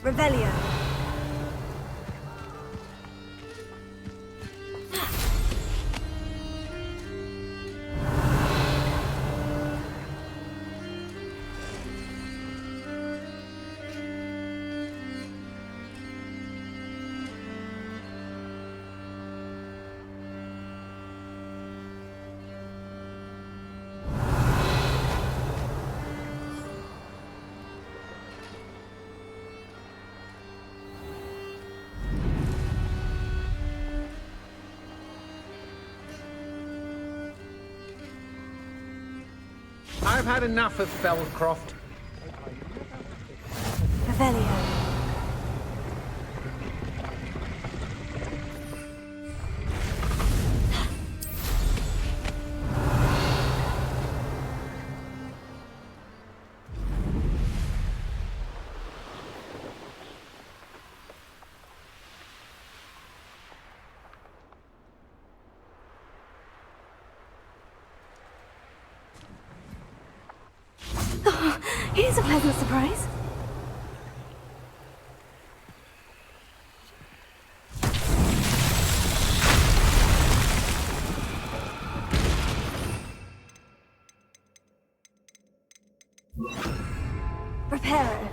Revelio. I've had enough of Feldcroft. Revelio. Oh, here's a pleasant surprise. Reparo.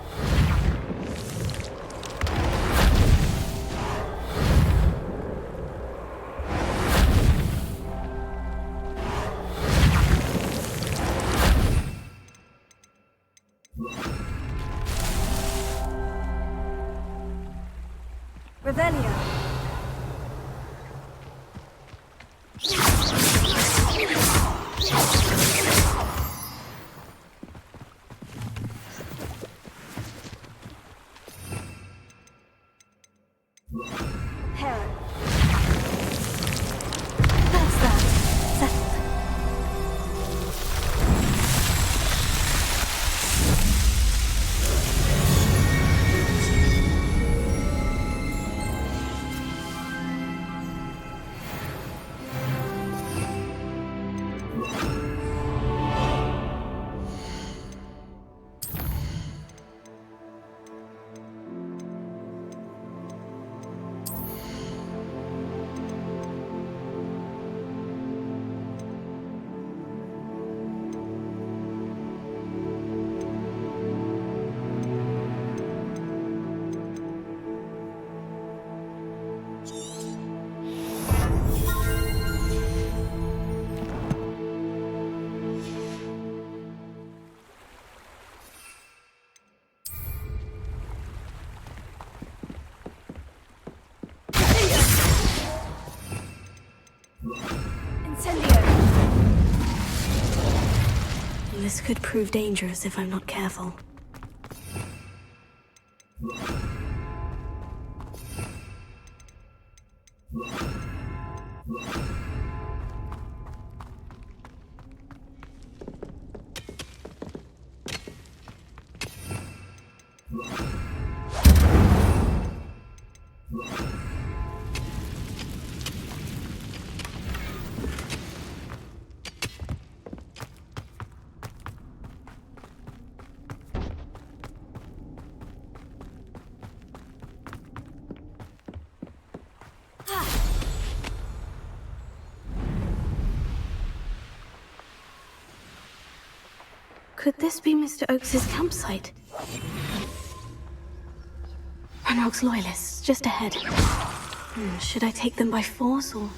Revelio. Reparo. That's that. Settled. Incendio. This could prove dangerous if I'm not careful. Could this be Mr. Oakes's campsite? Ranrock's loyalists, just ahead. Should I take them by force or...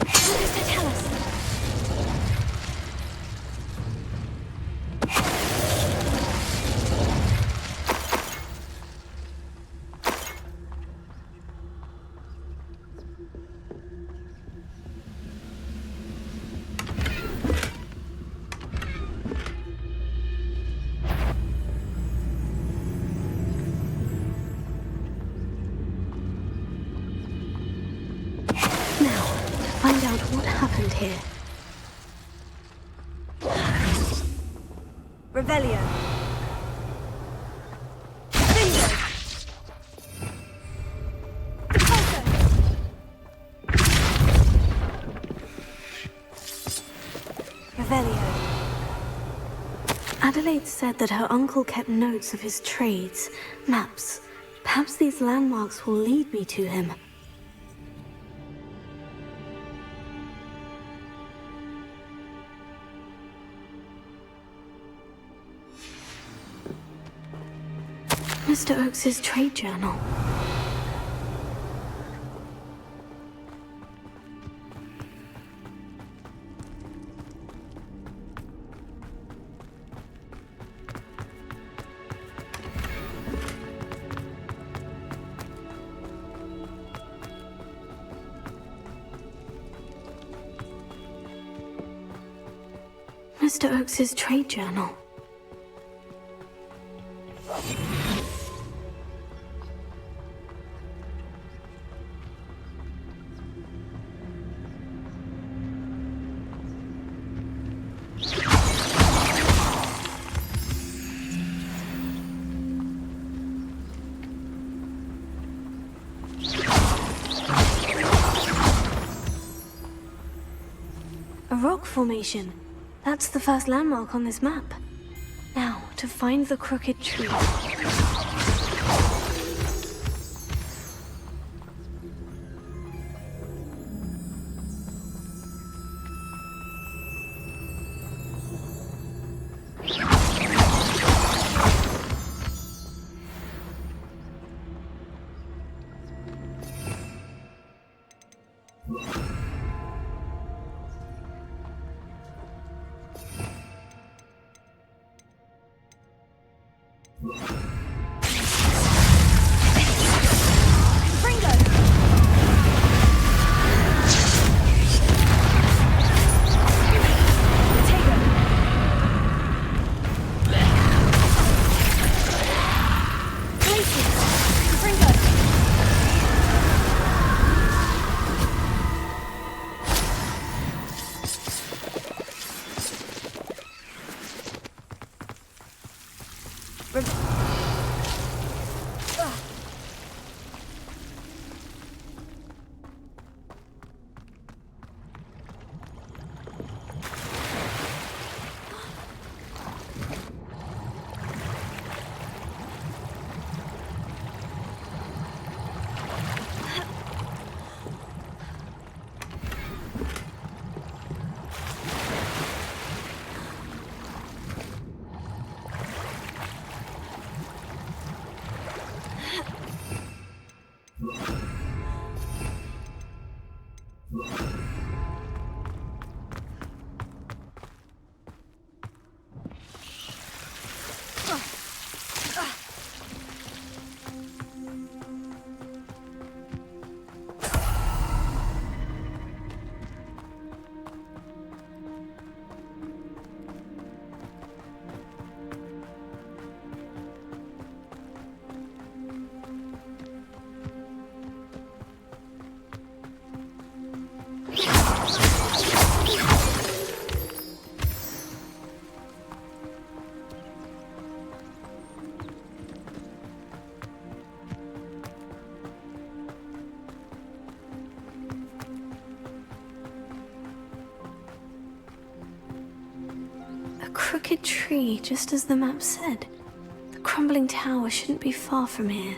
What does that tell us? find out what happened here. Revelio. Bingo. Repulso. Revelio. Adelaide said that her uncle kept notes of his trades, maps. Perhaps these landmarks will lead me to him. Mr. Oakes's trade journal. Mr. Oakes's trade journal. A rock formation. That's the first landmark on this map. Now, to find the crooked tree. Crooked tree, just as the map said. The crumbling tower shouldn't be far from here.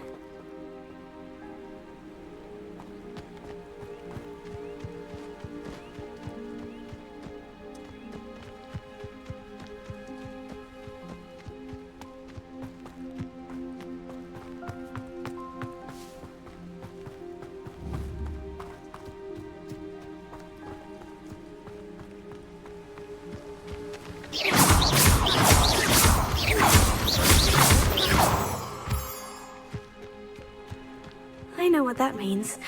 I know what that means.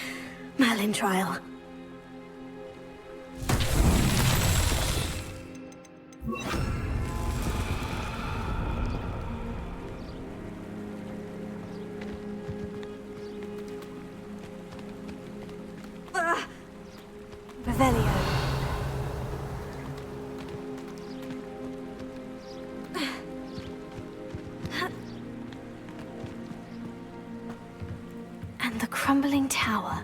Merlin trial. Revelio. And the crumbling tower.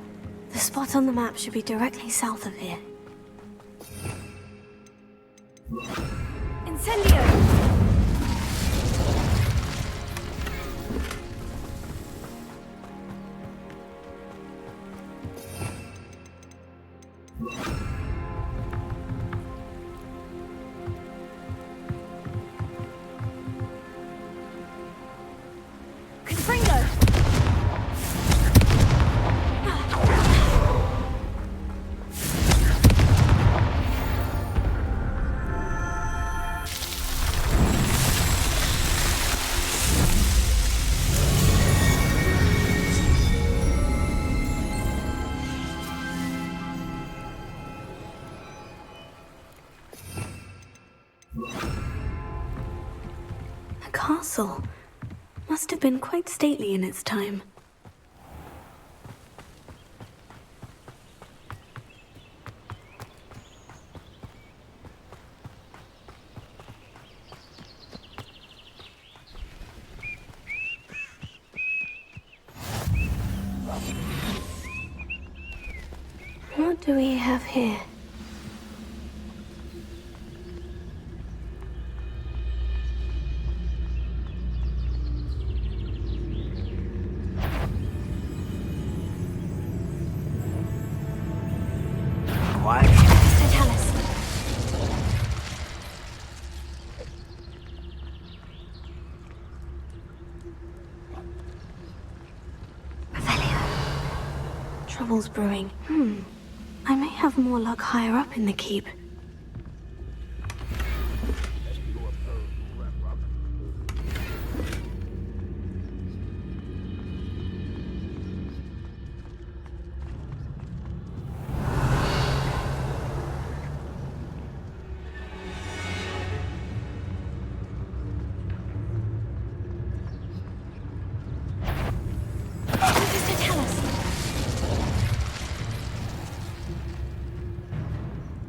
The spot on the map should be directly south of here. Incendio! Confringo! A castle. Must have been quite stately in its time. What do we have here? Totalis. Trouble's brewing. I may have more luck higher up in the keep.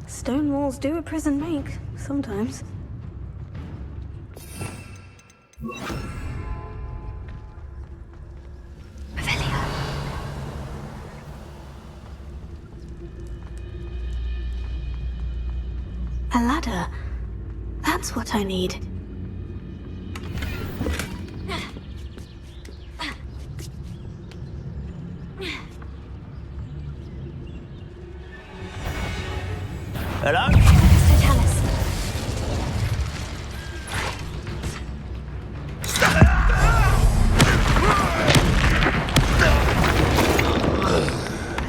Stone walls do a prison make, sometimes. A ladder. That's what I need. Hello? Totalis.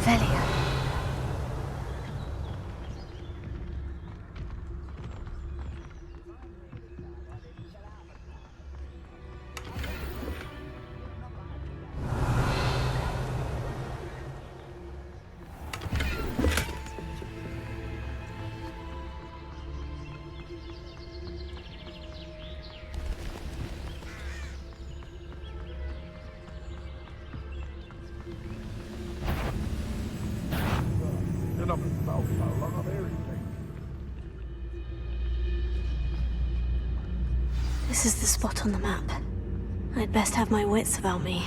Revelio. This is the spot on the map. I'd best have my wits about me.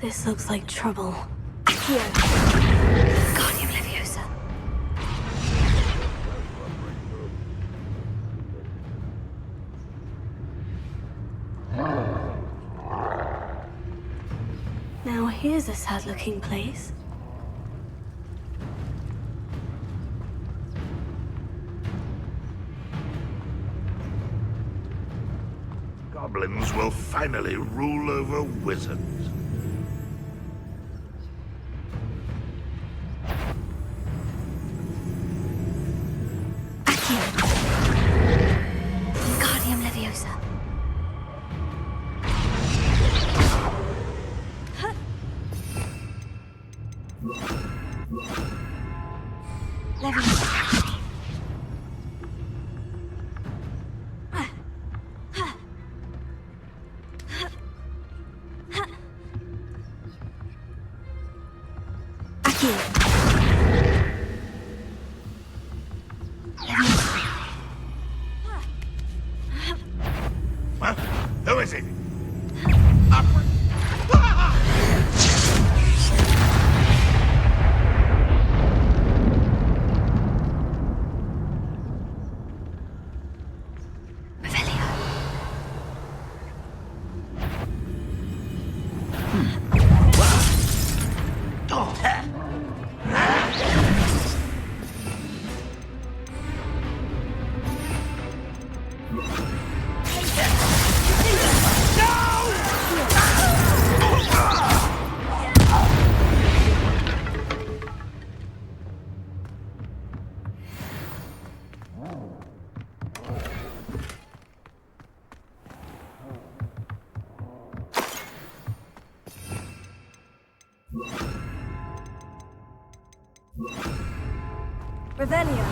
This looks like trouble. Here. Guardian Leviosa. Now here's a sad-looking place. Goblins will finally rule over wizards. Wingardium Leviosa. Leviosa. Huh? Who is it? Revelio.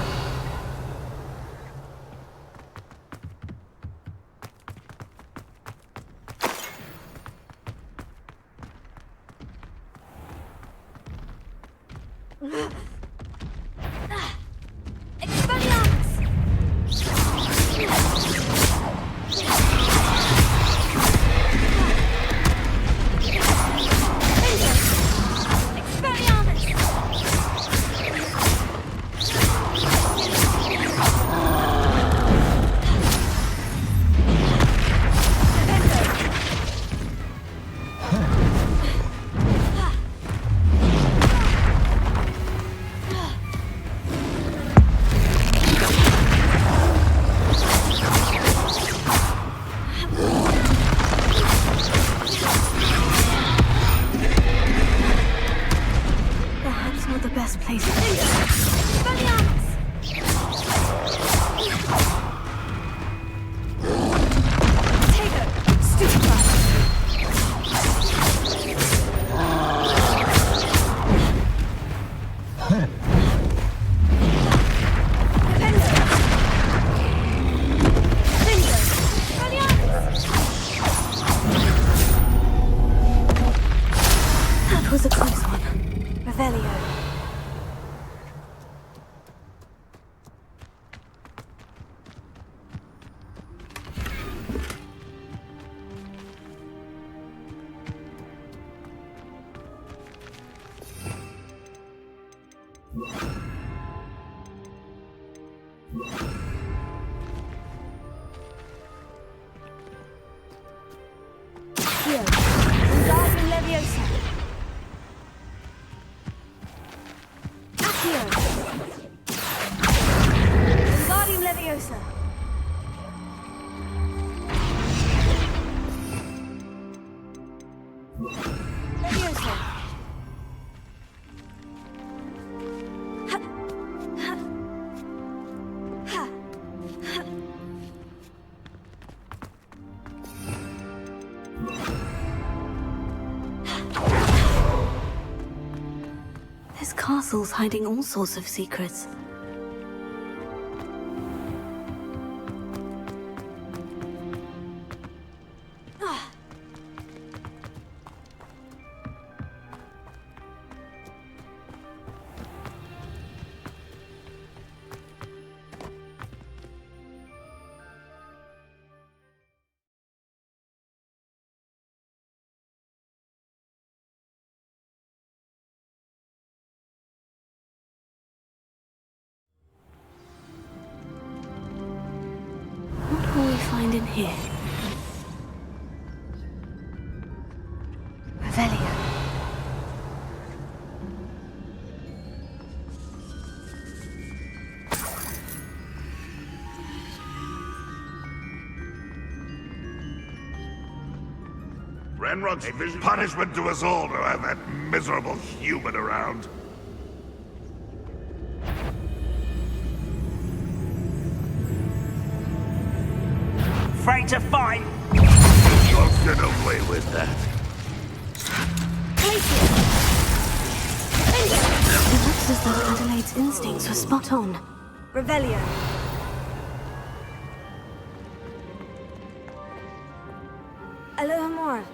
Perhaps not the best place. That was a close one. Revelio. Here. Wingardium Leviosa. Accio. Wingardium Leviosa. Leviosa. Ha. Ha. Ha. Ha. This castle's hiding all sorts of secrets. What will we find in here? Revelio. Renrock's punishment to us all to have that miserable human around. Afraid to fight? You'll get away with that. It looks as though Adelaide's instincts were spot on. Revelio. Alohomora.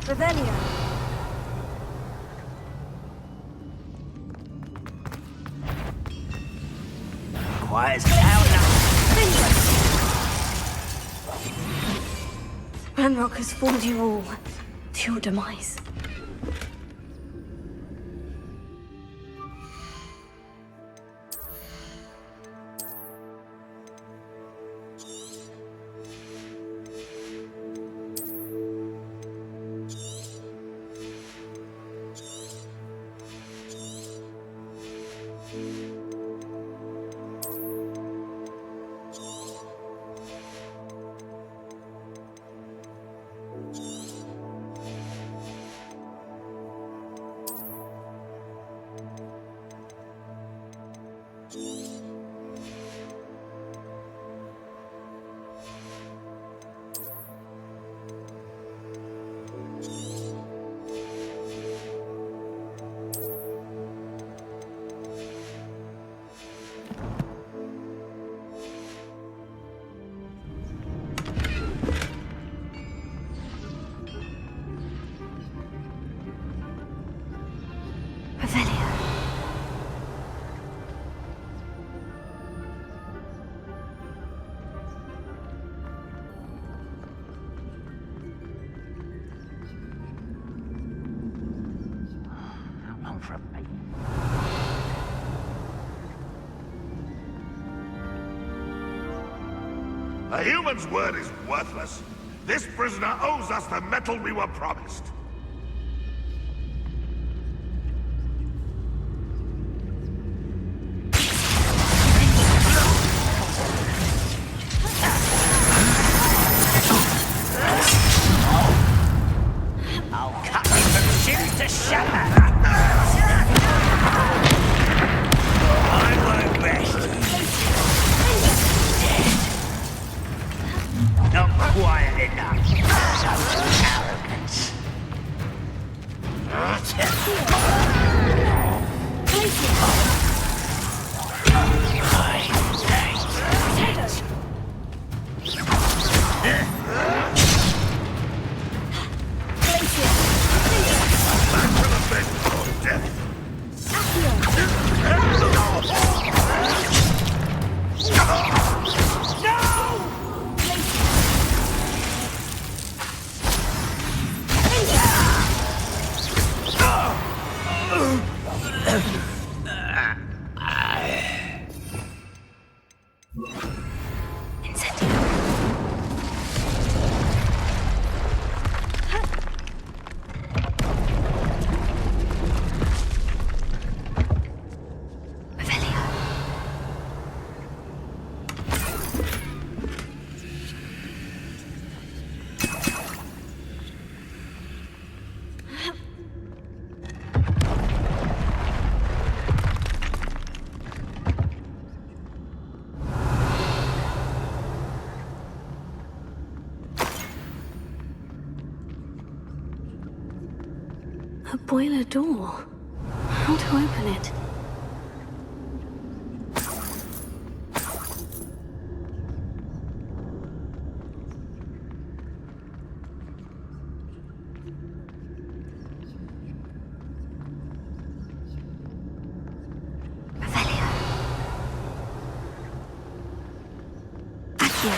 Revelio. Quiet as hell now. Ranrock has fooled you all to your demise. Revelio. How long for a mate? A human's word is worthless. This prisoner owes us the metal we were promised. I'll cut you from shoes to shatter. I won't rest. Not quiet enough. So arrogance. Back to the bed of death. Incendio. Revelio. A boiler door. How to open it? Revelio. Accio.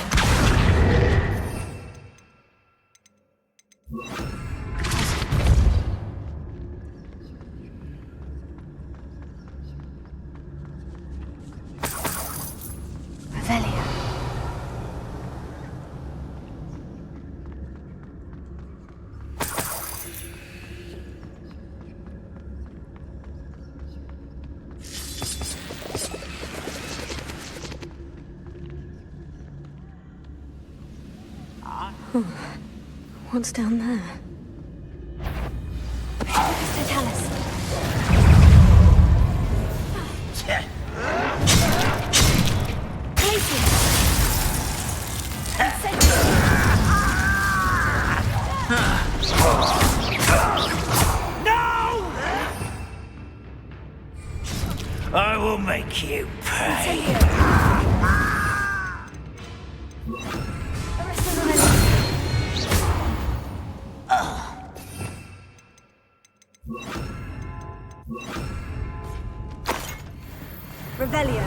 Revelio. What's down there? Totalis. No! I will make you pay. Revelio.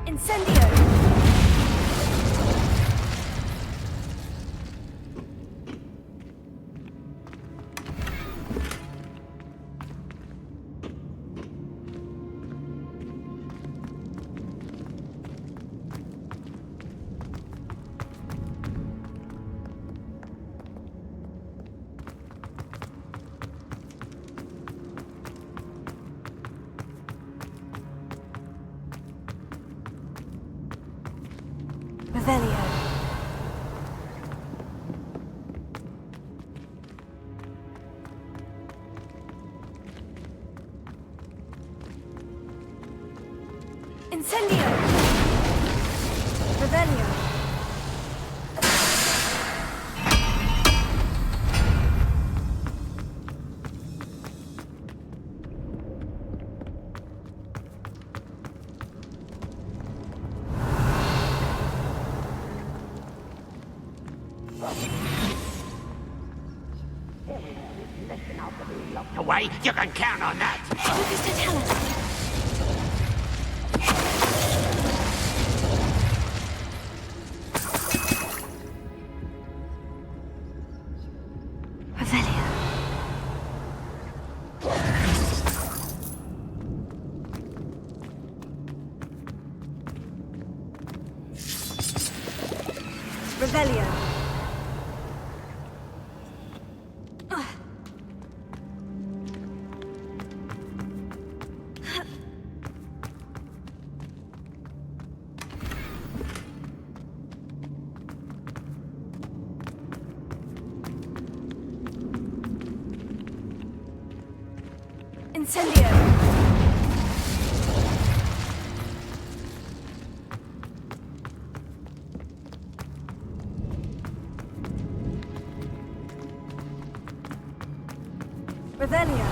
Incendio! Revelio. Incendio! Revelio. Away, you can count on that. Mr. Totalis. Revelio. Revelio. Incendio! Revelio!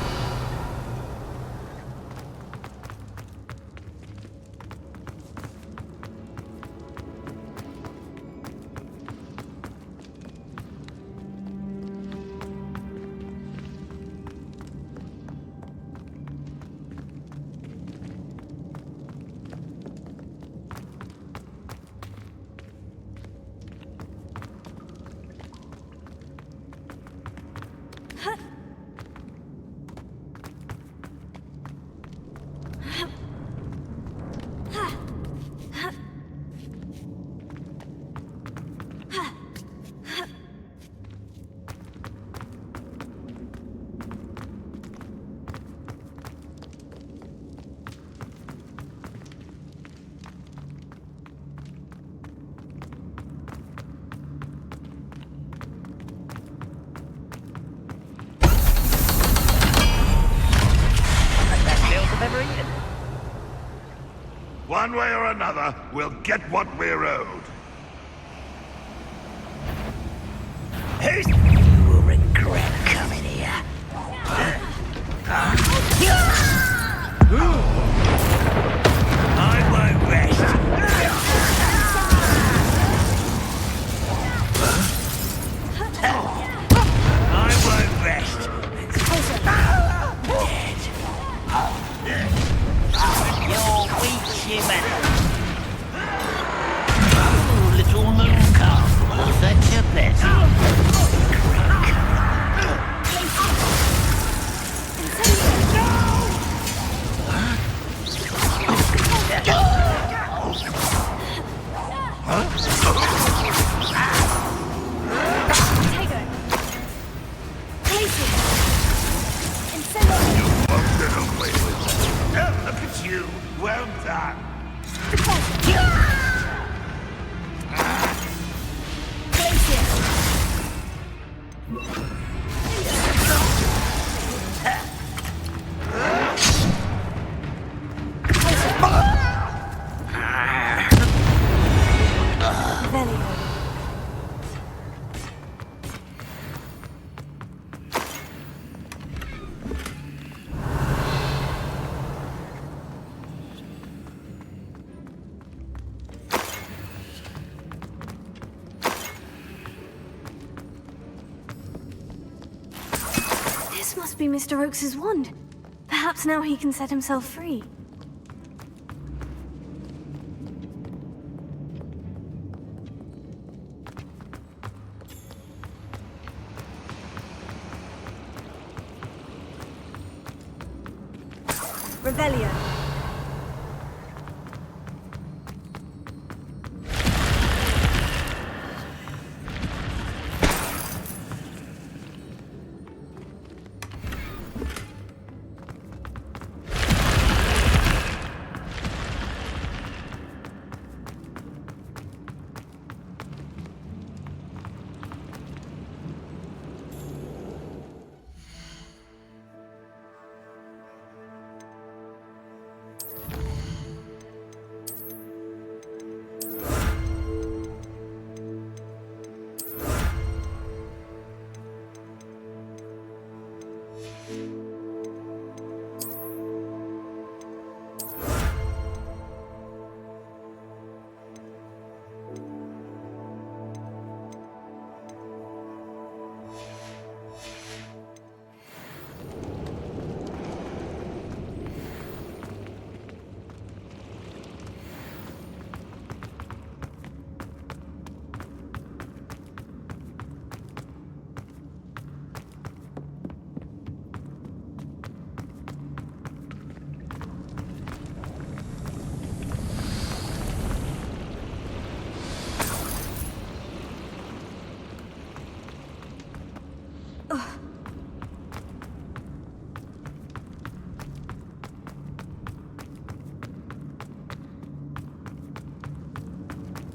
One way or another, we'll get what we're owed. Who's... You will regret coming here. I won't rest. I won't rest. Dead. You're weak, human. Oh, little moon calf, will fetch your blessing. Tego. Placing. Incendio. You won't get away with it. Oh, look at you. Well done. Placing. Revelio. This must be Mr. Oakes's wand. Perhaps now he can set himself free. Revelio.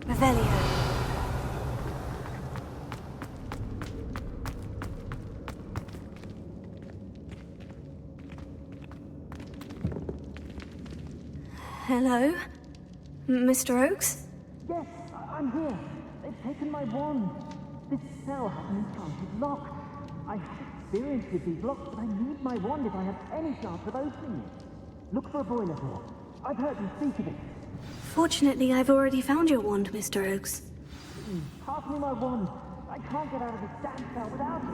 Revelio. Hello? Mr. Oakes? Yes, I'm here. They've taken my wand. This cell has an enchanted lock. I have experience with these locks, but I need my wand if I have any chance of opening it. Look for a boiler door. I've heard them speak of it. Fortunately, I've already found your wand, Mr. Oakes. Pass me my wand. I can't get out of this damn cell without it.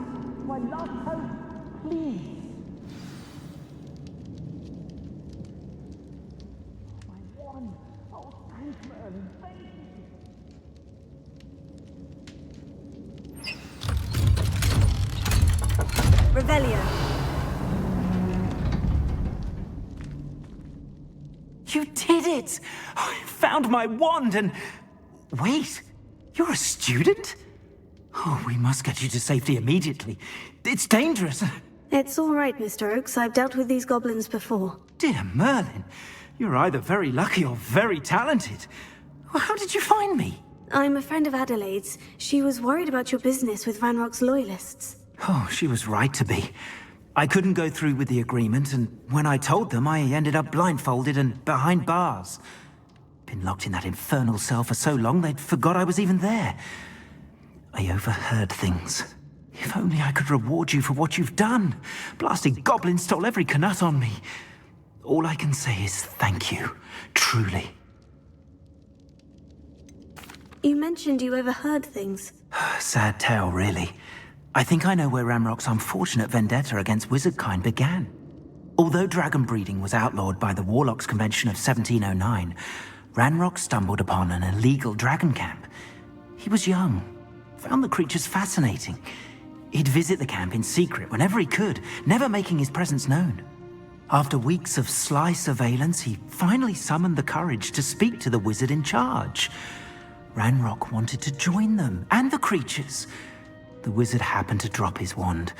My last hope, please. My wand. Oh, thanks, Merlin. Thank you. Revelio. You did it! I found my wand and... Wait, you're a student? Oh, we must get you to safety immediately. It's dangerous. It's all right, Mr. Oakes. I've dealt with these goblins before. Dear Merlin, you're either very lucky or very talented. Well, how did you find me? I'm a friend of Adelaide's. She was worried about your business with Ranrock's loyalists. Oh, she was right to be. I couldn't go through with the agreement, and when I told them, I ended up blindfolded and behind bars. Been locked in that infernal cell for so long, they'd forgot I was even there. I overheard things. If only I could reward you for what you've done. Blasting goblins stole every Knut on me. All I can say is thank you, truly. You mentioned you overheard things. Sad tale, really. I think I know where Ranrock's unfortunate vendetta against wizardkind began. Although dragon breeding was outlawed by the Warlocks Convention of 1709, Ranrock stumbled upon an illegal dragon camp. He was young, found the creatures fascinating. He'd visit the camp in secret whenever he could, never making his presence known. After weeks of sly surveillance, he finally summoned the courage to speak to the wizard in charge. Ranrock wanted to join them, and the creatures. The wizard happened to drop his wand.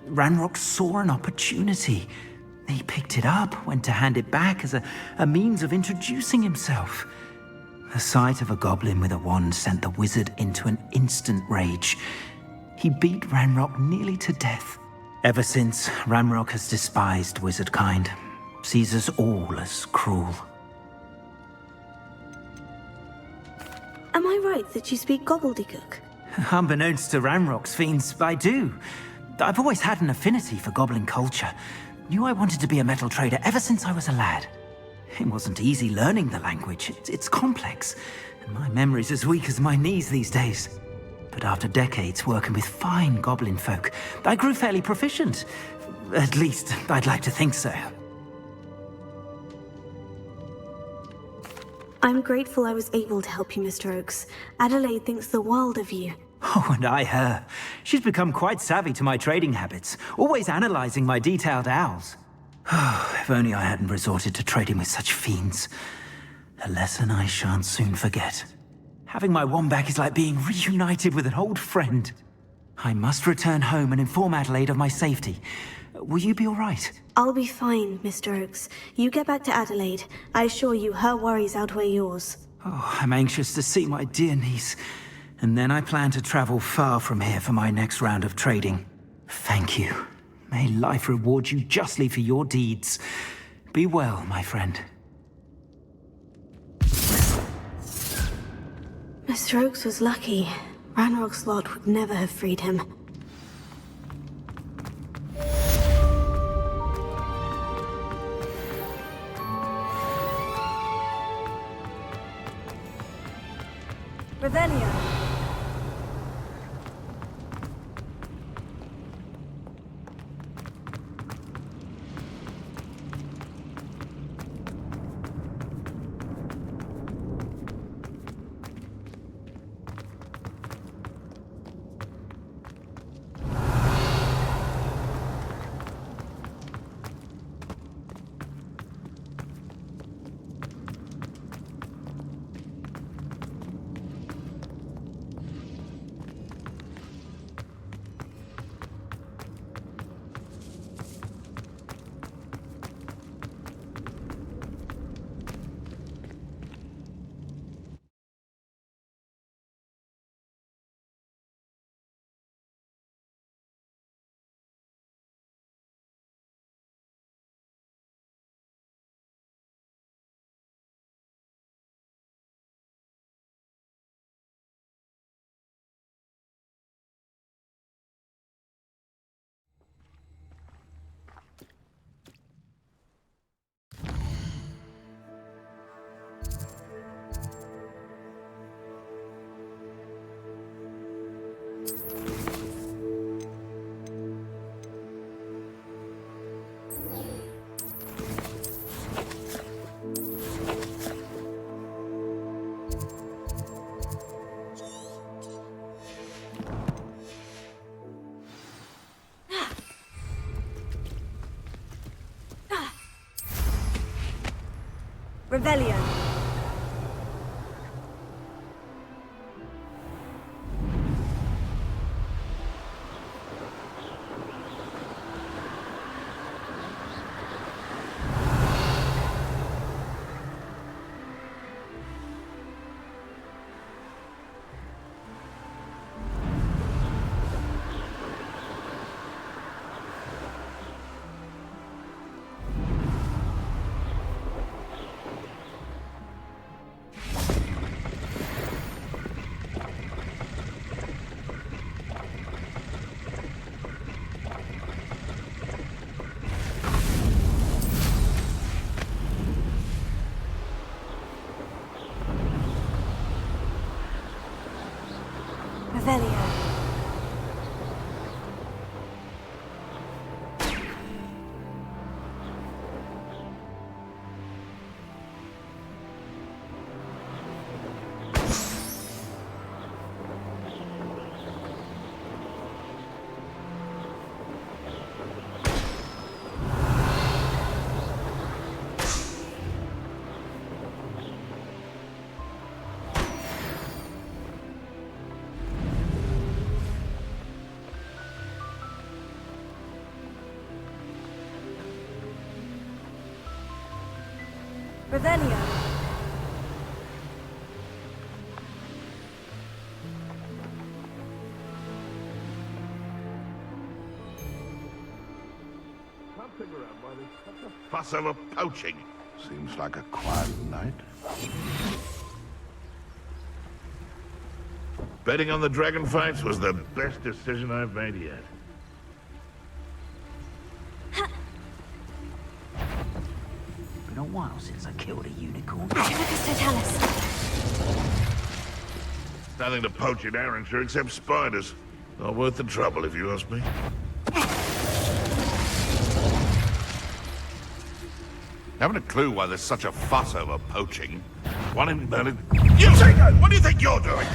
Ranrock saw an opportunity. He picked it up, went to hand it back as a means of introducing himself. The sight of a goblin with a wand sent the wizard into an instant rage. He beat Ranrock nearly to death. Ever since, Ranrock has despised wizard kind, sees us all as cruel. Am I right that you speak gobbledygook? Unbeknownst to Ranrock's fiends, I do. I've always had an affinity for goblin culture. Knew I wanted to be a metal trader ever since I was a lad. It wasn't easy learning the language. It's complex, and my memory's as weak as my knees these days. But after decades working with fine goblin folk, I grew fairly proficient. At least, I'd like to think so. I'm grateful I was able to help you, Mr. Oakes. Adelaide thinks the world of you. Oh, and I her. She's become quite savvy to my trading habits, always analyzing my detailed owls. If only I hadn't resorted to trading with such fiends. A lesson I shan't soon forget. Having my wand back is like being reunited with an old friend. I must return home and inform Adelaide of my safety. Will you be all right? I'll be fine, Mr. Oakes. You get back to Adelaide. I assure you her worries outweigh yours. Oh, I'm anxious to see my dear niece. And then I plan to travel far from here for my next round of trading. Thank you. May life reward you justly for your deeds. Be well, my friend. Mr. Oakes was lucky. Ranrock's lot would never have freed him. Revelio. Revelio. Revelio. Revelio. Fuss over poaching. Seems like a quiet night. Betting on the dragon fights was the best decision I've made yet. Been a while since I killed a unicorn. Archivicus Totalis. Nothing to poach in Arranshire except spiders. Not worth the trouble, if you ask me. Haven't a clue why there's such a fuss over poaching. One in Berlin. You! What do you think you're doing?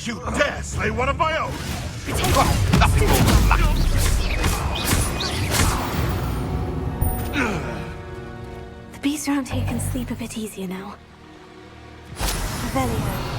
You dare slay one of my own! Nothing more than luck. The beasts around here can sleep a bit easier now. Revelio.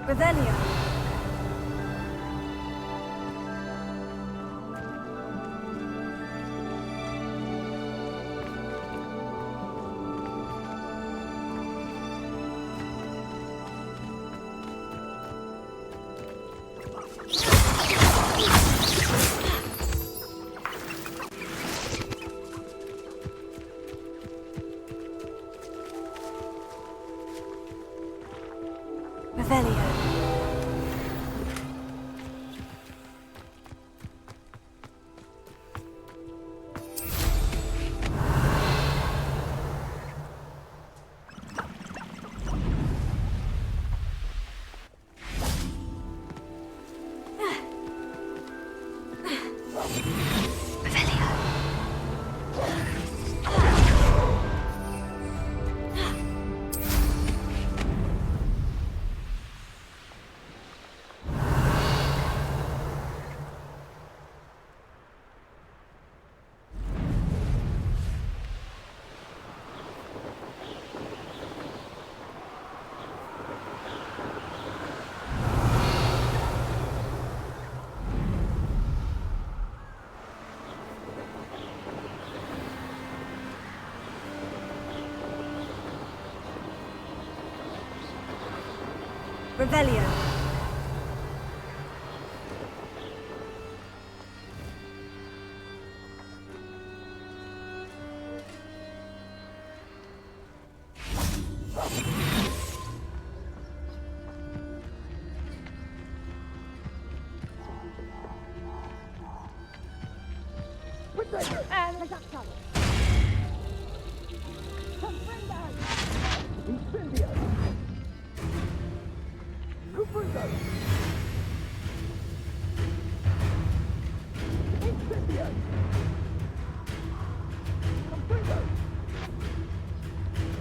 Revelio. Revelio. Revelio. Revelio.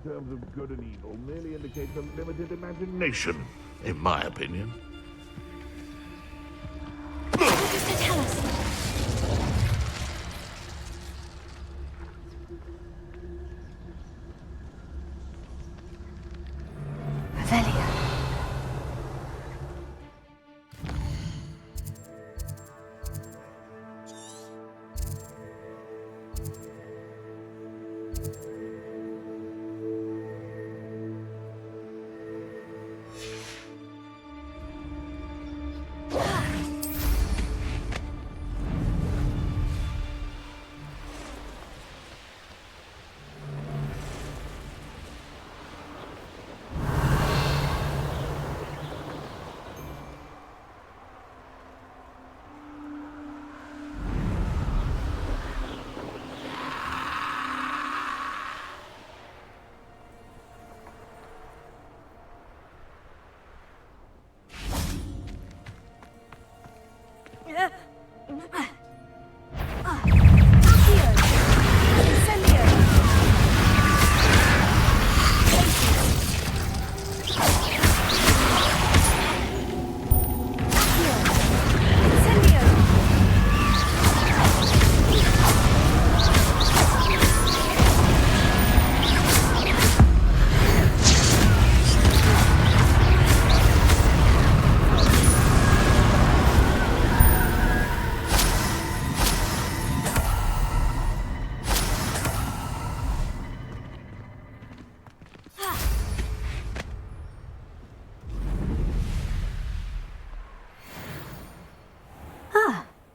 in terms of good and evil merely indicates a limited imagination, in my opinion. What does it tell us? Revelio.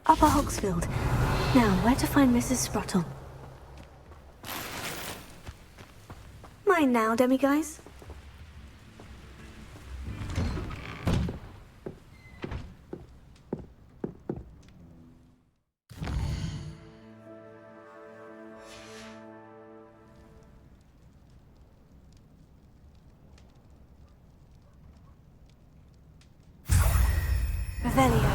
Upper Hogsfield. Now, where to find Mrs. Sprottle? Mine now, demiguise. Revelio.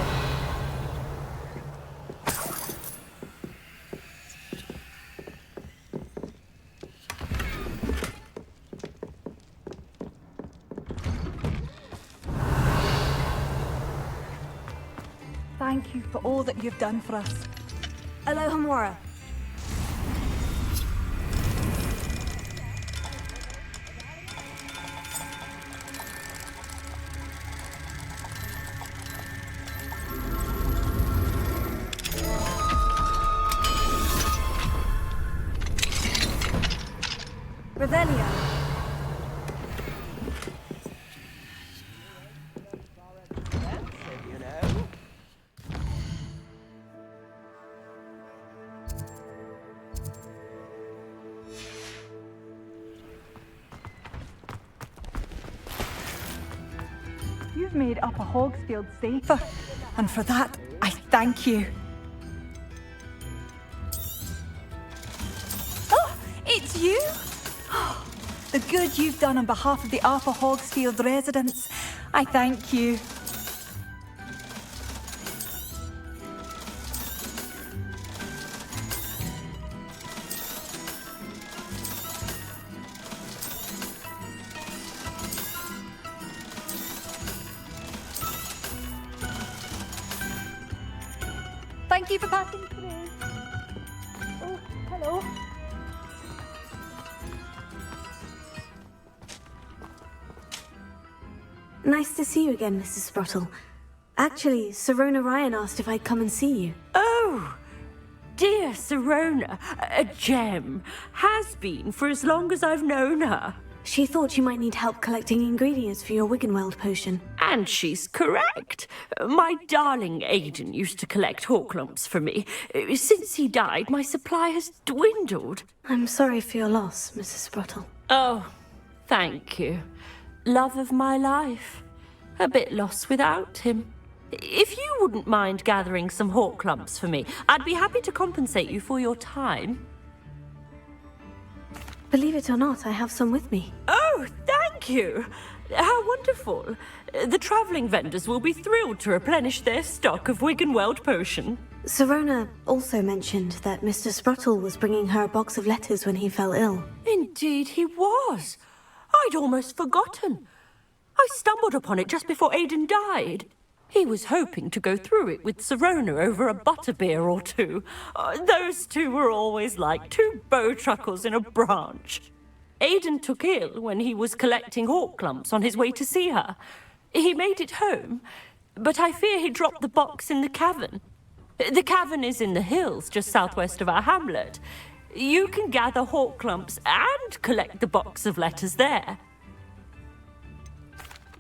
Thank you for all that you've done for us. Alohomora. Revelio. You've made Upper Hogsfield safer, and for that, I thank you. Oh, it's you? The good you've done on behalf of the Upper Hogsfield residents, I thank you. Thank you for passing through. Oh, hello. Nice to see you again, Mrs. Sprottle. Actually, Sirona Ryan asked if I'd come and see you. Oh, dear Sirona, a gem. Has been for as long as I've known her. She thought you might need help collecting ingredients for your Wiggenweld potion. And she's correct. My darling Aidan used to collect hawklumps for me. Since he died, my supply has dwindled. I'm sorry for your loss, Mrs. Sprottle. Oh, thank you. Love of my life. A bit lost without him. If you wouldn't mind gathering some hawklumps for me, I'd be happy to compensate you for your time. Believe it or not, I have some with me. Oh, thank you. How wonderful. The travelling vendors will be thrilled to replenish their stock of Wiggenweld potion. Sirona also mentioned that Mr. Sprottle was bringing her a box of letters when he fell ill. Indeed he was. I'd almost forgotten. I stumbled upon it just before Aidan died. He was hoping to go through it with Sirona over a butterbeer or two. Those two were always like two bowtruckles in a branch. Aidan took ill when he was collecting hawk clumps on his way to see her. He made it home, but I fear he dropped the box in the cavern. The cavern is in the hills just southwest of our hamlet. You can gather hawk clumps and collect the box of letters there.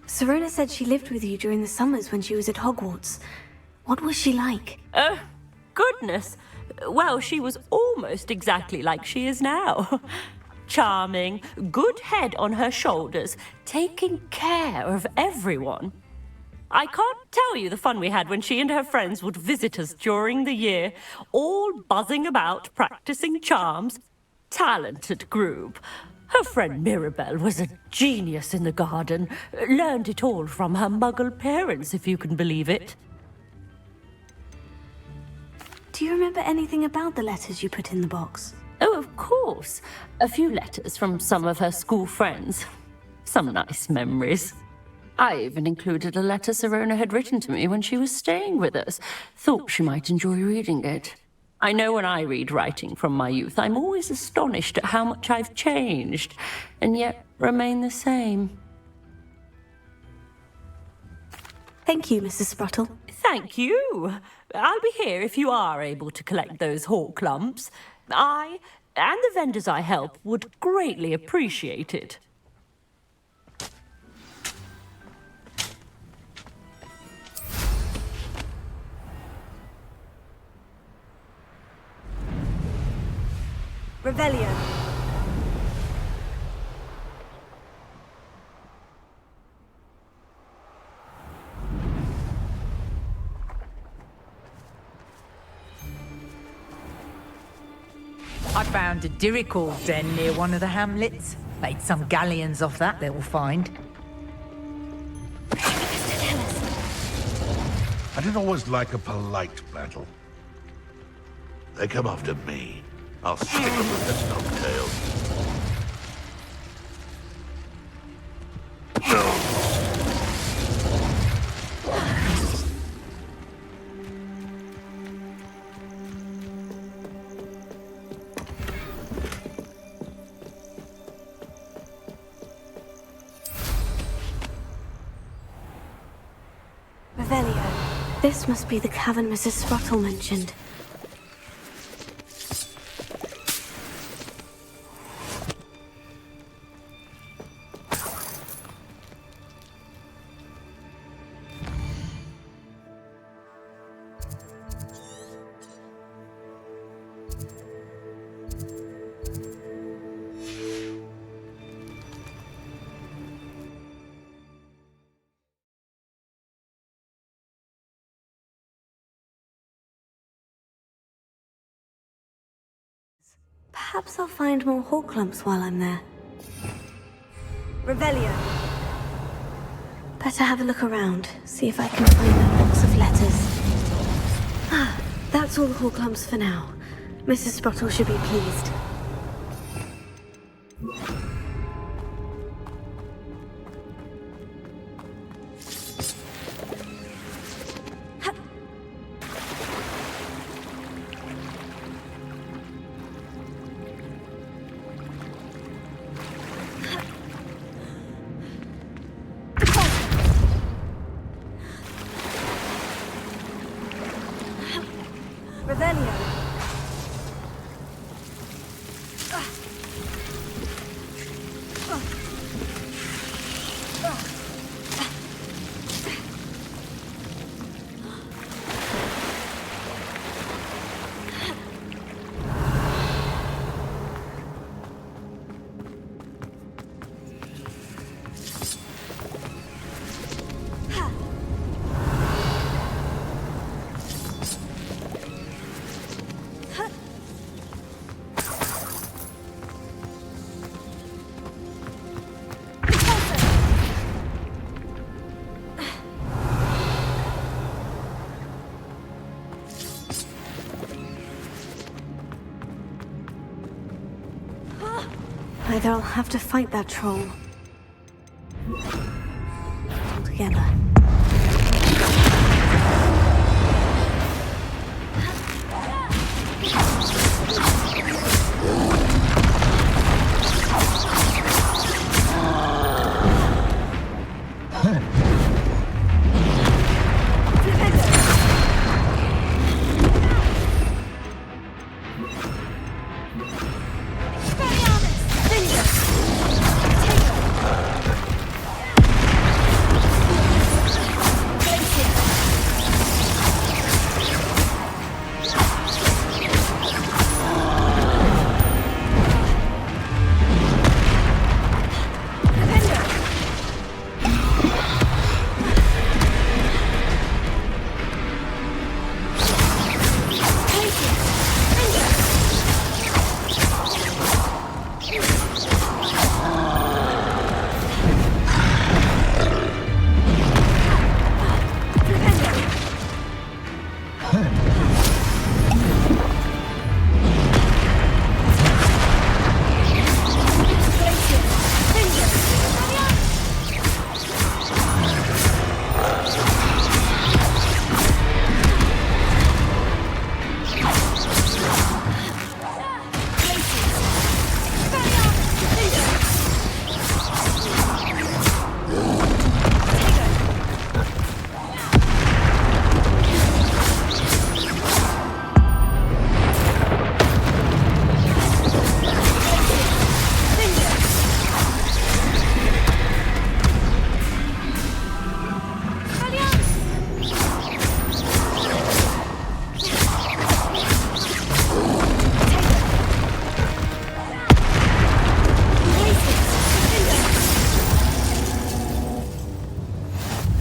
Sirona said she lived with you during the summers when she was at Hogwarts. What was she like? Oh, goodness. Well, she was almost exactly like she is now. Charming, good head on her shoulders, taking care of everyone. I can't tell you the fun we had when she and her friends would visit us during the year, all buzzing about, practicing charms. Talented group. Her friend Mirabelle was a genius in the garden. Learned it all from her muggle parents, if you can believe it. Do you remember anything about the letters you put in the box? Oh, of course. A few letters from some of her school friends. Some nice memories. I even included a letter Sirona had written to me when she was staying with us. Thought she might enjoy reading it. I know when I read writing from my youth, I'm always astonished at how much I've changed, and yet remain the same. Thank you, Mrs. Sprottle. Thank you. I'll be here if you are able to collect those hawk clumps. I, and the vendors I help, would greatly appreciate it. Revelio. I found a Dirical den near one of the hamlets. Made some galleons off that little find. I didn't always like a polite battle. They come after me. I'll stick them with the snubtails. Revelio. This must be the cavern Mrs. Sprottle mentioned. Perhaps I'll find more hawk clumps while I'm there. Revelio. Better have a look around, see if I can find that box of letters. Ah, that's all the hawk clumps for now. Mrs. Sprottle should be pleased. Either I'll have to fight that troll. All together.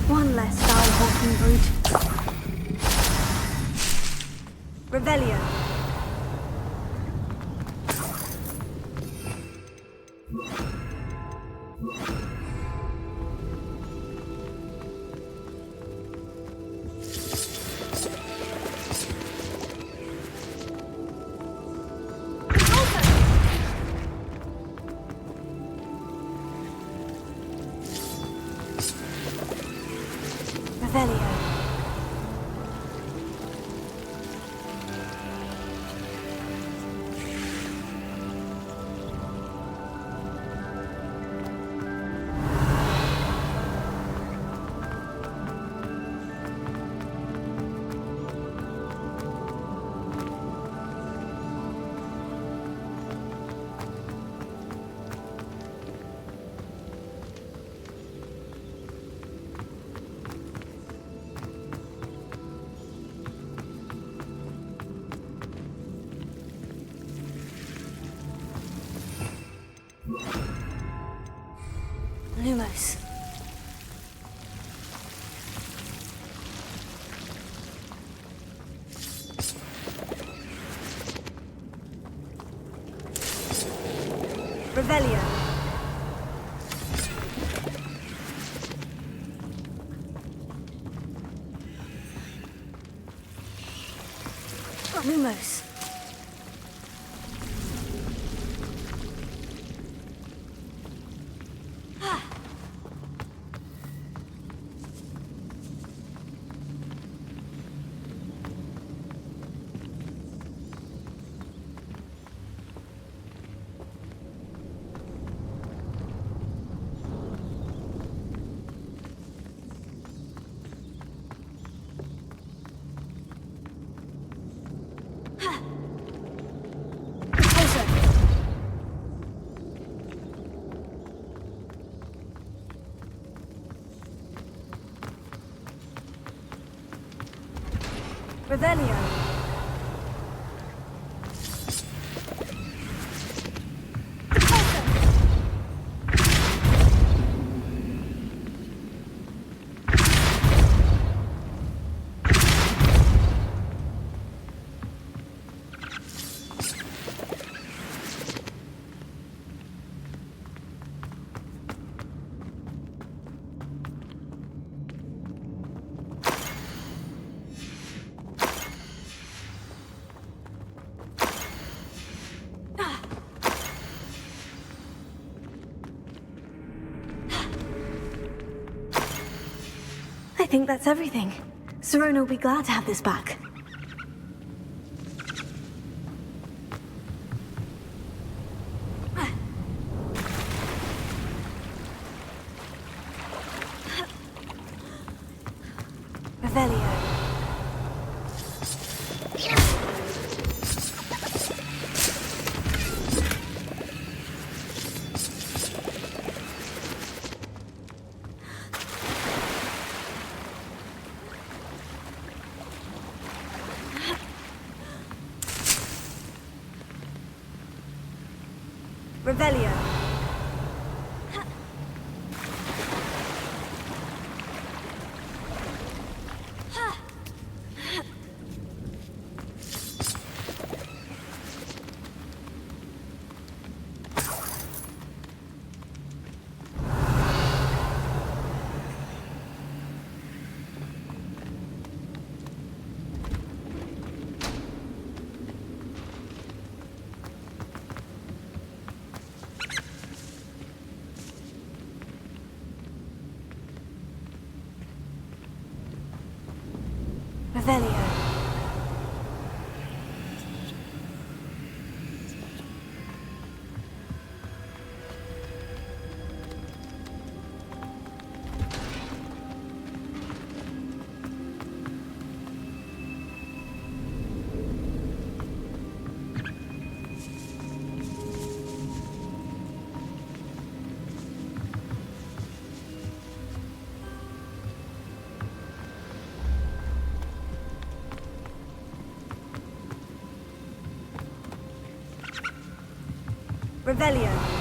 One less foul-hawking brute. Revelio. Revelio. Lumos. Revelio. Lumos. Revelio. think that's everything. Sirona will be glad to have this back. Revelio. Revelio. Revelio. Revelio.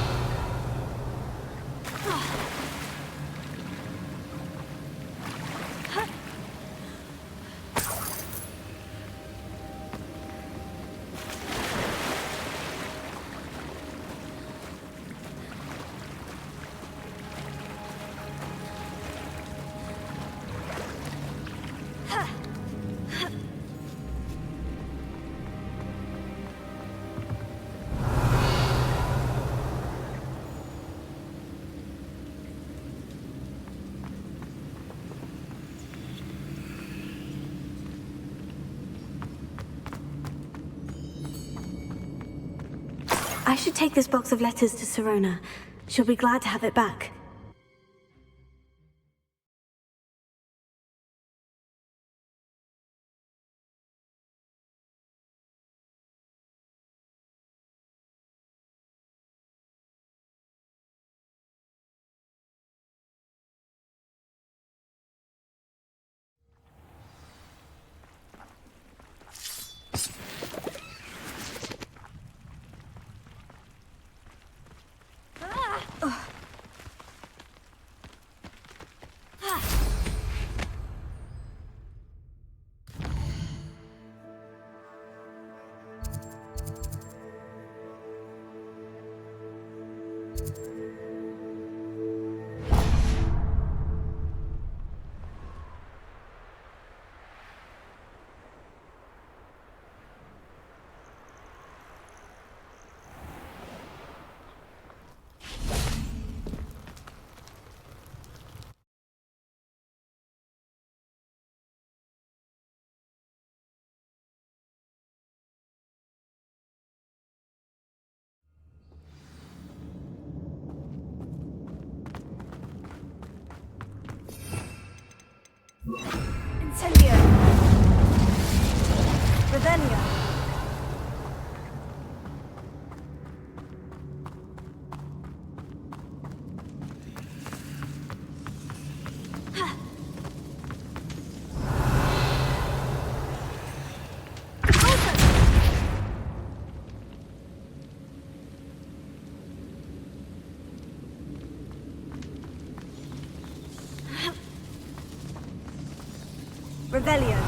I should take this box of letters to Sirona. She'll be glad to have it back. Incendio. Revelio. Revelio.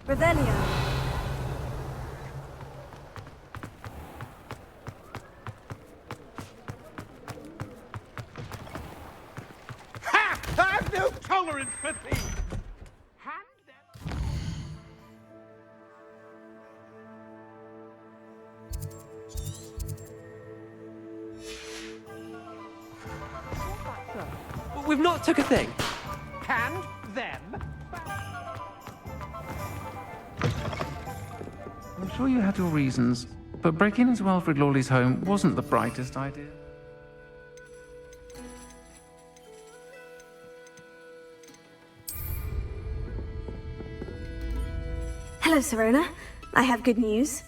Revelio. Ha! I have no tolerance for thieves! Hand them... We've not took a thing. Hand them... I'm sure you had your reasons, but breaking into Alfred Lawley's home wasn't the brightest idea. Hello, Serona. I have good news.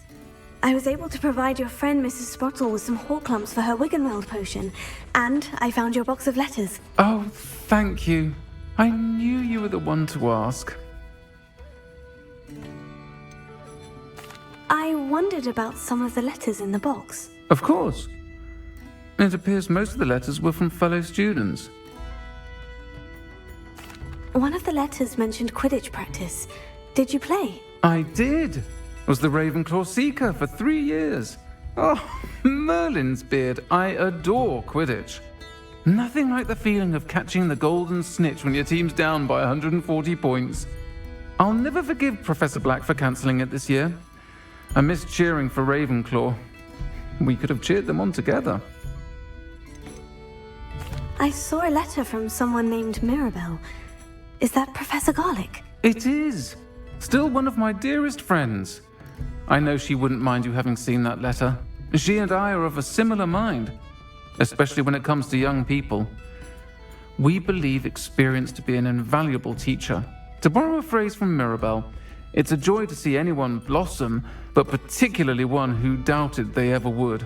I was able to provide your friend Mrs. Sprottle with some hawk lumps for her Wiggenweld potion, and I found your box of letters. Oh, thank you. I knew you were the one to ask. I wondered about some of the letters in the box. Of course. It appears most of the letters were from fellow students. One of the letters mentioned Quidditch practice. Did you play? I did. Was the Ravenclaw Seeker for 3 years. Oh, Merlin's beard. I adore Quidditch. Nothing like the feeling of catching the golden snitch when your team's down by 140 points. I'll never forgive Professor Black for cancelling it this year. I missed cheering for Ravenclaw. We could have cheered them on together. I saw a letter from someone named Mirabelle. Is that Professor Garlick? It is. Still one of my dearest friends. I know she wouldn't mind you having seen that letter. She and I are of a similar mind, especially when it comes to young people. We believe experience to be an invaluable teacher. To borrow a phrase from Mirabelle, it's a joy to see anyone blossom, but particularly one who doubted they ever would.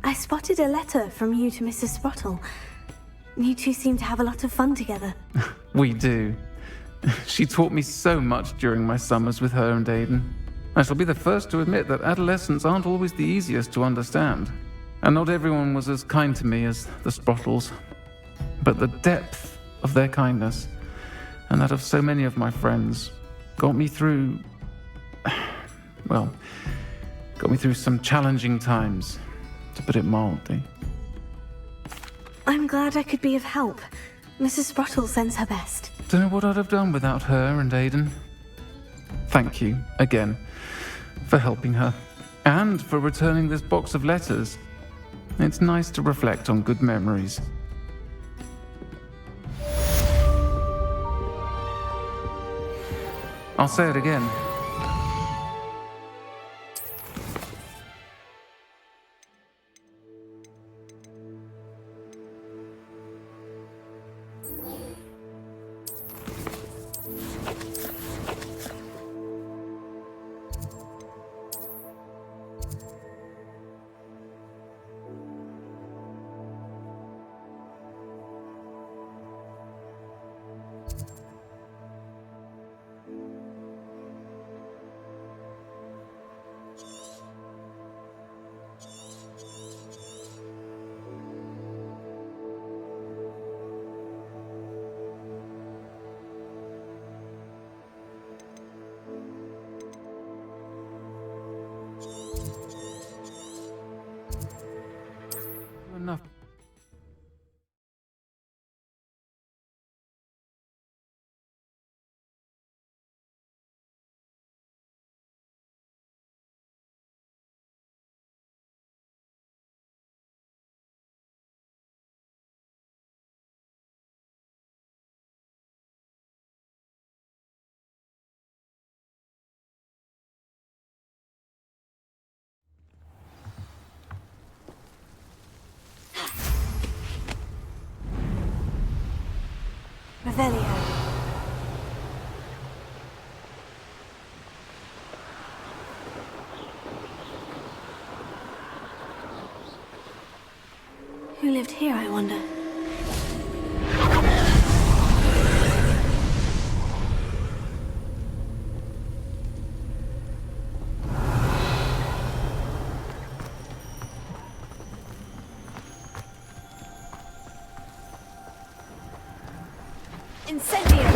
I spotted a letter from you to Mrs. Sprottle. You two seem to have a lot of fun together. We do. She taught me so much during my summers with her and Aidan. I shall be the first to admit that adolescents aren't always the easiest to understand. And not everyone was as kind to me as the Sprottles. But the depth of their kindness, and that of so many of my friends, got me through... well, got me through some challenging times, to put it mildly. I'm glad I could be of help. Mrs. Sprottle sends her best. Don't know what I'd have done without her and Aidan. Thank you, again, for helping her, and for returning this box of letters. It's nice to reflect on good memories. I'll say it again. Enough. Revelio. Who lived here, I wonder? Incendio!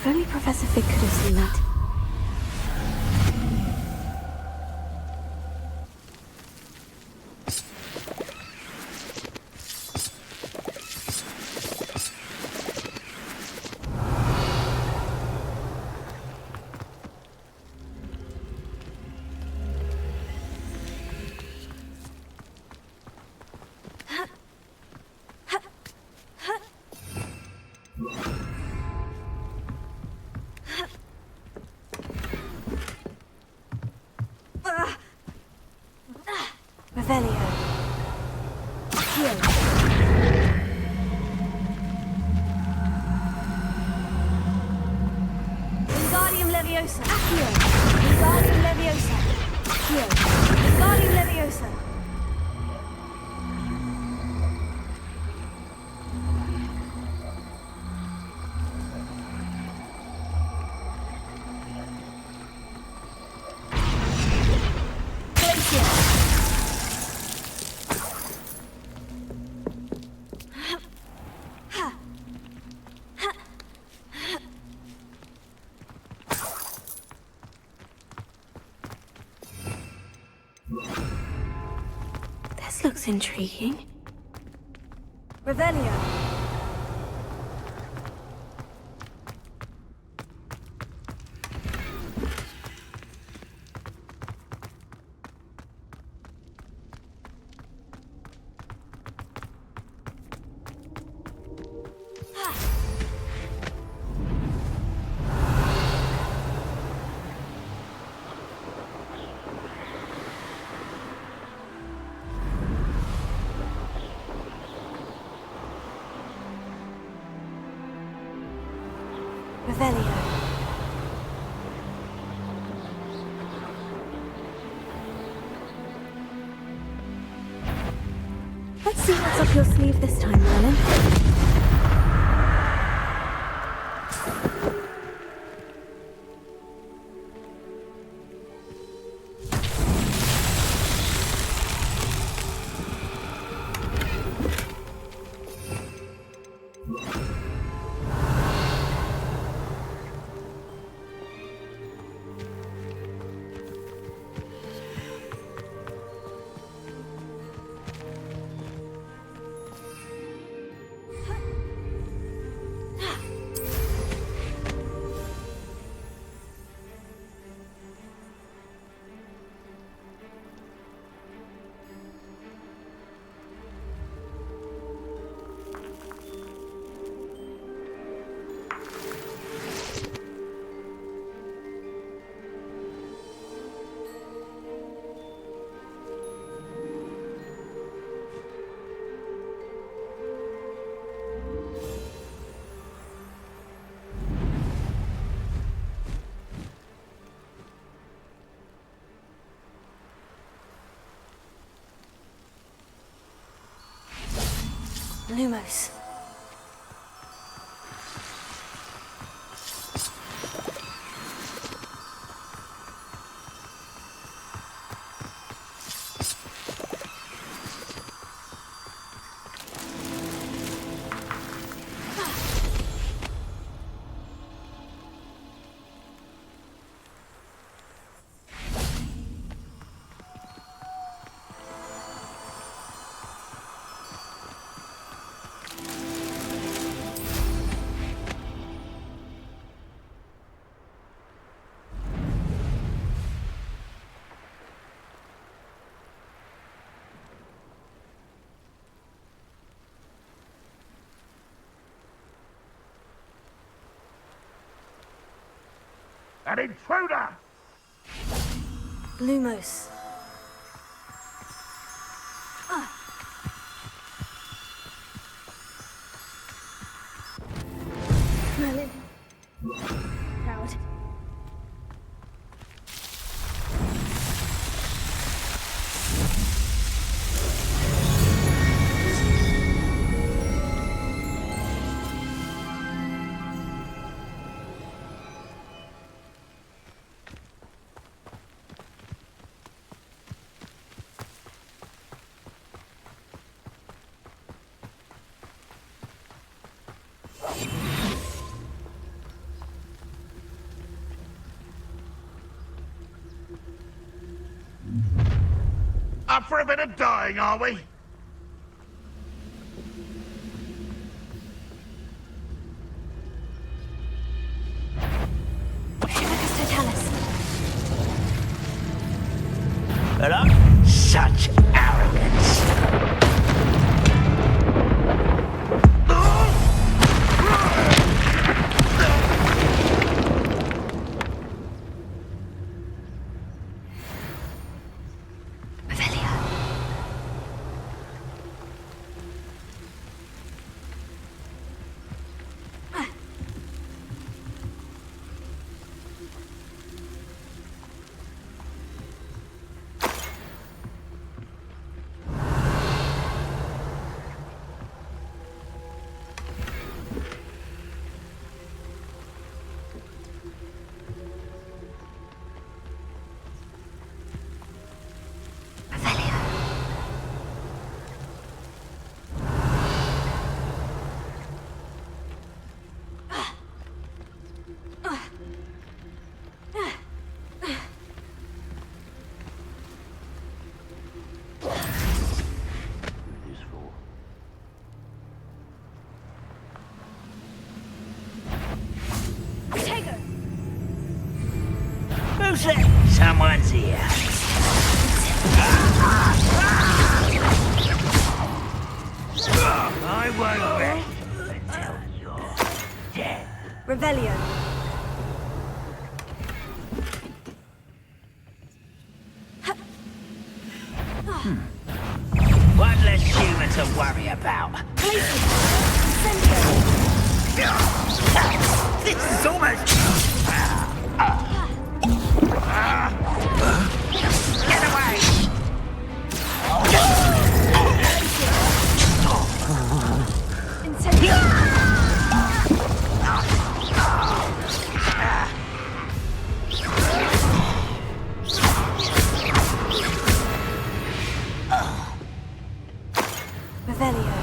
If only Professor Fig could have seen that. Revelio. Heal. Wingardium Leviosa. Accio. Wingardium Leviosa. Heal. Wingardium Leviosa. This looks intriguing. Revelio. Revelio. Let's see what's up your sleeve this time, Merlin. Lumos. An intruder! Lumos. Merlin. Proud. Up for a bit of dying, are we? Hello? Such arrogance. Who's that? Someone's here. I won't rest until you're dead. Revelio. One less human to worry about. This is almost... Get away! Revelio.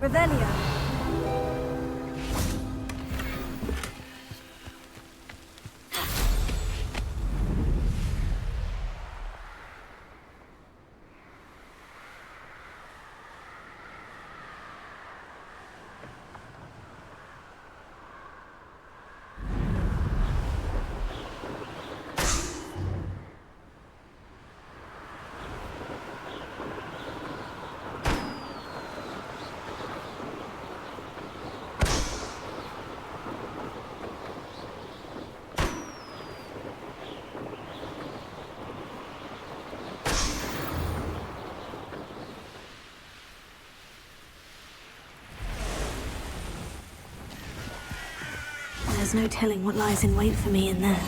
Revelio. There's no telling what lies in wait for me in there.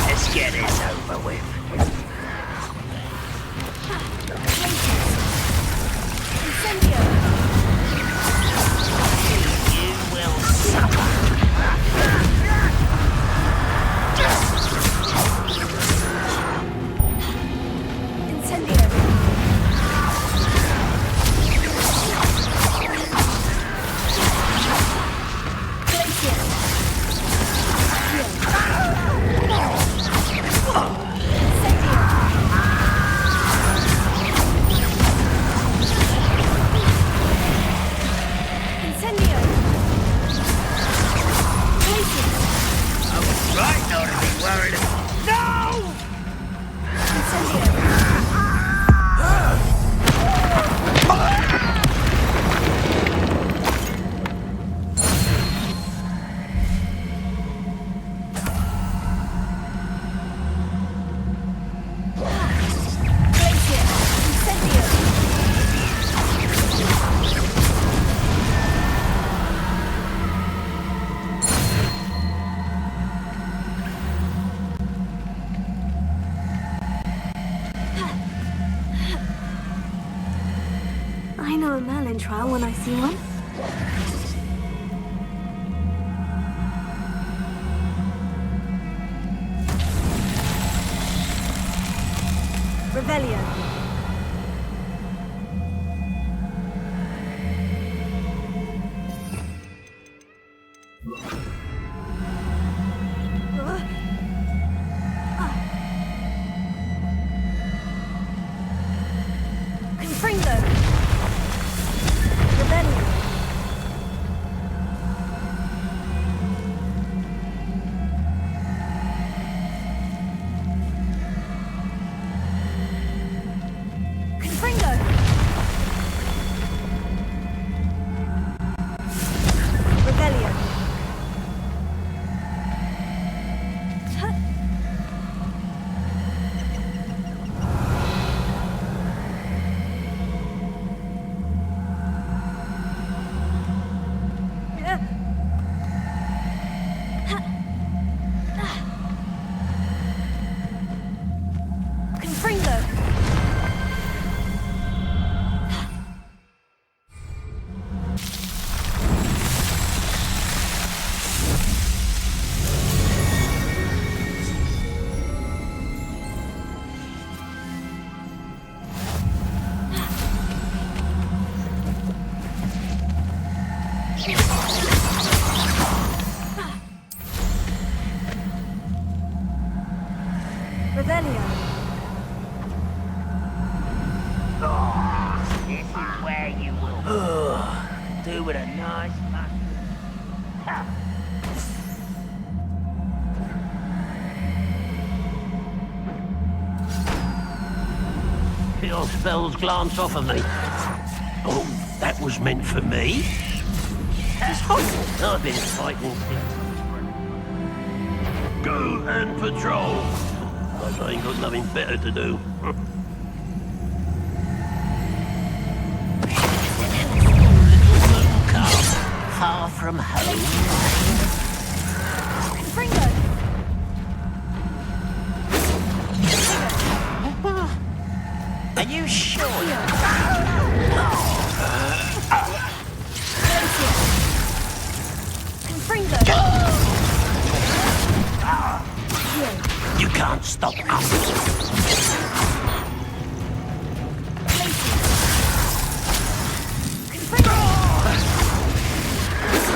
Let's get this over with. Incendio. Rebellion trial when I see one. Rebellion. Confringo. Rebellion. Confringo. Rebellion. Huh. Confringo. Rebellion. This is where you will do with a nice mushroom. Your spells glance off of me. Oh, that was meant for me? It's Hogwarts. I've been fighting since. Go and patrol. I ain't got nothing better to do. Little calf, far from home. Confringo. Are you sure? Confringo. You can't stop us.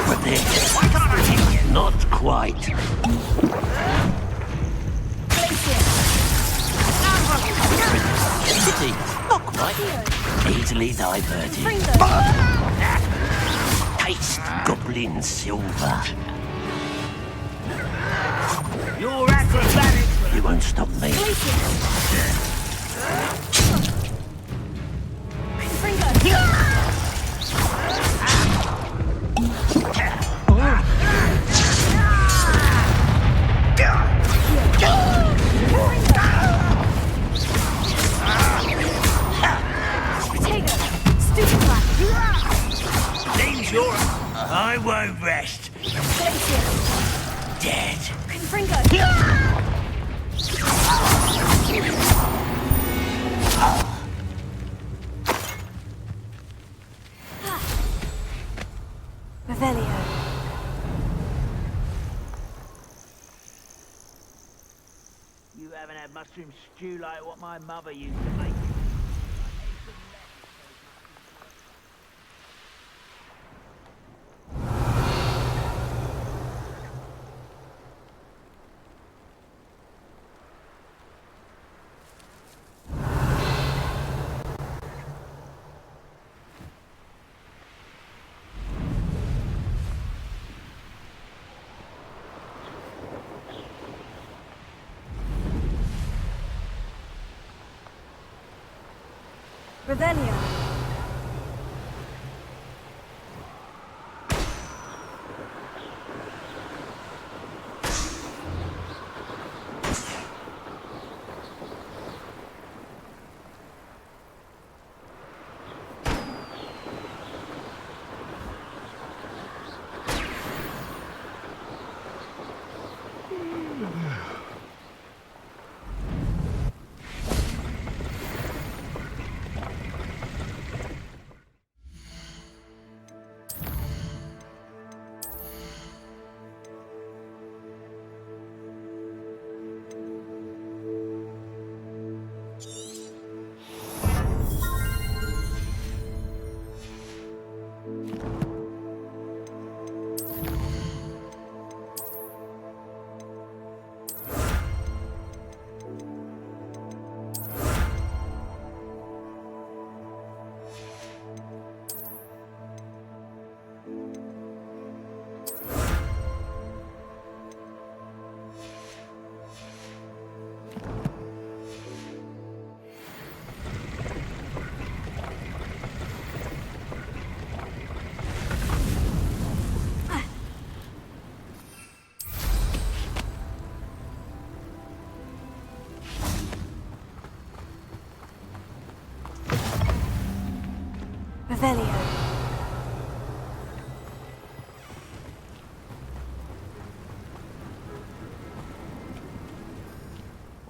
But then, not quite. Pity, not quite. Easily diverted. Taste goblin silver. You're acrobatic. You won't stop me. Seems you're... I won't rest. Dead. Revelio. You haven't had mushroom stew like what my mother used to make. Revelio.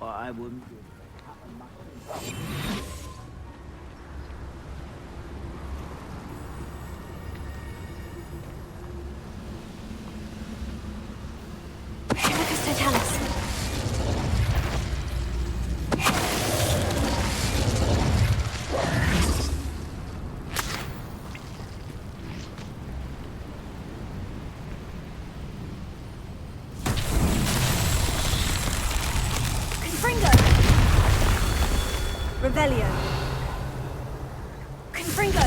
Well, I wouldn't. Lucas Totalis. Confringo. Revelio. Confringo.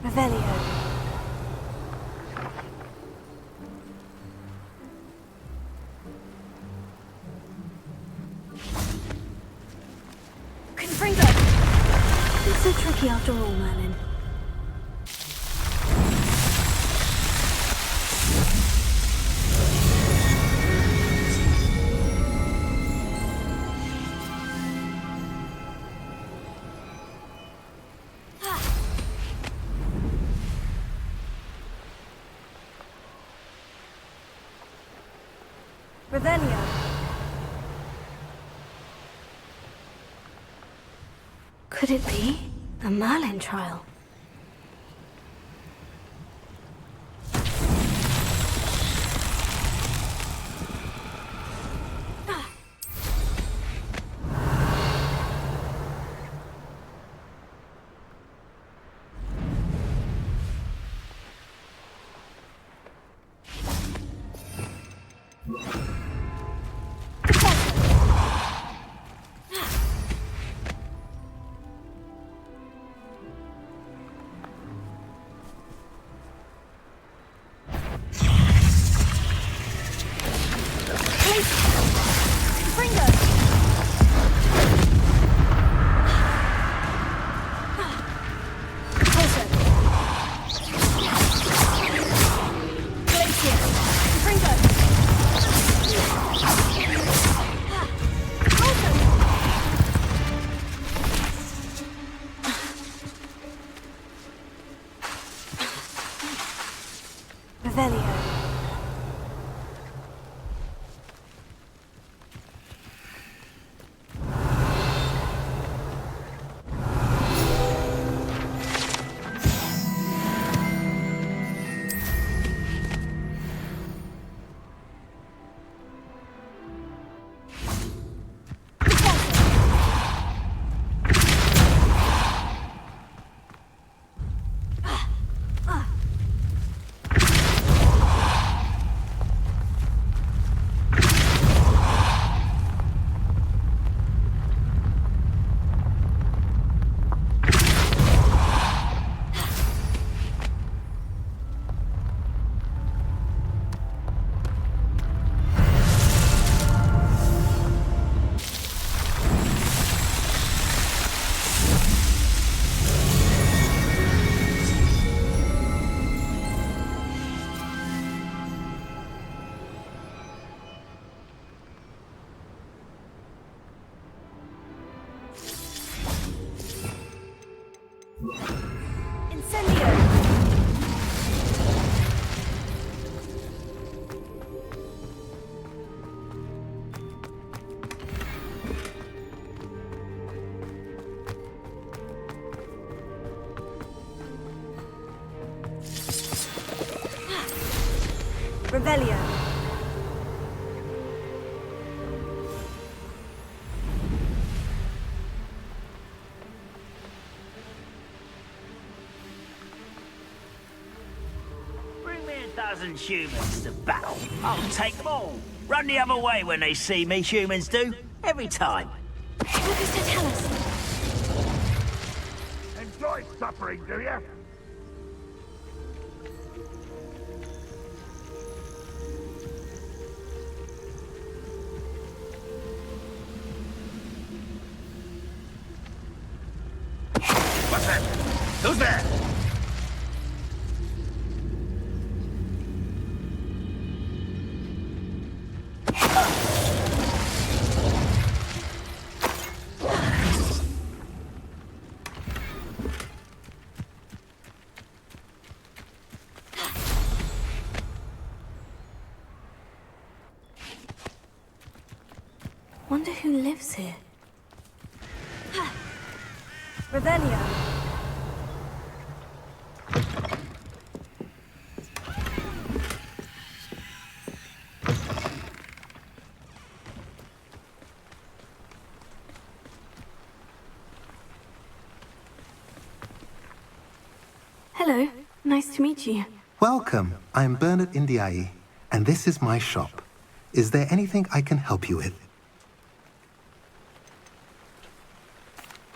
Revelio. Confringo. It's so tricky after all, Merlin. Revelio. Could it be a Merlin trial? Revelio. Revelio. Bring me 1,000 humans to battle. I'll take them all. Run the other way when they see me, humans do. Every time. Lucas Totalis. Enjoy suffering, do you? Who's there? Wonder who lives here. Revelio. Hello, nice to meet you. Welcome. I'm Bernard Indiai, and this is my shop. Is there anything I can help you with?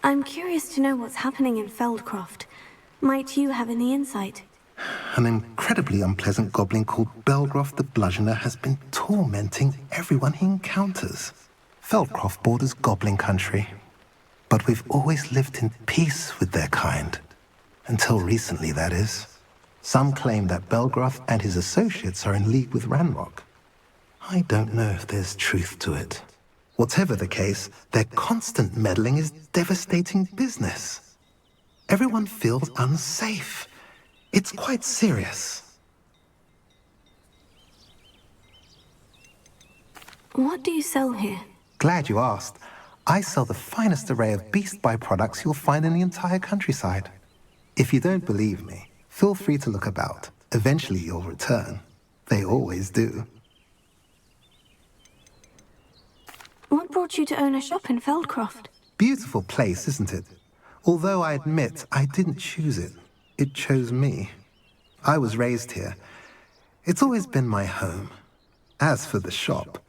I'm curious to know what's happening in Feldcroft. Might you have any insight? An incredibly unpleasant goblin called Belgroth the Bludgeoner has been tormenting everyone he encounters. Feldcroft borders goblin country, but we've always lived in peace with their kind. Until recently, that is. Some claim that Belgroth and his associates are in league with Ranrock. I don't know if there's truth to it. Whatever the case, their constant meddling is devastating business. Everyone feels unsafe. It's quite serious. What do you sell here? Glad you asked. I sell the finest array of beast byproducts you'll find in the entire countryside. If you don't believe me, feel free to look about. Eventually you'll return. They always do. What brought you to own a shop in Feldcroft? Beautiful place, isn't it? Although I admit I didn't choose it. It chose me. I was raised here. It's always been my home. As for the shop,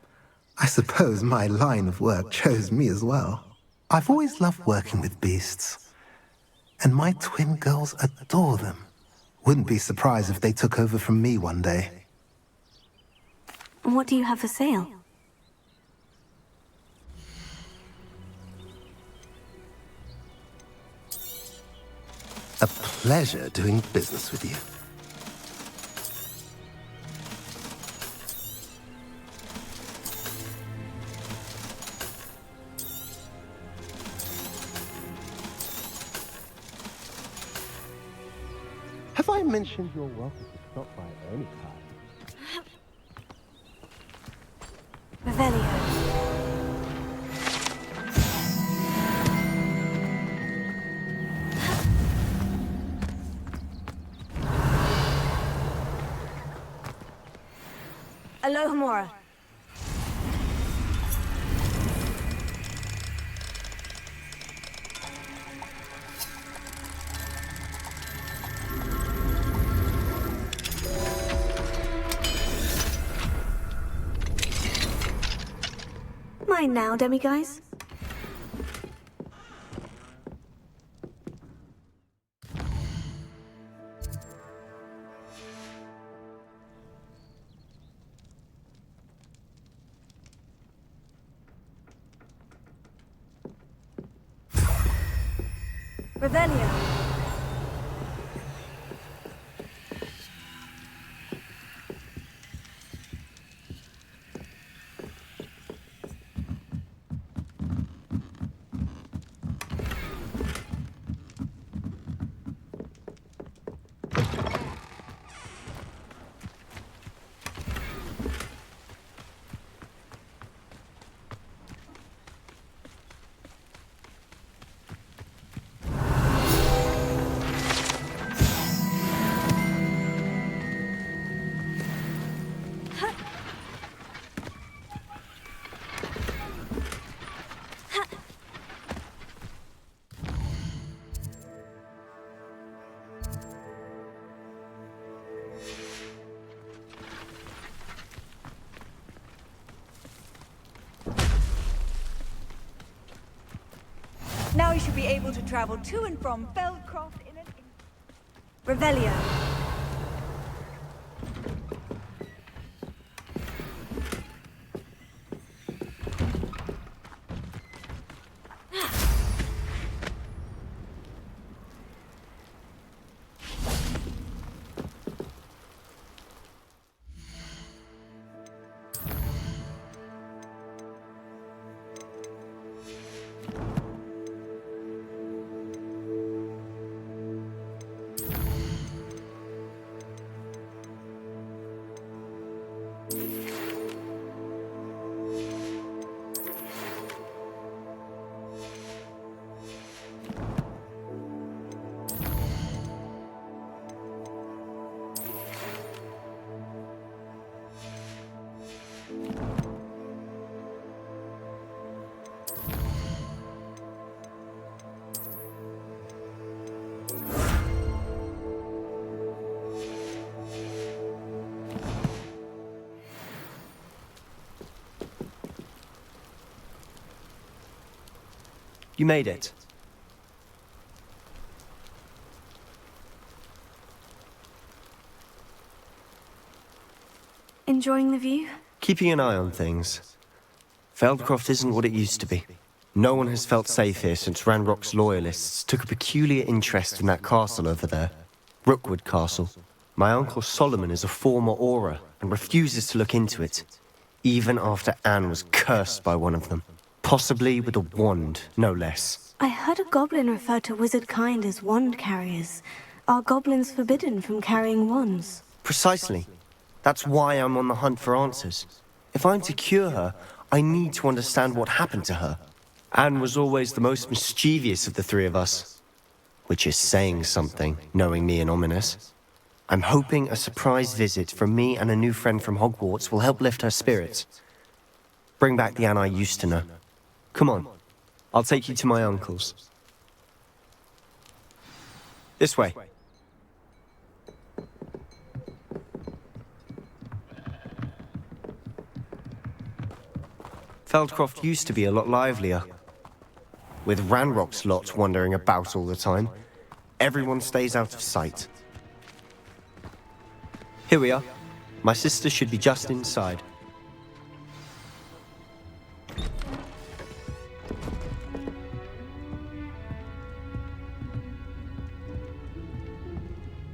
I suppose my line of work chose me as well. I've always loved working with beasts. And my twin girls adore them. Wouldn't be surprised if they took over from me one day. What do you have for sale? A pleasure doing business with you. Have I mentioned you're welcome to stop by any time? Revelio. Alohomora. Mine now, demiguise. Revelio. Now you should be able to travel to and from Feldcroft in an... Revelio. You made it. Enjoying the view? Keeping an eye on things. Feldcroft isn't what it used to be. No one has felt safe here since Ranrock's loyalists took a peculiar interest in that castle over there. Rookwood Castle. My uncle Solomon is a former Auror and refuses to look into it, even after Anne was cursed by one of them. Possibly with a wand, no less. I heard a goblin refer to wizard kind as wand carriers. Are goblins forbidden from carrying wands? Precisely. That's why I'm on the hunt for answers. If I'm to cure her, I need to understand what happened to her. Anne was always the most mischievous of the three of us. Which is saying something, knowing me and Ominous. I'm hoping a surprise visit from me and a new friend from Hogwarts will help lift her spirits. Bring back the Anne I used to know. Come on, I'll take you to my uncle's. This way. Feldcroft used to be a lot livelier. With Ranrock's lot wandering about all the time, everyone stays out of sight. Here we are. My sister should be just inside.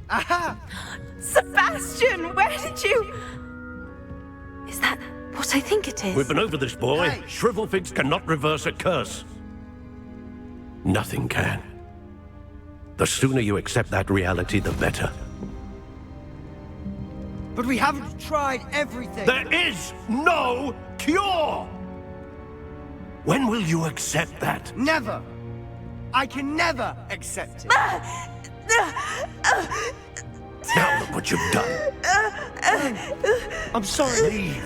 Aha! Sebastian, where did you... Is that what I think it is? We've been over this, boy. Hey. Shrivelfigs cannot reverse a curse. Nothing can. The sooner you accept that reality, the better. But we haven't tried everything. There is no cure! When will you accept that? Never! I can never accept it. Now look what you've done. I'm sorry. Leave.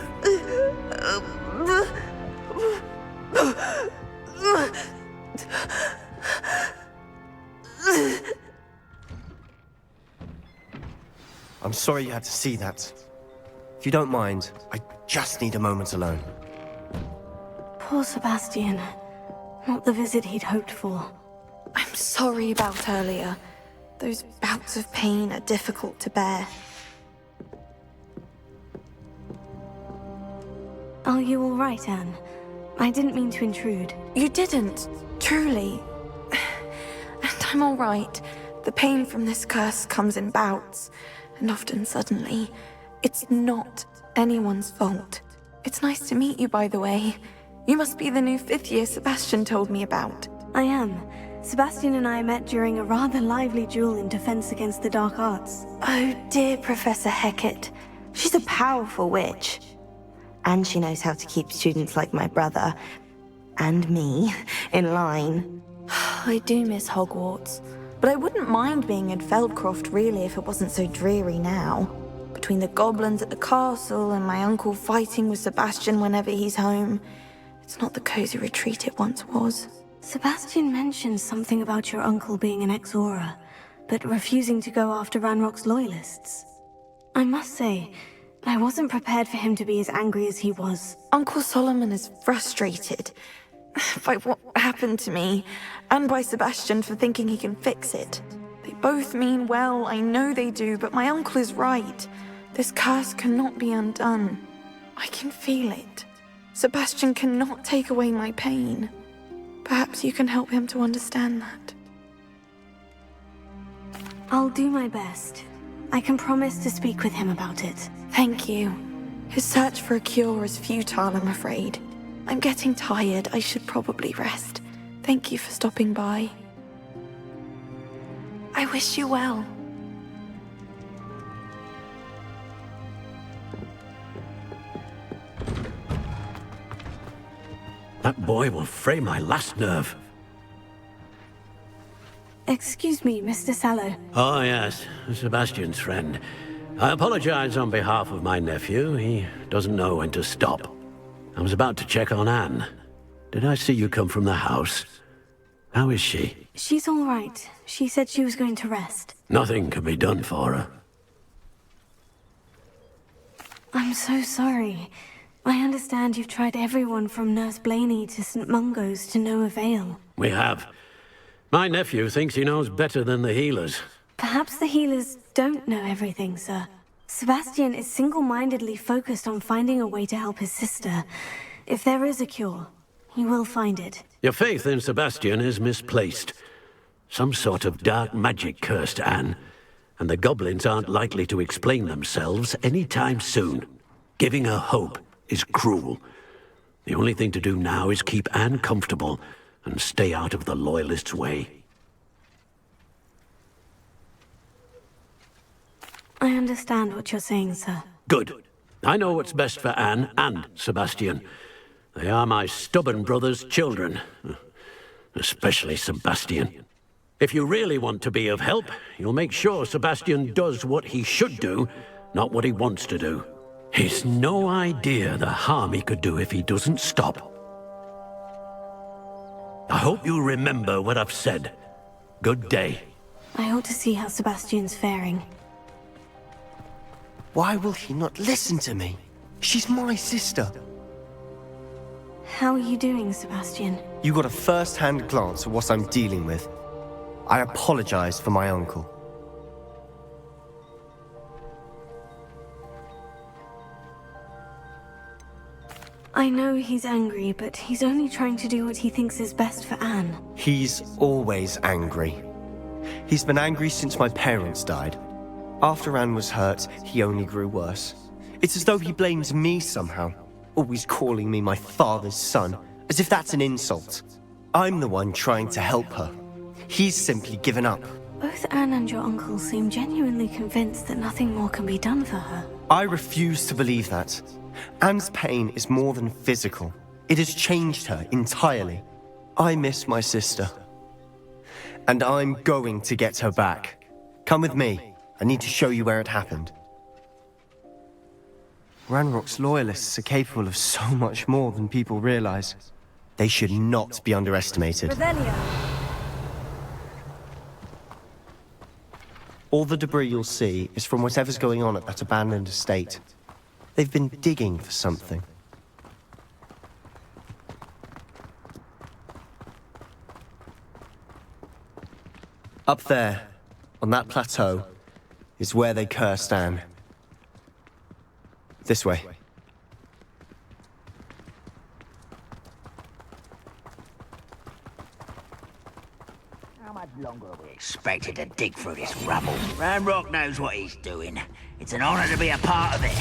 I'm sorry you had to see that. If you don't mind, I just need a moment alone. Poor Sebastian. Not the visit he'd hoped for. I'm sorry about earlier. Those bouts of pain are difficult to bear. Are you all right, Anne? I didn't mean to intrude. You didn't, truly. And I'm all right. The pain from this curse comes in bouts, and often suddenly. It's not anyone's fault. It's nice to meet you, by the way. You must be the new 5th year Sebastian told me about. I am. Sebastian and I met during a rather lively duel in defense against the dark arts. Oh dear, Professor Hecat. She's a powerful witch. And she knows how to keep students like my brother, and me, in line. I do miss Hogwarts, but I wouldn't mind being in Feldcroft really if it wasn't so dreary now. Between the goblins at the castle and my uncle fighting with Sebastian whenever he's home, it's not the cozy retreat it once was. Sebastian mentioned something about your uncle being an ex-Auror, but refusing to go after Ranrock's loyalists. I must say, I wasn't prepared for him to be as angry as he was. Uncle Solomon is frustrated by what happened to me, and by Sebastian for thinking he can fix it. They both mean well, I know they do, but my uncle is right. This curse cannot be undone. I can feel it. Sebastian cannot take away my pain. Perhaps you can help him to understand that. I'll do my best. I can promise to speak with him about it. Thank you. His search for a cure is futile, I'm afraid. I'm getting tired. I should probably rest. Thank you for stopping by. I wish you well. That boy will fray my last nerve. Excuse me, Mr. Sallow. Oh, yes, Sebastian's friend. I apologize on behalf of my nephew. He doesn't know when to stop. I was about to check on Anne. Did I see you come from the house? How is she? She's all right. She said she was going to rest. Nothing can be done for her. I'm so sorry. I understand you've tried everyone from Nurse Blaney to St. Mungo's to no avail. We have. My nephew thinks he knows better than the healers. Perhaps the healers don't know everything, sir. Sebastian is single-mindedly focused on finding a way to help his sister. If there is a cure, he will find it. Your faith in Sebastian is misplaced. Some sort of dark magic cursed Anne, and the goblins aren't likely to explain themselves anytime soon. Giving her hope is cruel. The only thing to do now is keep Anne comfortable and stay out of the Loyalists' way. I understand what you're saying, sir. Good. I know what's best for Anne and Sebastian. They are my stubborn brother's children. Especially Sebastian. If you really want to be of help, you'll make sure Sebastian does what he should do, not what he wants to do. He's no idea the harm he could do if he doesn't stop. I hope you remember what I've said. Good day. I ought to see how Sebastian's faring. Why will he not listen to me? She's my sister. How are you doing, Sebastian? You got a first-hand glance at what I'm dealing with. I apologize for my uncle. I know he's angry, but he's only trying to do what he thinks is best for Anne. He's always angry. He's been angry since my parents died. After Anne was hurt, he only grew worse. It's as though he blames me somehow, always calling me my father's son, as if that's an insult. I'm the one trying to help her. He's simply given up. Both Anne and your uncle seem genuinely convinced that nothing more can be done for her. I refuse to believe that. Anne's pain is more than physical. It has changed her entirely. I miss my sister. And I'm going to get her back. Come with me. I need to show you where it happened. Ranrock's Loyalists are capable of so much more than people realize. They should not be underestimated. Revelio. All the debris you'll see is from whatever's going on at that abandoned estate. They've been digging for something. Up there, on that plateau, is where they cursed Anne. This way. How much longer are we expected to dig through this rubble? Ranrock knows what he's doing. It's an honor to be a part of it.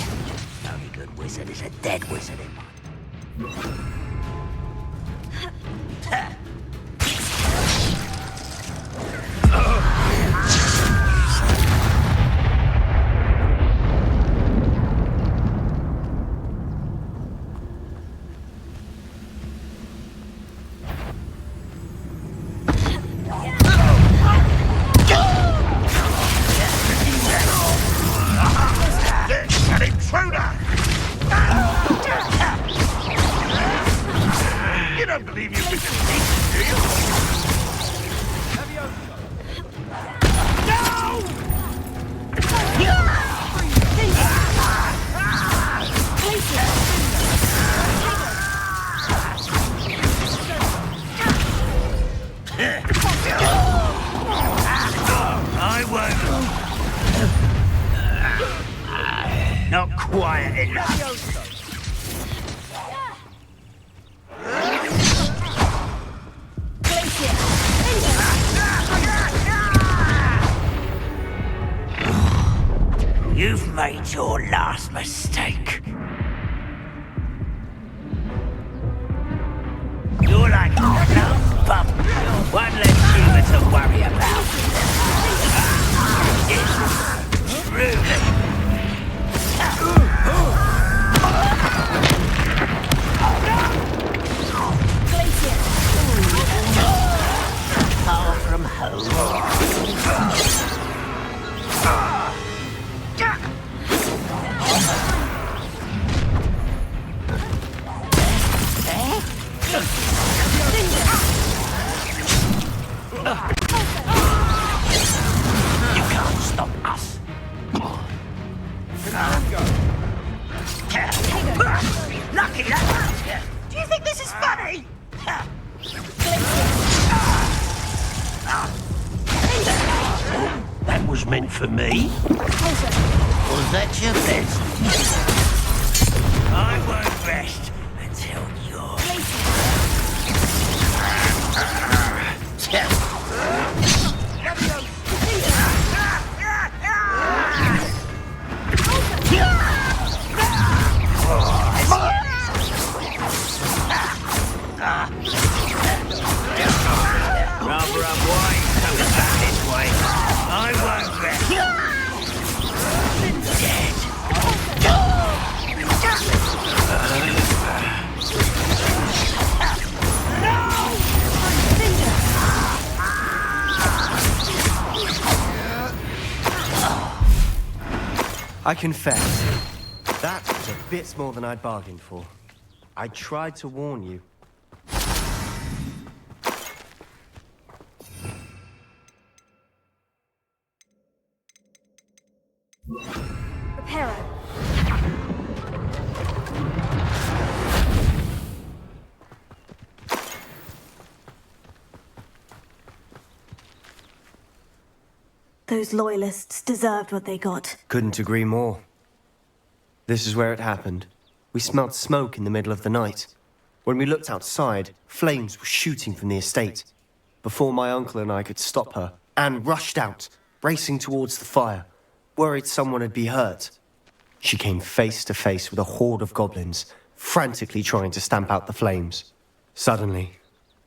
The only good wizard is a dead wizard in mine. Not quiet enough. You've made your last mistake. You're like a love bubble. One less human to worry about. It's truly. Far from home. You can't stop us. Do you think this is funny? That was meant for me. Was that your best? I won't rest until you're... Rather unwise coming back this way. I won't rest. Dead. I confess, that was a bit more than I'd bargained for. I tried to warn you. Reparo. Those loyalists deserved what they got. Couldn't agree more. This is where it happened. We smelled smoke in the middle of the night. When we looked outside, flames were shooting from the estate. Before my uncle and I could stop her, Anne rushed out, racing towards the fire, worried someone would be hurt. She came face to face with a horde of goblins, frantically trying to stamp out the flames. Suddenly,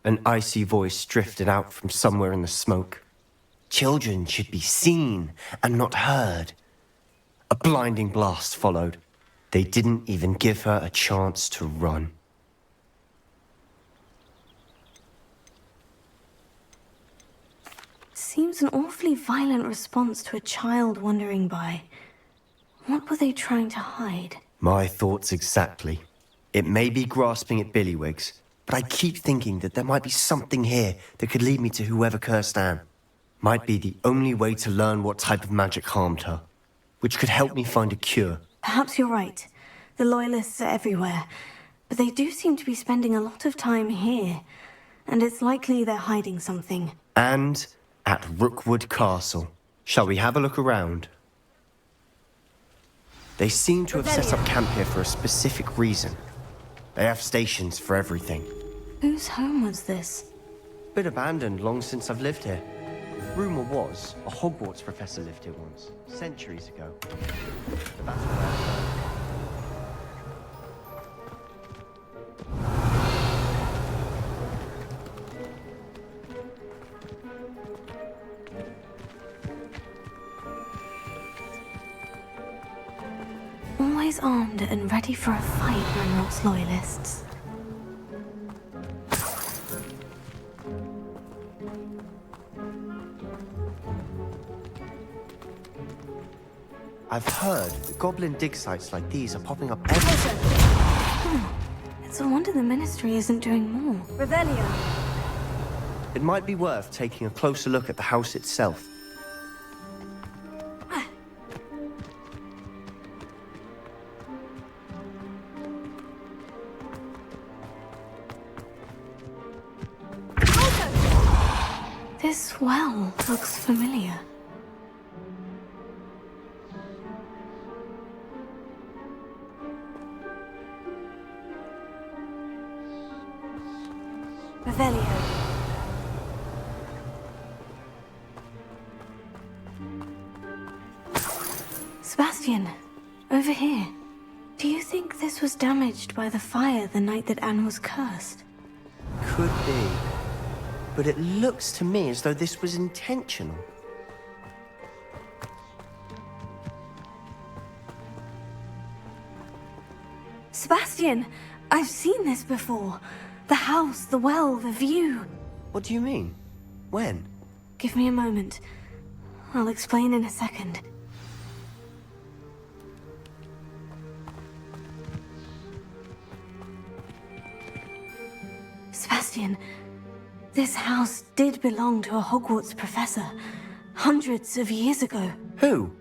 an icy voice drifted out from somewhere in the smoke. Children should be seen and not heard. A blinding blast followed. They didn't even give her a chance to run. Seems an awfully violent response to a child wandering by. What were they trying to hide? My thoughts exactly. It may be grasping at Billywigs, but I keep thinking that there might be something here that could lead me to whoever cursed Anne. Might be the only way to learn what type of magic harmed her, which could help me find a cure. Perhaps you're right. The Loyalists are everywhere, but they do seem to be spending a lot of time here, and it's likely they're hiding something. And at Rookwood Castle. Shall we have a look around? They seem to have set up camp here for a specific reason. They have stations for everything. Whose home was this? Been abandoned long since I've lived here. Rumor was a Hogwarts professor lived here once, centuries ago. But that's what I've heard. Always armed and ready for a fight, Ranrock's Loyalists. I've heard that goblin dig sites like these are popping up everywhere. It's a wonder the Ministry isn't doing more. Revelio. It might be worth taking a closer look at the house itself. This well looks familiar. Revelio. Sebastian, over here. Do you think this was damaged by the fire the night that Anne was cursed? Could be. But it looks to me as though this was intentional. Sebastian, I've seen this before. The house, the well, the view. What do you mean? When? Give me a moment. I'll explain in a second. Sebastian, this house did belong to a Hogwarts professor, hundreds of years ago. Who?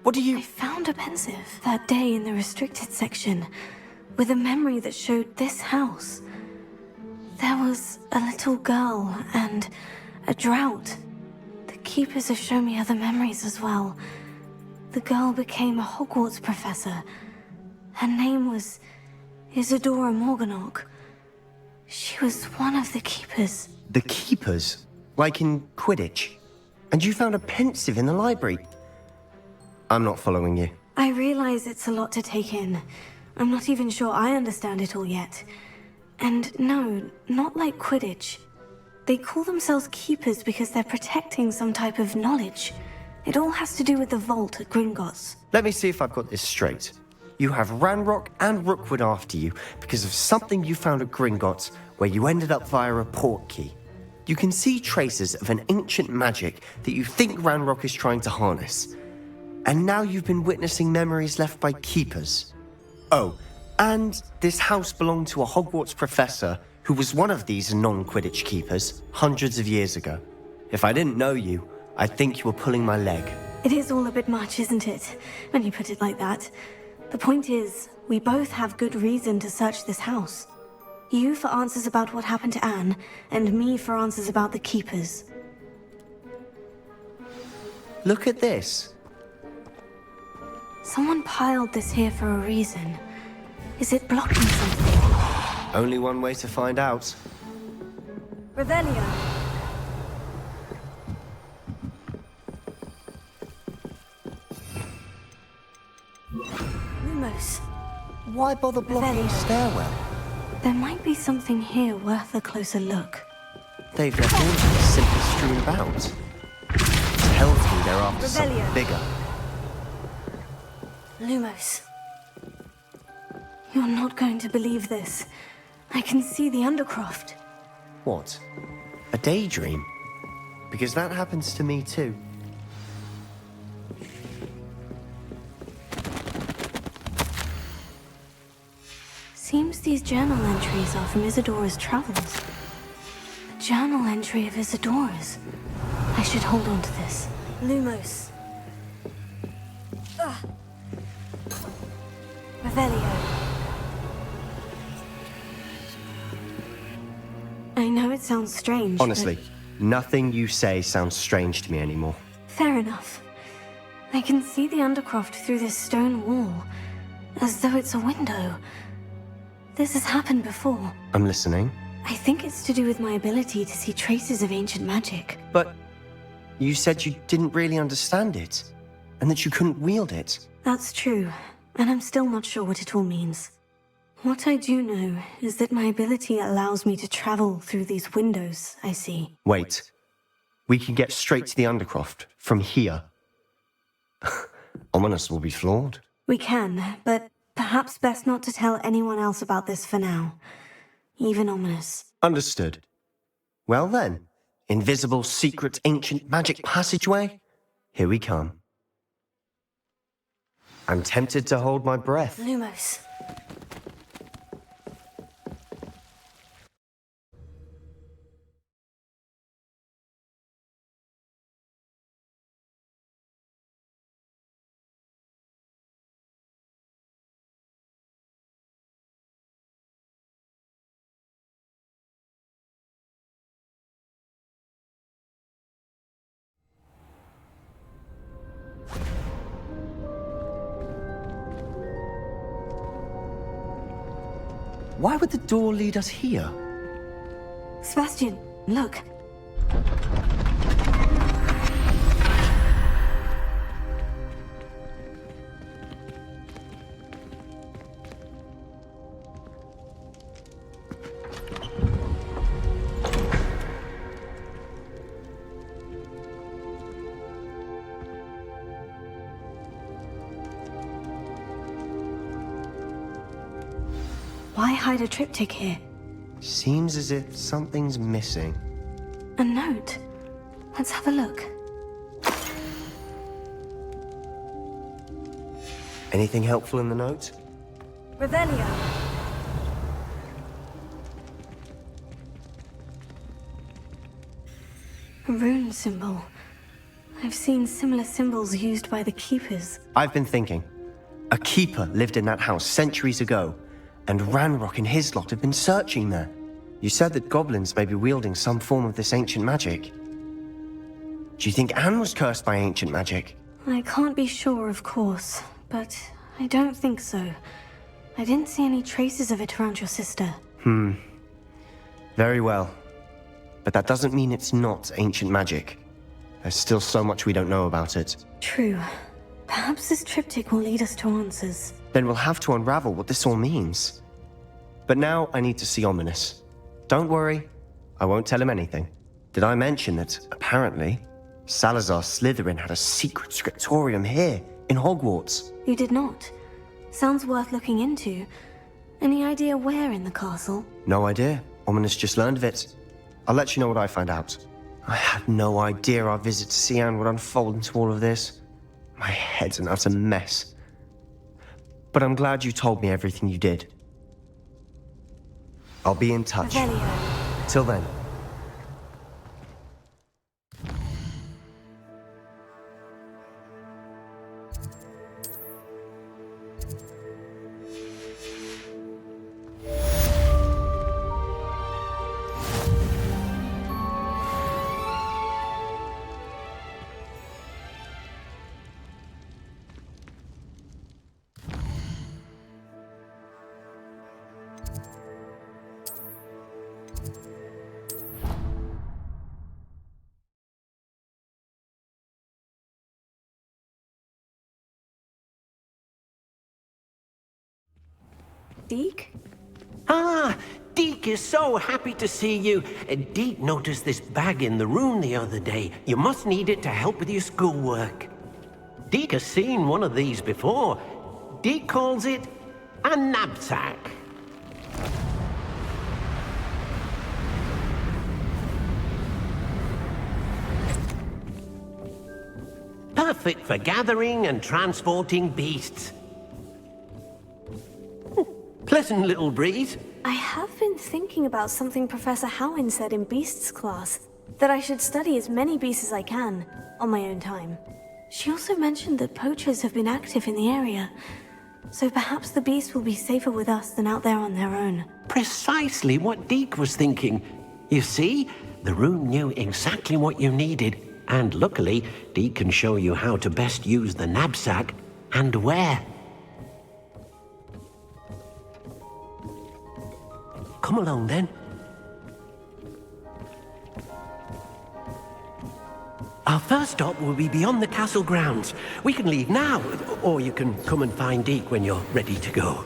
What do you... I found a pensive that day in the restricted section, with a memory that showed this house There was a little girl and a drought. The Keepers have shown me other memories as well. The girl became a Hogwarts professor. Her name was Isadora Morganach. She was one of the Keepers. The Keepers? Like in Quidditch? And you found a pensive in the library? I'm not following you. I realize it's a lot to take in. I'm not even sure I understand it all yet. And no, not like Quidditch. They call themselves Keepers because they're protecting some type of knowledge. It all has to do with the vault at Gringotts. Let me see if I've got this straight. You have Ranrock and Rookwood after you because of something you found at Gringotts where you ended up via a port key. You can see traces of an ancient magic that you think Ranrock is trying to harness. And now you've been witnessing memories left by Keepers. Oh, and this house belonged to a Hogwarts professor who was one of these non-Quidditch Keepers hundreds of years ago. If I didn't know you, I'd think you were pulling my leg. It is all a bit much, isn't it? When you put it like that. The point is, we both have good reason to search this house. You for answers about what happened to Anne, and me for answers about the Keepers. Look at this. Someone piled this here for a reason. Is it blocking something? Only one way to find out. Revelio. Lumos. Why bother blocking the stairwell? There might be something here worth a closer look. They've left all of this simply strewn about. Tells me they're after something bigger. Lumos. You're not going to believe this. I can see the Undercroft. What? A daydream? Because that happens to me too. Seems these journal entries are from Isadora's travels. A journal entry of Isadora's. I should hold on to this. Lumos. Revelio. I know it sounds strange, Honestly, nothing you say sounds strange to me anymore. Fair enough. I can see the Undercroft through this stone wall, as though it's a window. This has happened before. I'm listening. I think it's to do with my ability to see traces of ancient magic. But you said you didn't really understand it, and that you couldn't wield it. That's true, and I'm still not sure what it all means. What I do know is that my ability allows me to travel through these windows I see. Wait. We can get straight to the Undercroft from here. Ominous will be floored. We can, but perhaps best not to tell anyone else about this for now. Even Ominous. Understood. Well then, invisible, secret, ancient magic passageway? Here we come. I'm tempted to hold my breath. Lumos. Why would the door lead us here? Sebastian, look. Why hide a triptych here? Seems as if something's missing. A note. Let's have a look. Anything helpful in the note? Revelio. A rune symbol. I've seen similar symbols used by the Keepers. I've been thinking. A keeper lived in that house centuries ago, and Ranrock and his lot have been searching there. You said that goblins may be wielding some form of this ancient magic. Do you think Anne was cursed by ancient magic? I can't be sure, of course, but I don't think so. I didn't see any traces of it around your sister. Very well. But that doesn't mean it's not ancient magic. There's still so much we don't know about it. True. Perhaps this triptych will lead us to answers. Then we'll have to unravel what this all means. But now I need to see Ominous. Don't worry, I won't tell him anything. Did I mention that, apparently, Salazar Slytherin had a secret scriptorium here, in Hogwarts? You did not. Sounds worth looking into. Any idea where in the castle? No idea. Ominous just learned of it. I'll let you know what I find out. I had no idea our visit to Cian would unfold into all of this. My head's an utter mess. But I'm glad you told me everything you did. I'll be in touch. Revelio. Till then. Deke? Ah, Deke is so happy to see you. Deke noticed this bag in the room the other day. You must need it to help with your schoolwork. Deke has seen one of these before. Deke calls it a knapsack. Perfect for gathering and transporting beasts. Pleasant little breeze. I have been thinking about something Professor Howin said in Beasts class, that I should study as many beasts as I can, on my own time. She also mentioned that poachers have been active in the area, so perhaps the beasts will be safer with us than out there on their own. Precisely what Deke was thinking. You see, the room knew exactly what you needed, and luckily, Deke can show you how to best use the knapsack and where. Come along, then. Our first stop will be beyond the castle grounds. We can leave now, or you can come and find Deke when you're ready to go.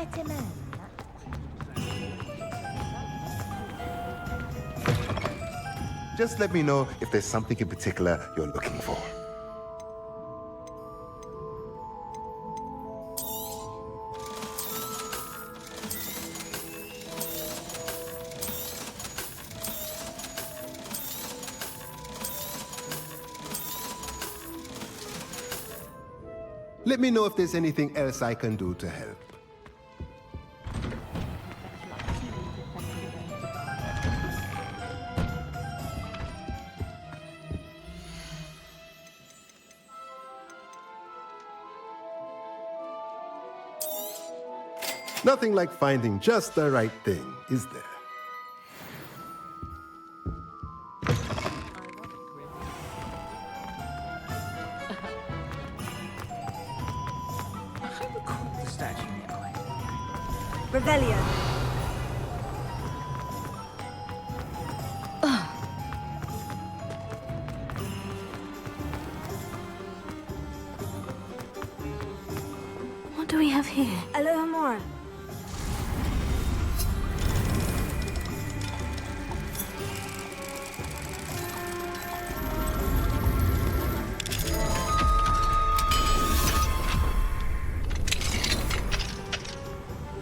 let him in. Just let me know if there's something in particular you're looking for. Let me know if there's anything else I can do to help. Nothing like finding just the right thing, is there? Revelio. What do we have here? Alohomora.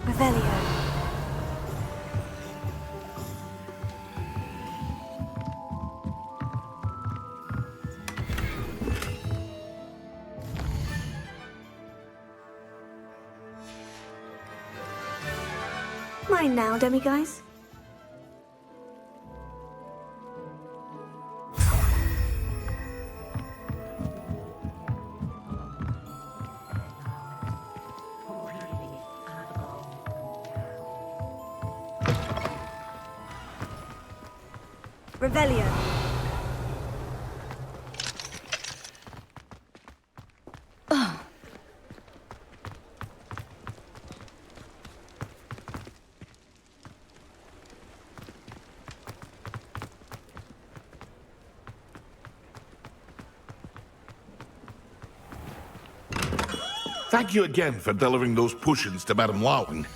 Revelio. Mine now, demiguise. Revelio. Thank you again for delivering those potions to Madame Wowing.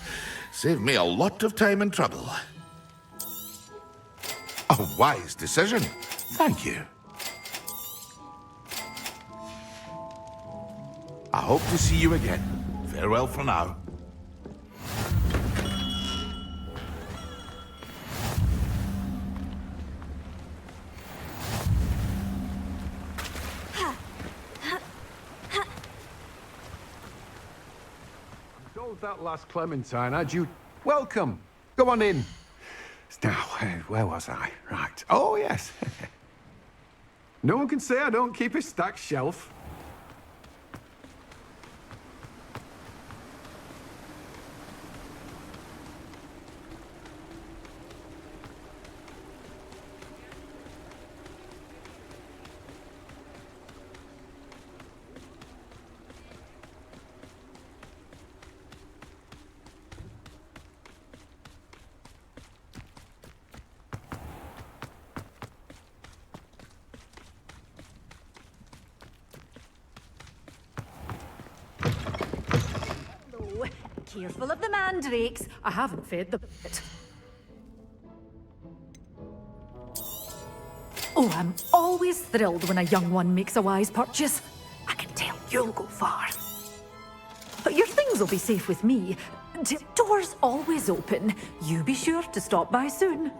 Saved me a lot of time and trouble. A wise decision. Thank you. I hope to see you again. Farewell for now. Sold that last Clementine, had you? Welcome. Go on in. Now, where was I? Right. Oh, yes. No one can say I don't keep a stacked shelf. Careful of the mandrakes. I haven't fed the bit. Oh, I'm always thrilled when a young one makes a wise purchase. I can tell you'll go far. But your things will be safe with me. Door's always open. You be sure to stop by soon.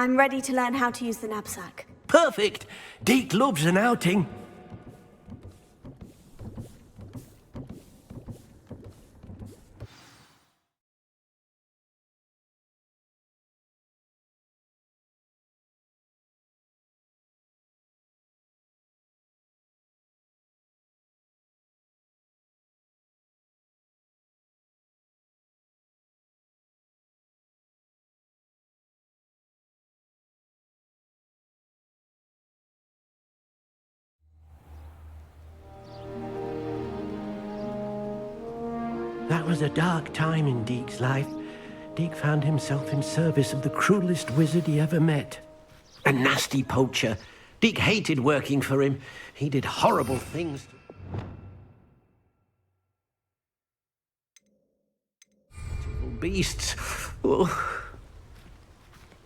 I'm ready to learn how to use the knapsack. Perfect! Deke loves an outing. That was a dark time in Deke's life. Deke found himself in service of the cruelest wizard he ever met. A nasty poacher. Deke hated working for him. He did horrible things. Beasts. Oh.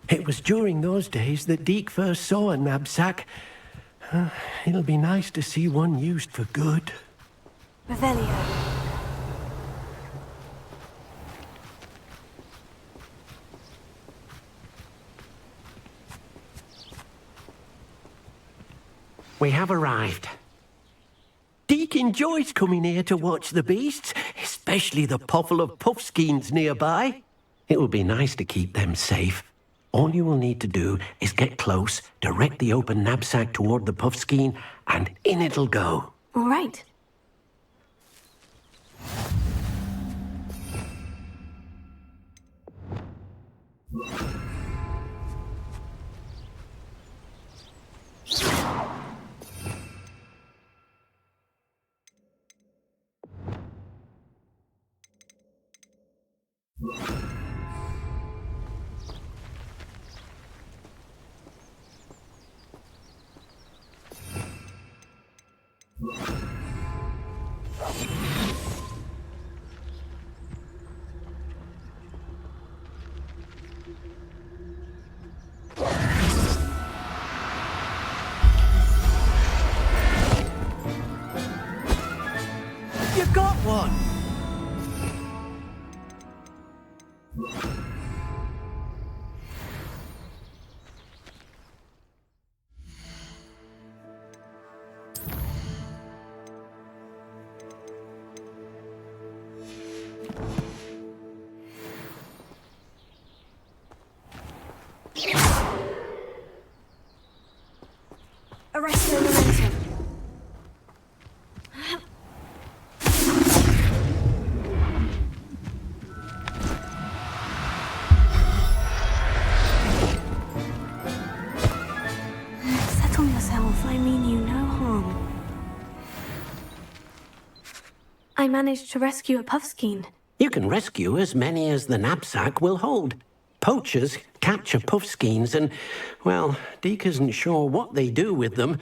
It was during those days that Deke first saw a knapsack. It'll be nice to see one used for good. Revelio. We have arrived. Deke enjoys coming here to watch the beasts, especially the pottle of puffskeins nearby. It will be nice to keep them safe. All you will need to do is get close, direct the open knapsack toward the puffskein, and in it'll go. All right. You got one! Arrest the momentum. Settle yourself. I mean you no harm. I managed to rescue a puffskein. You can rescue as many as the knapsack will hold. Poachers capture puffskeins and, well, Deke isn't sure what they do with them.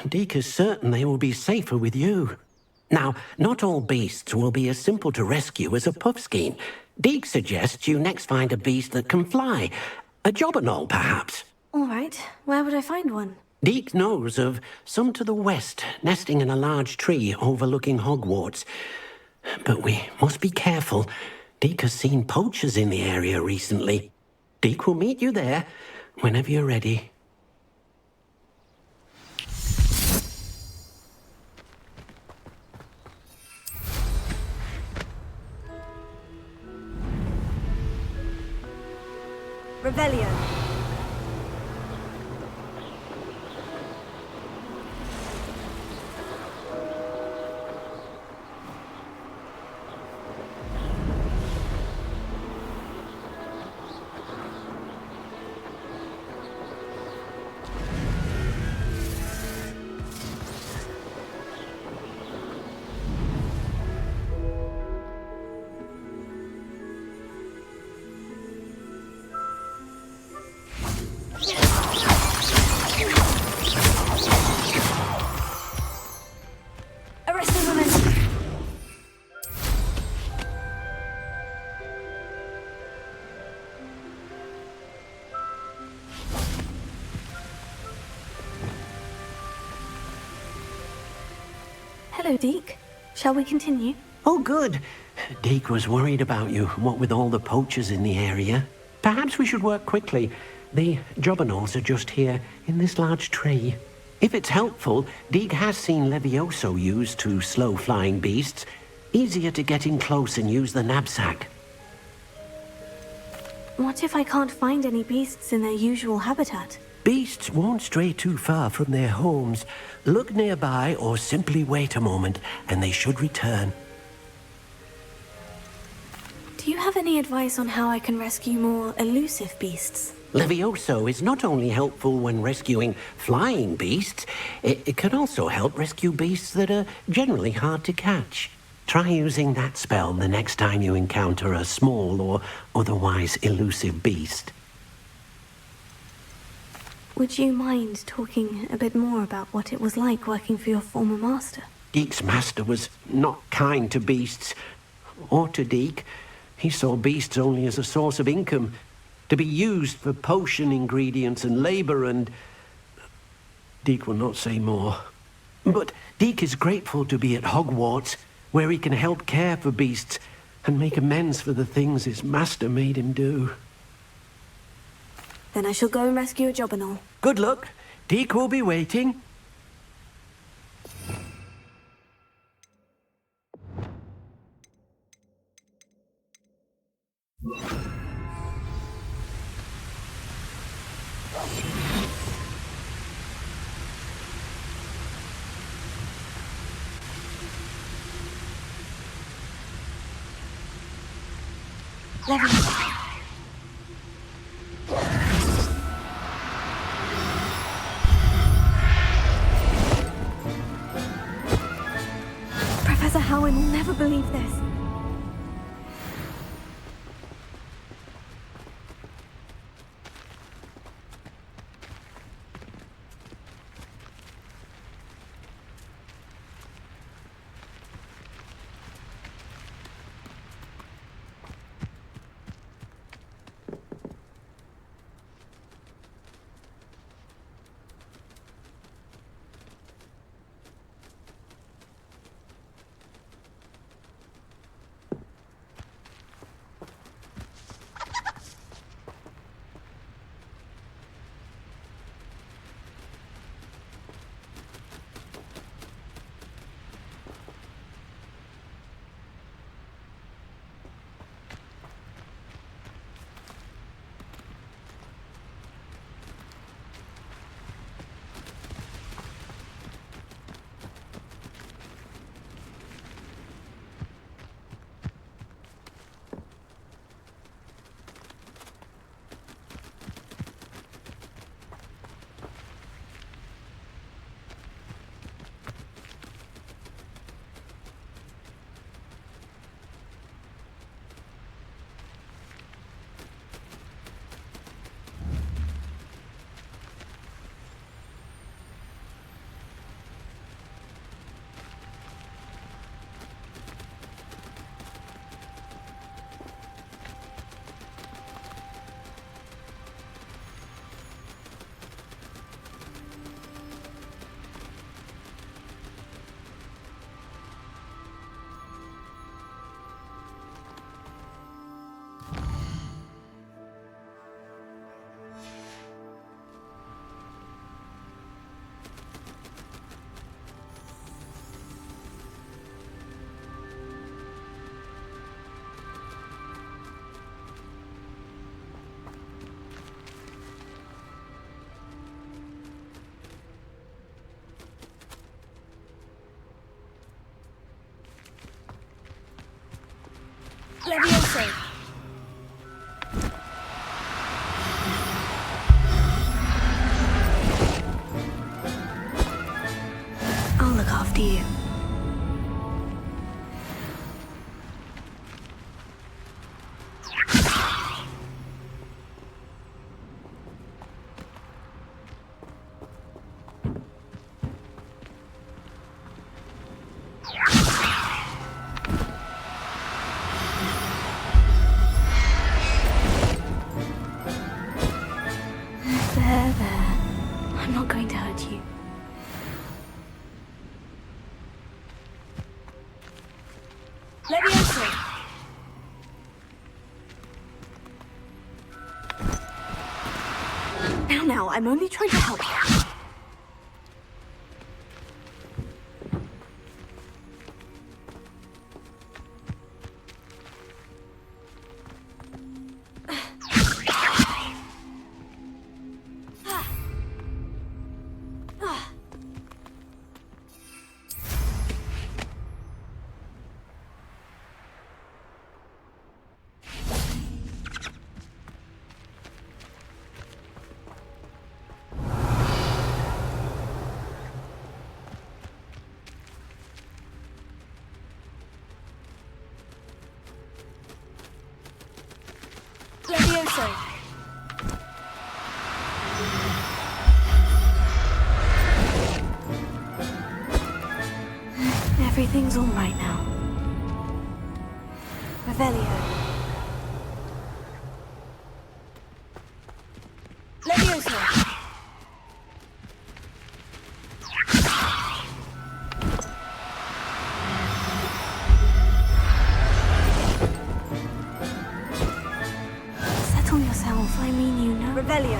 Deke is certain they will be safer with you. Now, not all beasts will be as simple to rescue as a puffskein. Deke suggests you next find a beast that can fly. A jobberknoll, perhaps. All right. Where would I find one? Deke knows of some to the west, nesting in a large tree overlooking Hogwarts. But we must be careful. Deke has seen poachers in the area recently. Deke will meet you there whenever you're ready. Revelio. Arrest the momentum. Hello, Deke. Shall we continue? Oh, good. Deke was worried about you, what with all the poachers in the area. Perhaps we should work quickly. The jobberknolls are just here, in this large tree. If it's helpful, Deek has seen Levioso used to slow flying beasts. Easier to get in close and use the knapsack. What if I can't find any beasts in their usual habitat? Beasts won't stray too far from their homes. Look nearby or simply wait a moment, and they should return. Do you have any advice on how I can rescue more elusive beasts? Levioso is not only helpful when rescuing flying beasts, it can also help rescue beasts that are generally hard to catch. Try using that spell the next time you encounter a small or otherwise elusive beast. Would you mind talking a bit more about what it was like working for your former master? Deek's master was not kind to beasts, or to Deek. He saw beasts only as a source of income, to be used for potion ingredients and labor, and Deek will not say more. But Deek is grateful to be at Hogwarts, where he can help care for beasts and make amends for the things his master made him do. Then I shall go and rescue a jobberknoll. Good luck. Deek will be waiting. Professor Howin will never believe this. Now, I'm only trying to help you. Levioso. Everything's all right now. Revelio. Levioso. Settle yourself, I mean you know. Revelio.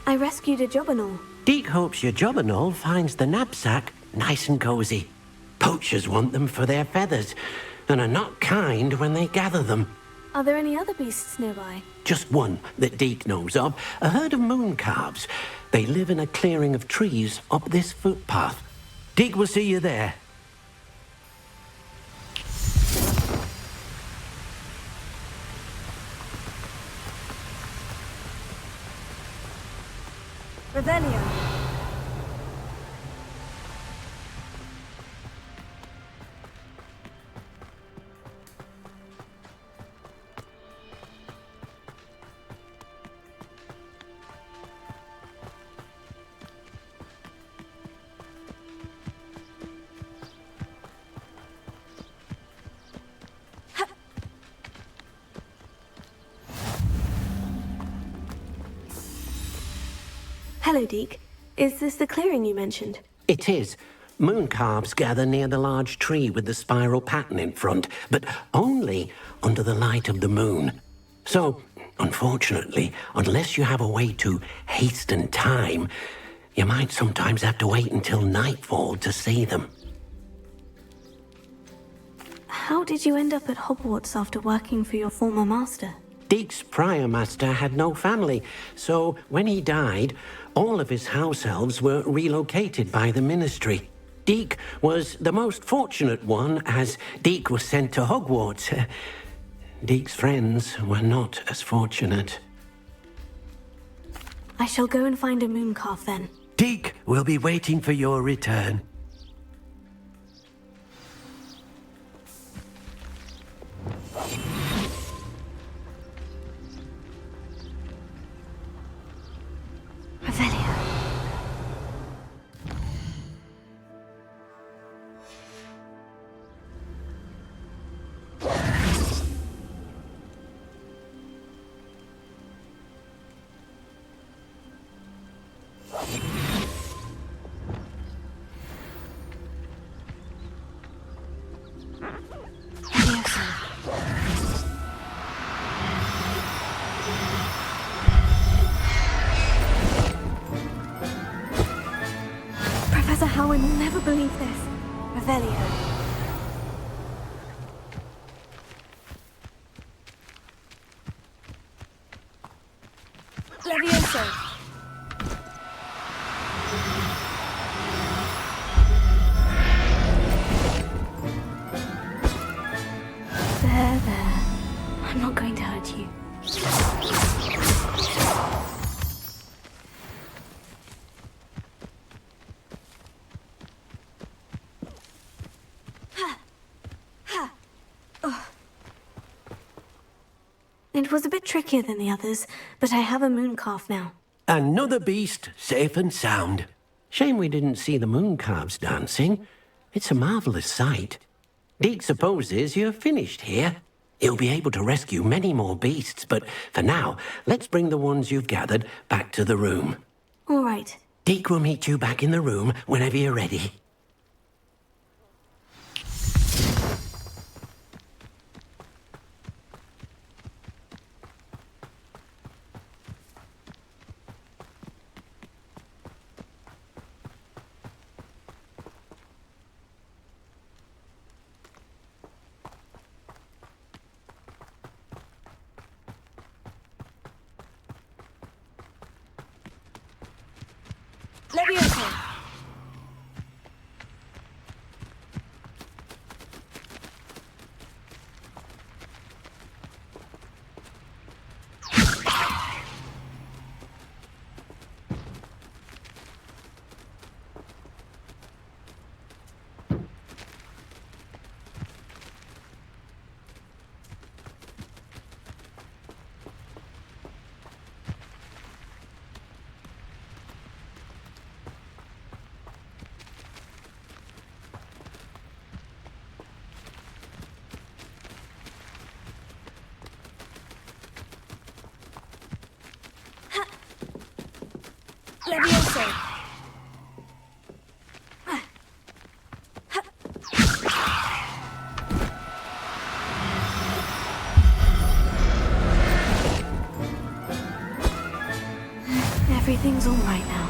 I rescued a Jobberknoll. Deek hopes your Jobberknoll finds the knapsack nice and cozy. Poachers want them for their feathers, and are not kind when they gather them. Are there any other beasts nearby? Just one that Deek knows of, a herd of moon calves. They live in a clearing of trees up this footpath. Deek will see you there. Revelio. Hello, Deek. Is this the clearing you mentioned? It is. Moon calves gather near the large tree with the spiral pattern in front, but only under the light of the moon. So, unfortunately, unless you have a way to hasten time, you might sometimes have to wait until nightfall to see them. How did you end up at Hogwarts after working for your former master? Deek's prior master had no family, so when he died, all of his house elves were relocated by the ministry. Deek was the most fortunate one, as Deek was sent to Hogwarts. Deek's friends were not as fortunate. I shall go and find a moon calf then. Deek will be waiting for your return. Revelio. Owen will never believe this. Revelio. Levioso. There. I'm not going to hurt you. It was a bit trickier than the others, but I have a moon calf now. Another beast, safe and sound. Shame we didn't see the moon calves dancing. It's a marvelous sight. Deke supposes you're finished here. He'll be able to rescue many more beasts, but for now, let's bring the ones you've gathered back to the room. All right. Deke will meet you back in the room whenever you're ready. Levioso. Levioso. Everything's all right now.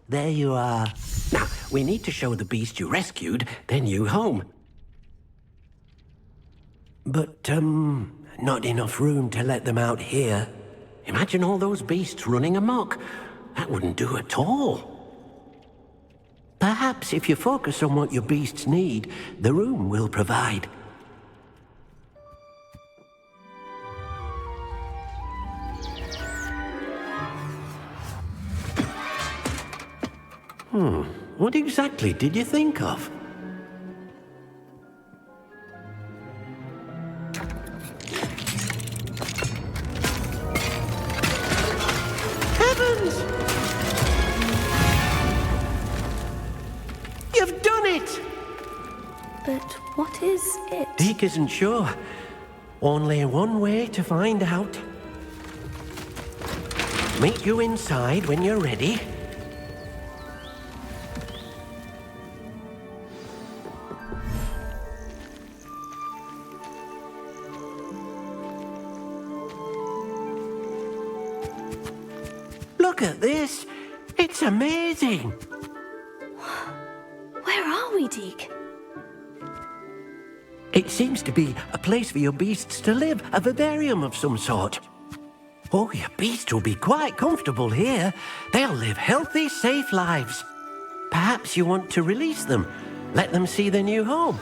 There you are. Now, we need to show the beast you rescued their new home. But, not enough room to let them out here. Imagine all those beasts running amok. That wouldn't do at all. Perhaps if you focus on what your beasts need, the room will provide. What exactly did you think of? Heavens! You've done it! But what is it? Deke isn't sure. Only one way to find out. Meet you inside when you're ready. Look at this! It's amazing! Where are we, Deke? It seems to be a place for your beasts to live, a vivarium of some sort. Oh, your beasts will be quite comfortable here. They'll live healthy, safe lives. Perhaps you want to release them, let them see their new home.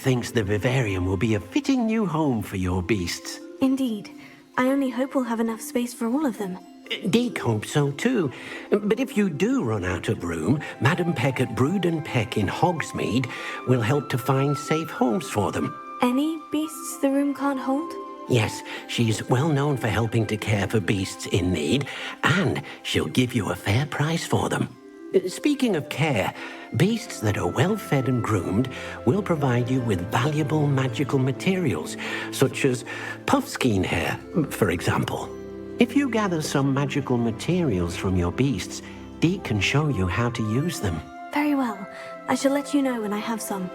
thinks the vivarium will be a fitting new home for your beasts. Indeed. I only hope we'll have enough space for all of them. Deke hopes so too. But if you do run out of room, Madam Peck at Brood and Peck in Hogsmeade will help to find safe homes for them. Any beasts the room can't hold? Yes, she's well known for helping to care for beasts in need, and she'll give you a fair price for them. Speaking of care, beasts that are well fed and groomed will provide you with valuable magical materials, such as puffskein hair, for example. If you gather some magical materials from your beasts, Deke can show you how to use them. Very well. I shall let you know when I have some.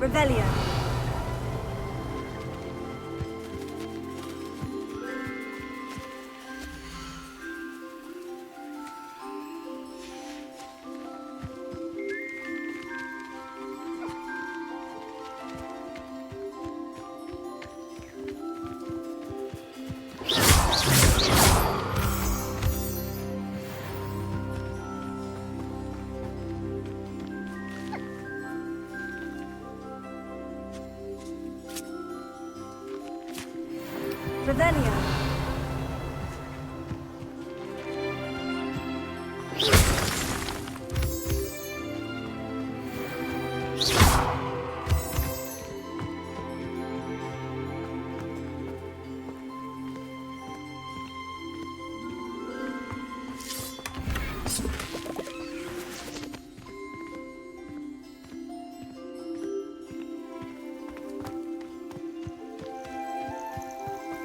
Revelio. Revelio.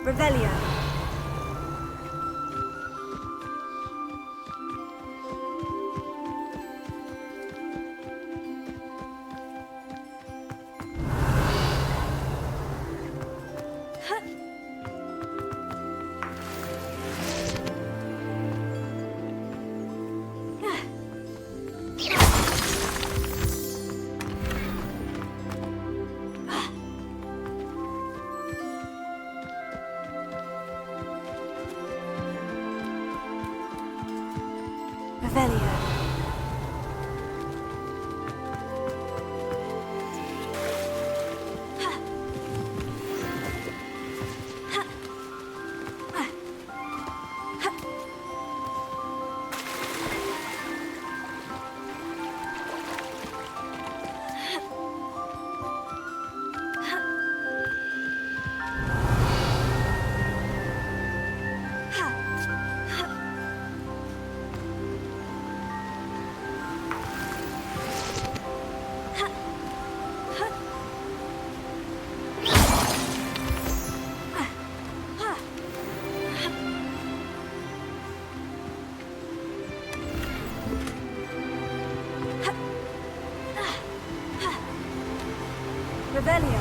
Revelio. Revelio. Revelio.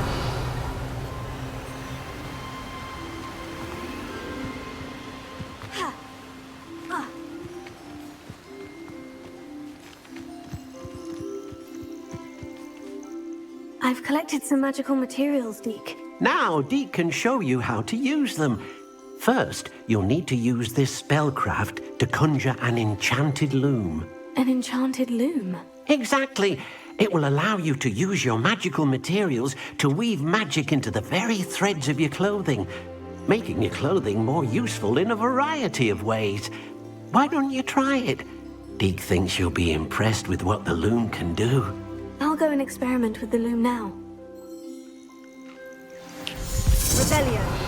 Ha. Ah. I've collected some magical materials, Deke. Now, Deke can show you how to use them. First, you'll need to use this spellcraft to conjure an enchanted loom. An enchanted loom? Exactly. It will allow you to use your magical materials to weave magic into the very threads of your clothing, making your clothing more useful in a variety of ways. Why don't you try it? Deke thinks you'll be impressed with what the loom can do. I'll go and experiment with the loom now. Revelio.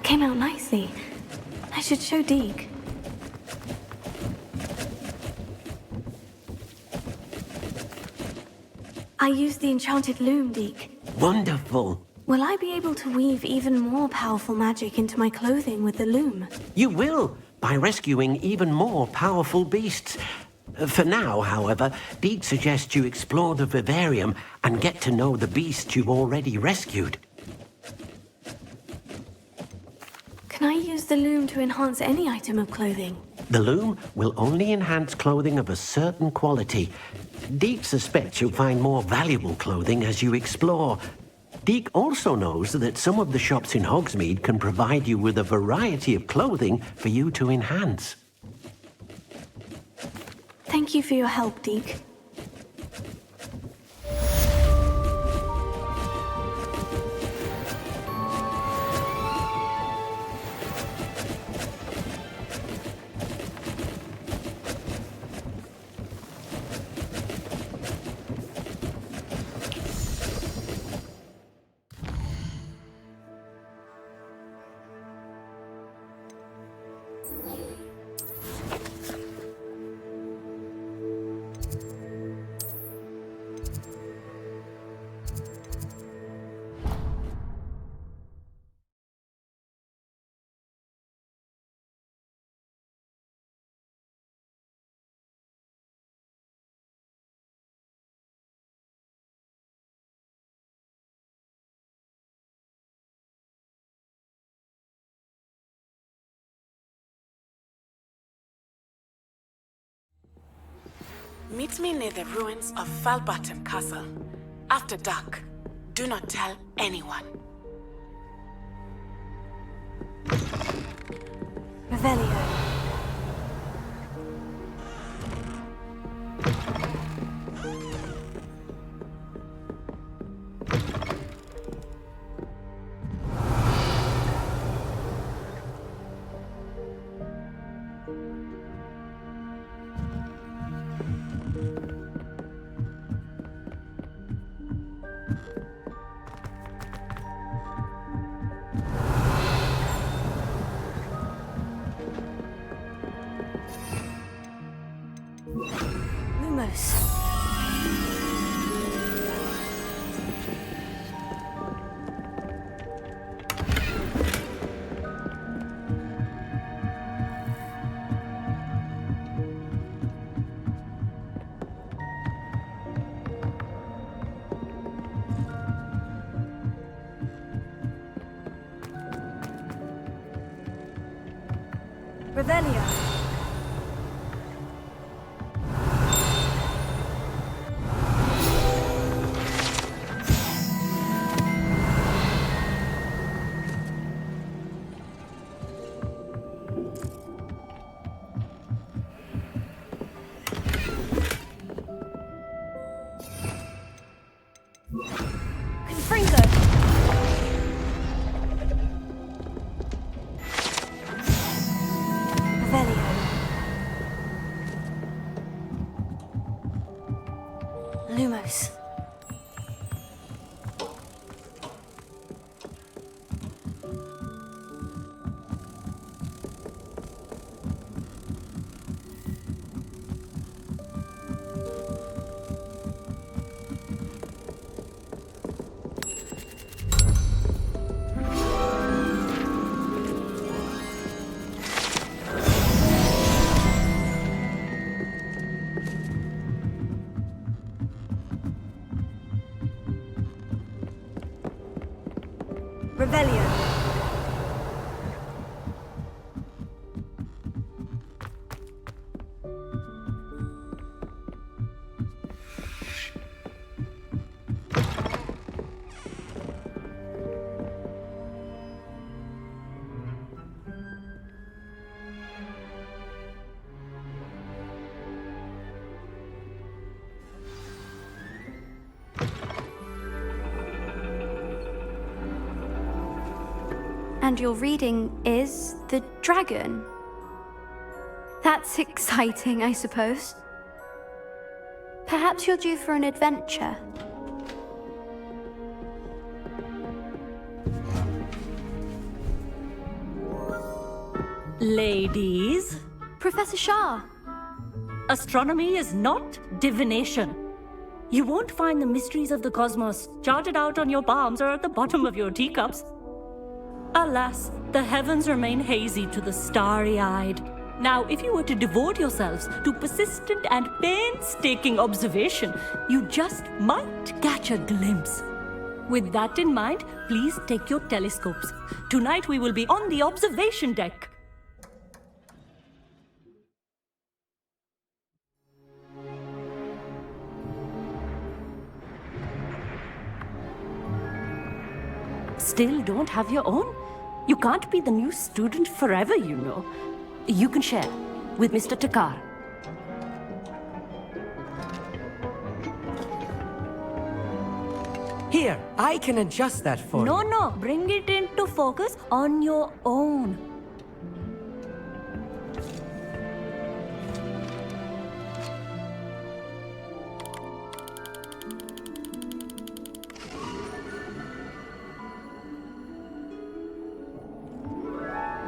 Came out nicely. I should show Deke. I used the enchanted loom, Deke. Wonderful. Will I be able to weave even more powerful magic into my clothing with the loom? You will, by rescuing even more powerful beasts. For now, however, Deke suggests you explore the vivarium and get to know the beasts you've already rescued. Can Can I use the loom to enhance any item of clothing? The loom will only enhance clothing of a certain quality. Deke suspects you'll find more valuable clothing as you explore. Deke also knows that some of the shops in Hogsmeade can provide you with a variety of clothing for you to enhance. Thank you for your help, Deke. Meet me near the ruins of Falbaton Castle. After dark. Do not tell anyone. Revelio. Lumos. Revelio. Confringo. Revelio. Lumos. Revelio. And your reading is the dragon. That's exciting, I suppose. Perhaps you're due for an adventure. Ladies, Professor Shah. astronomy is not divination. You won't find the mysteries of the cosmos charted out on your palms or at the bottom of your teacups. Alas, the heavens remain hazy to the starry-eyed. Now, if you were to devote yourselves to persistent and painstaking observation, you just might catch a glimpse. With that in mind, please take your telescopes. Tonight we will be on the observation deck. Still don't have your own? You can't be the new student forever, you know. You can share with Mr. Takar. Here, I can adjust that for you. No, bring it into focus on your own.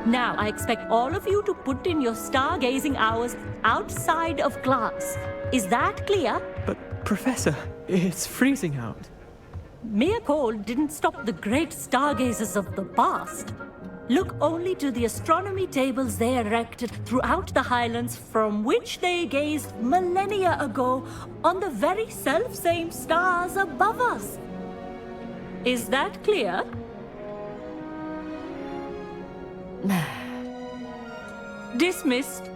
Now, I expect all of you to put in your stargazing hours outside of class. Is that clear? But, Professor, it's freezing out. Mere cold didn't stop the great stargazers of the past. Look only to the astronomy tables they erected throughout the highlands from which they gazed millennia ago on the very self-same stars above us. Is that clear? Dismissed.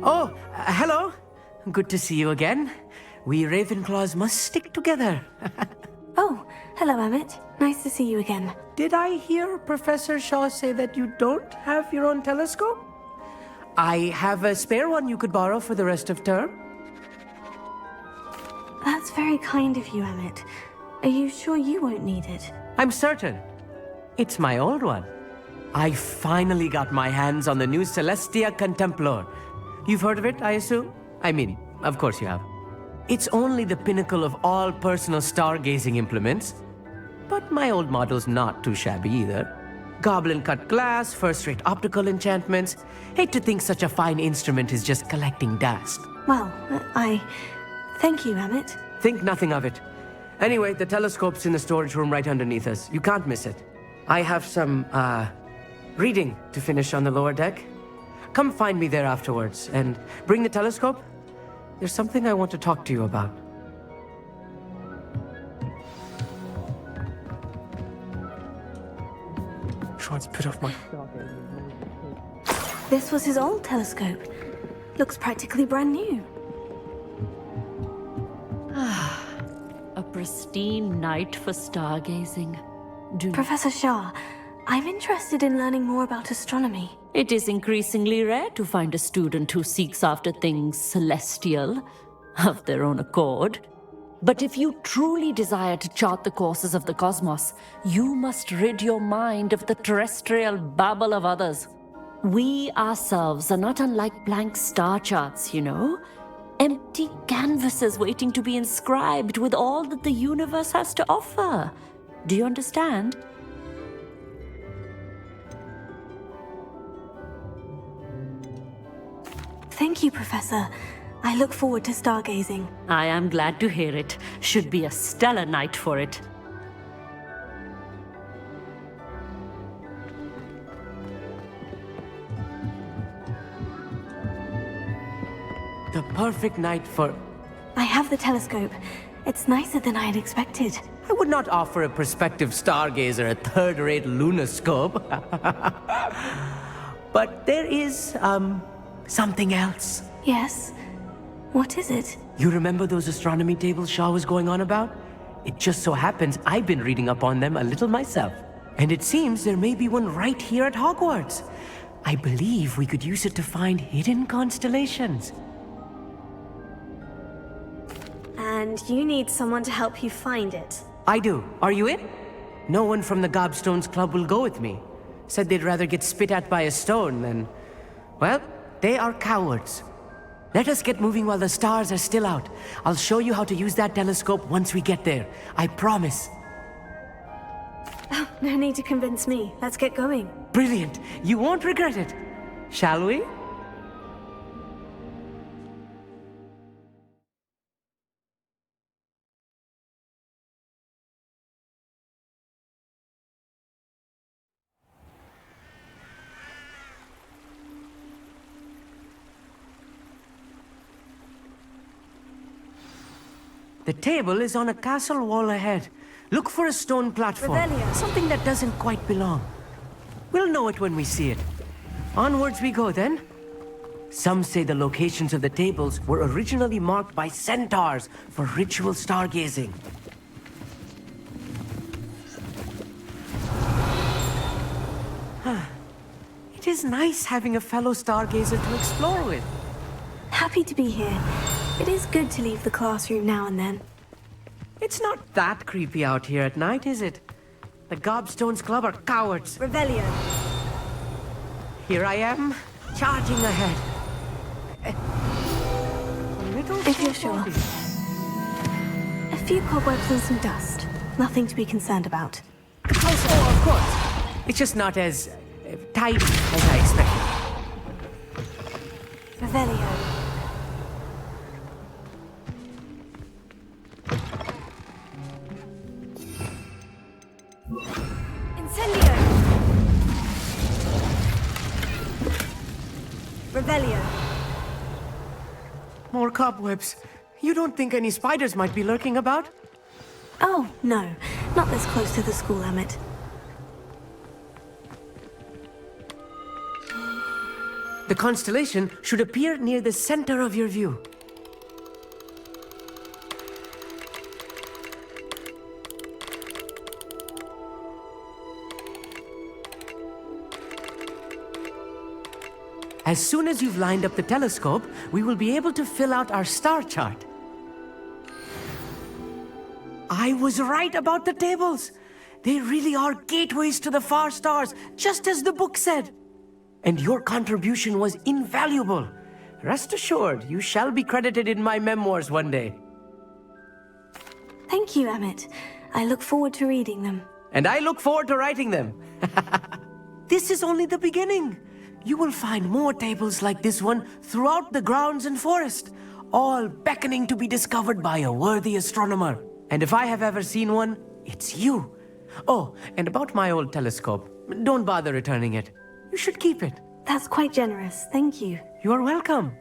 Oh, hello. Good to see you again. We Ravenclaws must stick together. Oh, hello, Emmett. Nice to see you again. Did I hear Professor Shaw say that you don't have your own telescope? I have a spare one you could borrow for the rest of term. That's very kind of you, Emmett. Are you sure you won't need it? I'm certain. It's my old one. I finally got my hands on the new Celestia Contemplar. You've heard of it, I assume? I mean, of course you have. It's only the pinnacle of all personal stargazing implements. But my old model's not too shabby either. Goblin-cut glass, first-rate optical enchantments. Hate to think such a fine instrument is just collecting dust. Well, thank you, Emmett. Think nothing of it. Anyway, the telescope's in the storage room right underneath us. You can't miss it. I have some, reading to finish on the lower deck. Come find me there afterwards, and bring the telescope. There's something I want to talk to you about. Trying to put off my... This was his old telescope. Looks practically brand new. A pristine night for stargazing. Professor Shah, I'm interested in learning more about astronomy. It is increasingly rare to find a student who seeks after things celestial, of their own accord. But if you truly desire to chart the courses of the cosmos, you must rid your mind of the terrestrial babble of others. We ourselves are not unlike blank star charts, you know? Empty canvases waiting to be inscribed with all that the universe has to offer. Do you understand? Thank you, Professor. I look forward to stargazing. I am glad to hear it. Should be a stellar night for it. The perfect night for... I have the telescope. It's nicer than I had expected. I would not offer a prospective stargazer a third-rate lunoscope. But there is, something else. Yes? What is it? You remember those astronomy tables Shaw was going on about? It just so happens I've been reading up on them a little myself. And it seems there may be one right here at Hogwarts. I believe we could use it to find hidden constellations. And you need someone to help you find it. I do. Are you in? No one from the Gobstones Club will go with me. Said they'd rather get spit at by a stone than... Well, they are cowards. Let us get moving while the stars are still out. I'll show you how to use that telescope once we get there. I promise. Oh, no need to convince me. Let's get going. Brilliant. You won't regret it. Shall we? The table is on a castle wall ahead. Look for a stone platform. Revelio. Something that doesn't quite belong. We'll know it when we see it. Onwards we go then. Some say the locations of the tables were originally marked by centaurs for ritual stargazing. It is nice having a fellow stargazer to explore with. Happy to be here. It is good to leave the classroom now and then. It's not that creepy out here at night, is it? The Gobstones Club are cowards. Revelio. Here I am, charging ahead. If you're sure. A few cobwebs and some dust. Nothing to be concerned about. Oh, of course. It's just not as tidy as I expected. Revelio. Incendio. Revelio. More cobwebs. You don't think any spiders might be lurking about? Oh, no. Not this close to the school, Emmett. The constellation should appear near the center of your view. As soon as you've lined up the telescope, we will be able to fill out our star chart. I was right about the tables. They really are gateways to the far stars, just as the book said. And your contribution was invaluable. Rest assured, you shall be credited in my memoirs one day. Thank you, Emmett. I look forward to reading them. And I look forward to writing them. This is only the beginning. You will find more tables like this one throughout the grounds and forest, all beckoning to be discovered by a worthy astronomer. And if I have ever seen one, it's you. Oh, and about my old telescope, don't bother returning it. You should keep it. That's quite generous, thank you. You are welcome.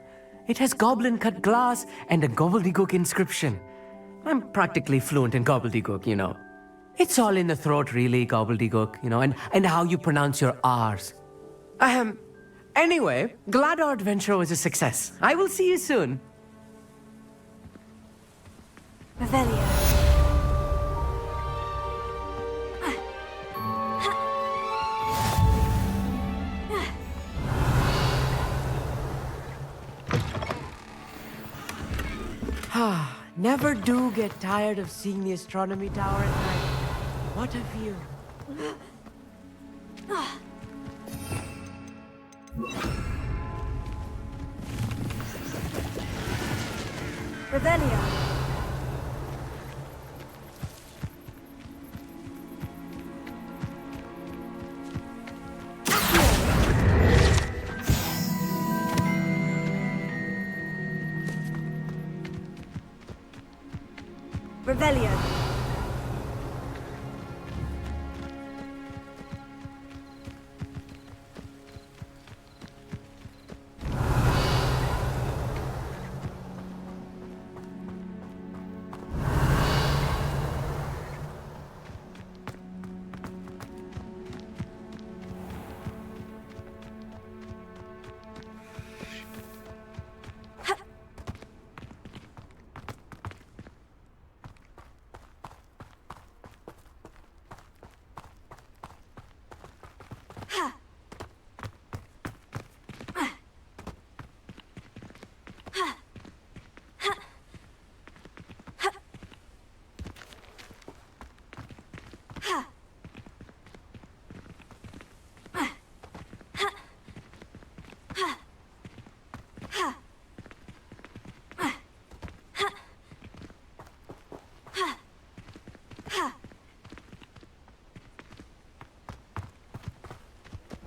It has goblin-cut glass and a gobbledygook inscription. I'm practically fluent in gobbledygook, you know. It's all in the throat, really, gobbledygook, you know, and how you pronounce your R's. Anyway, glad our adventure was a success. I will see you soon. Revelio. Never do get tired of seeing the astronomy tower at night. What a view. Revelio. Revelio.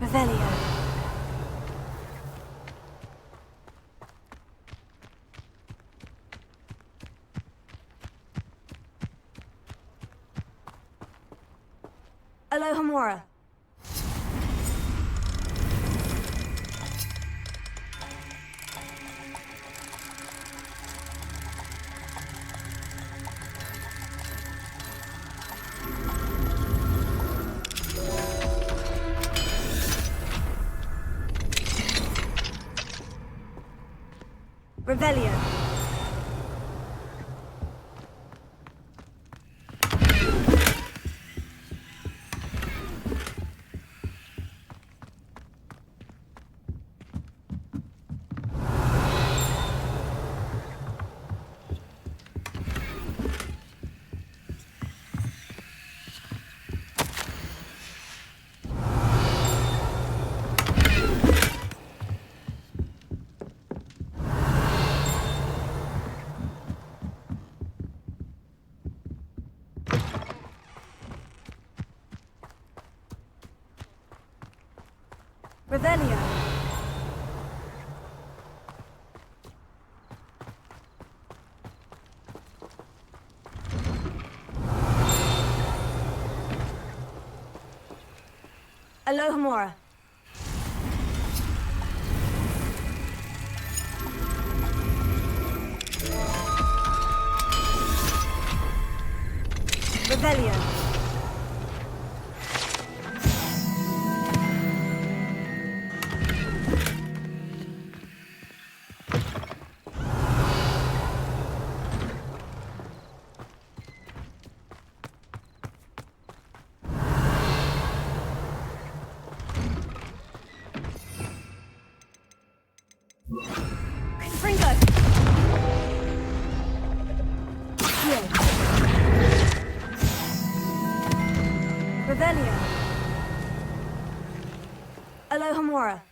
Revelio. Alohomora. Revelio. Revelio. Alohomora. Revelio. Confringo. Revelio. Alohomora.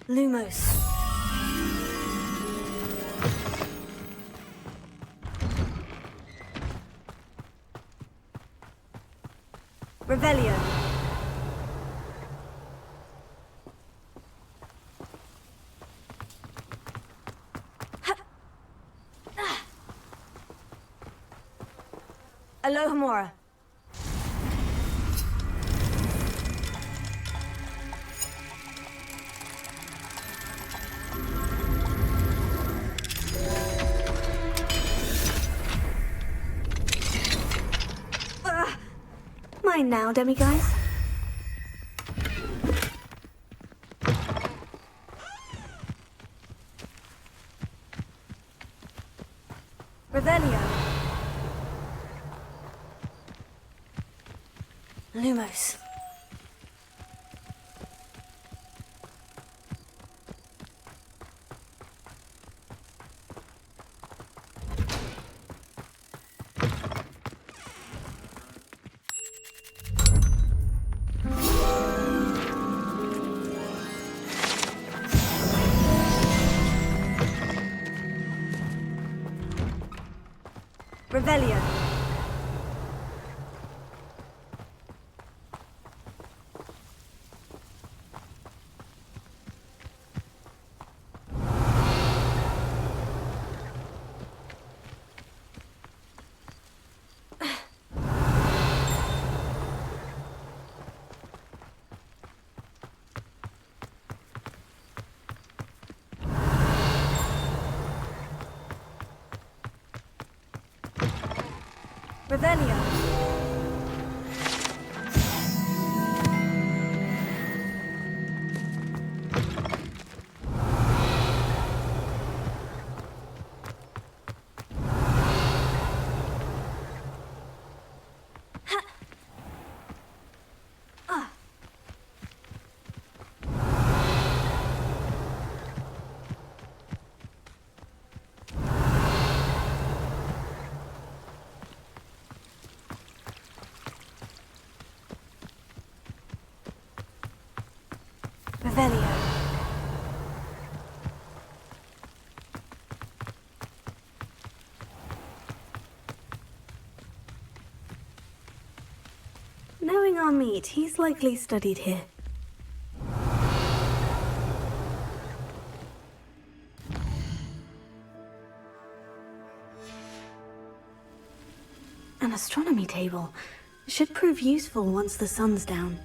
Lumos. Revelio. Alohomora. Mine now, demiguise. Revelio. Lumos. Revelio. Revelio. Revelio. Knowing our meat, he's likely studied here. An astronomy table. Should prove useful once the sun's down.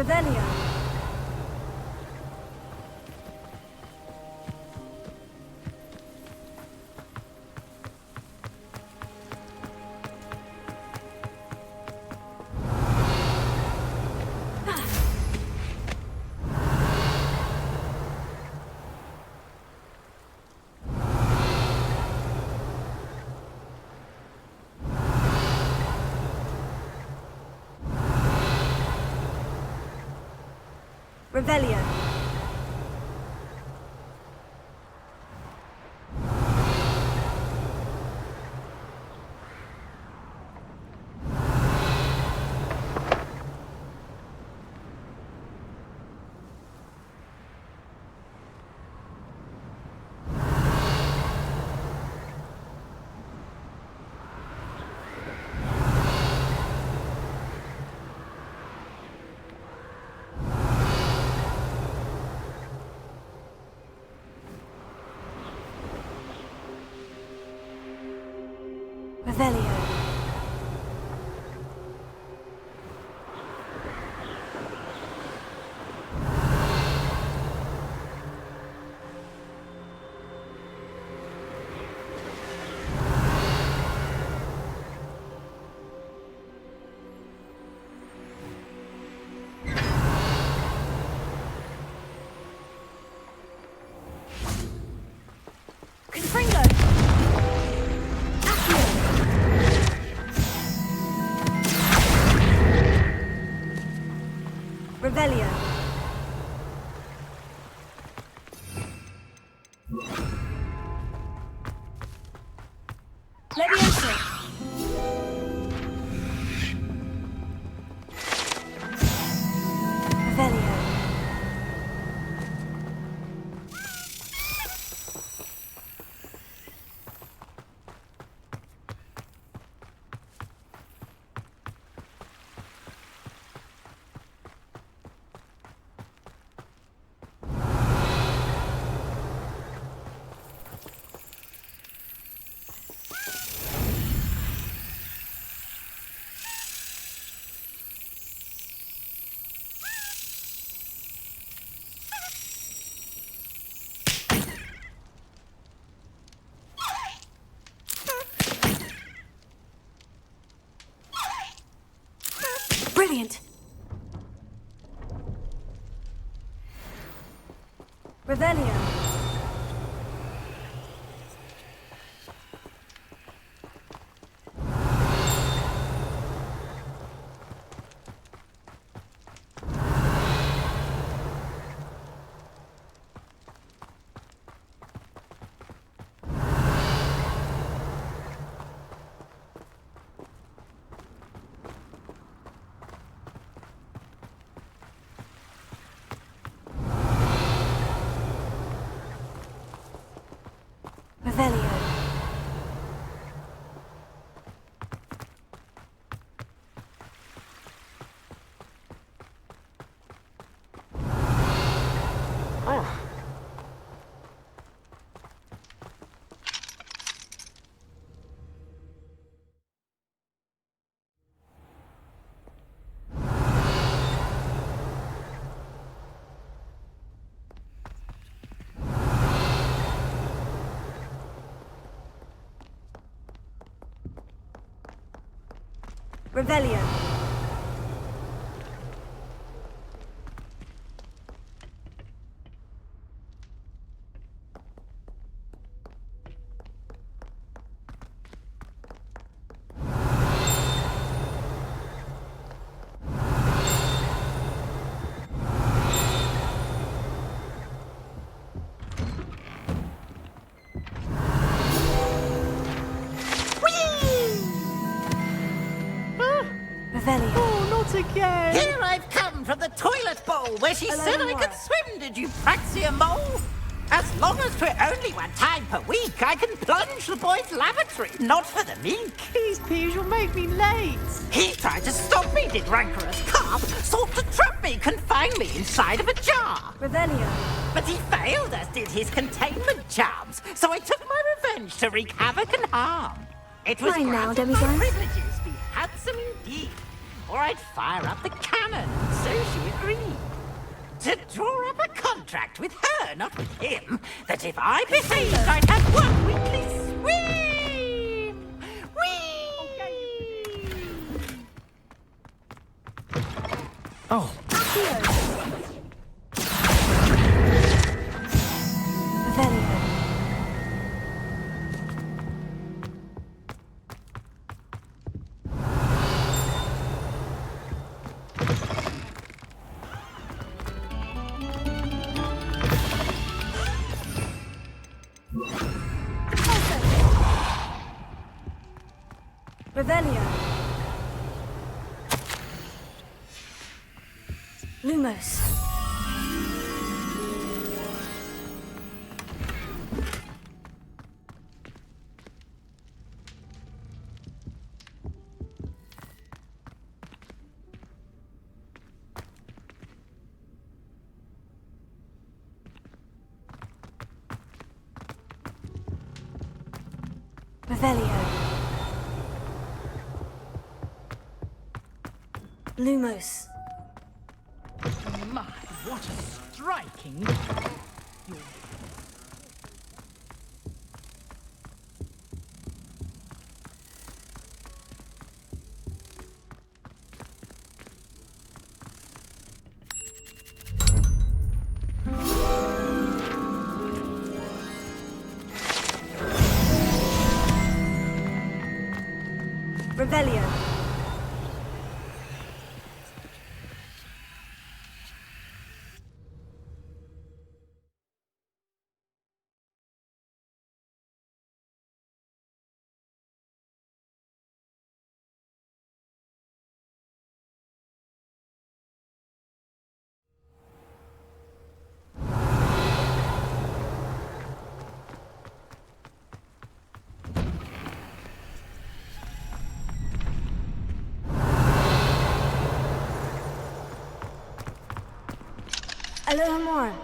Revelio. Revelio. Revelio. Confringo. Revelio. Leviosa. Revelio. Brilliant. Revelio. Revelio. Oh. Revelio. Revelio. Oh, not again! Here I've come from the toilet bowl where she said I could swim, did you praxia mole? As long as 'twere only one time per week, I can plunge the boy's lavatory, not for the meek. Please, Piers, you'll make me late. He tried to stop me, did rancorous carp, sought to trap me, confine me inside of a jar. Revelio. But he failed, as did his containment charms, so I took my revenge to wreak havoc and harm. It was Fine now, granted my Demigod. privileges be handsome indeed. or I'd fire up the cannon. So she agreed. To draw up a contract with her, not with him, that if I behaved, I'd have one weekly swim! Whee! Oh. Revelio. Revelio. Lumos. Revelio. Lumos. My, what a striking... Revelio. Alohomora.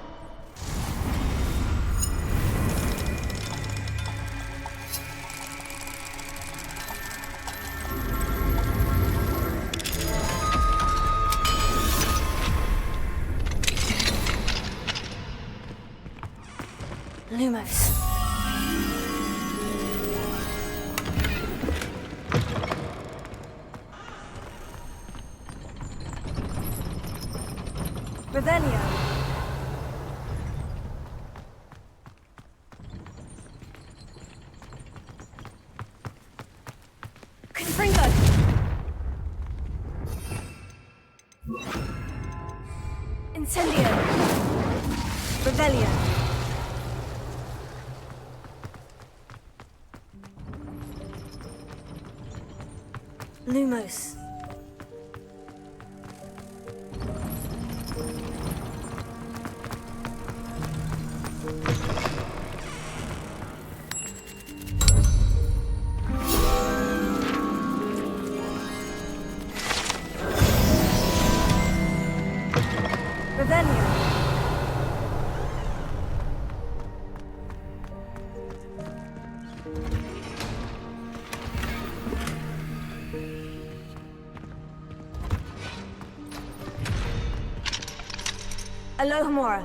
Lumos. Revelio. Confringo. Incendio. Revelio. Lumos. Revelio. Alohomora.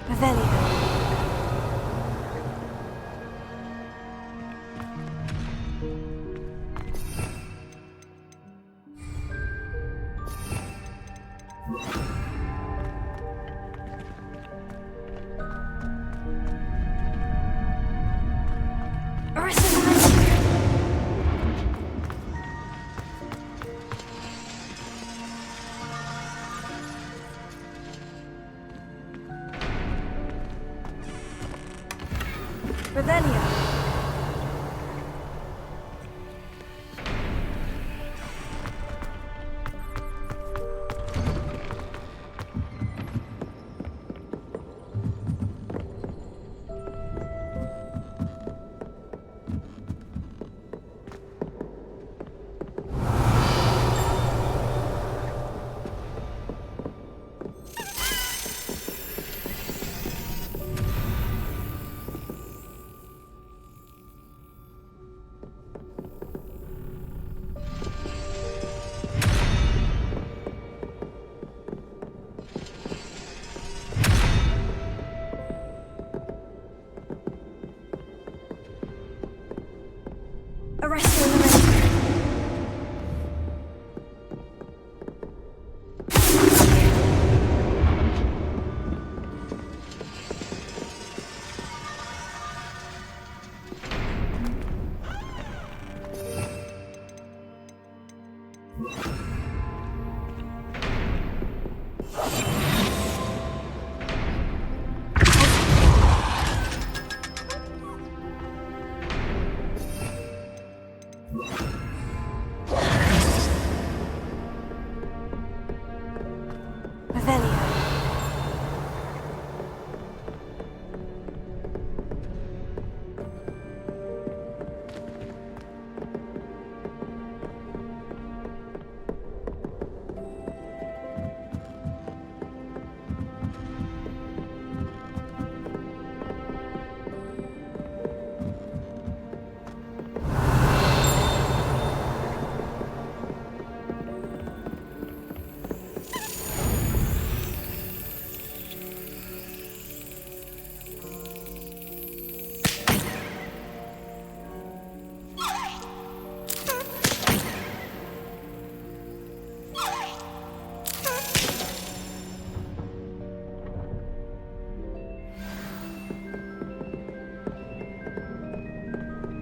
Revelio. Revelio.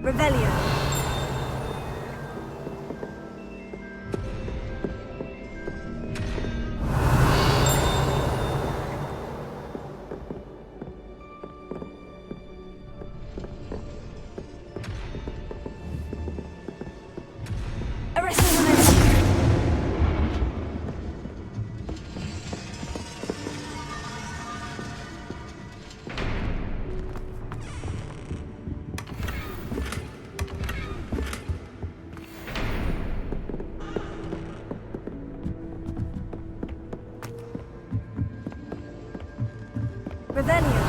Revelio. Revelio.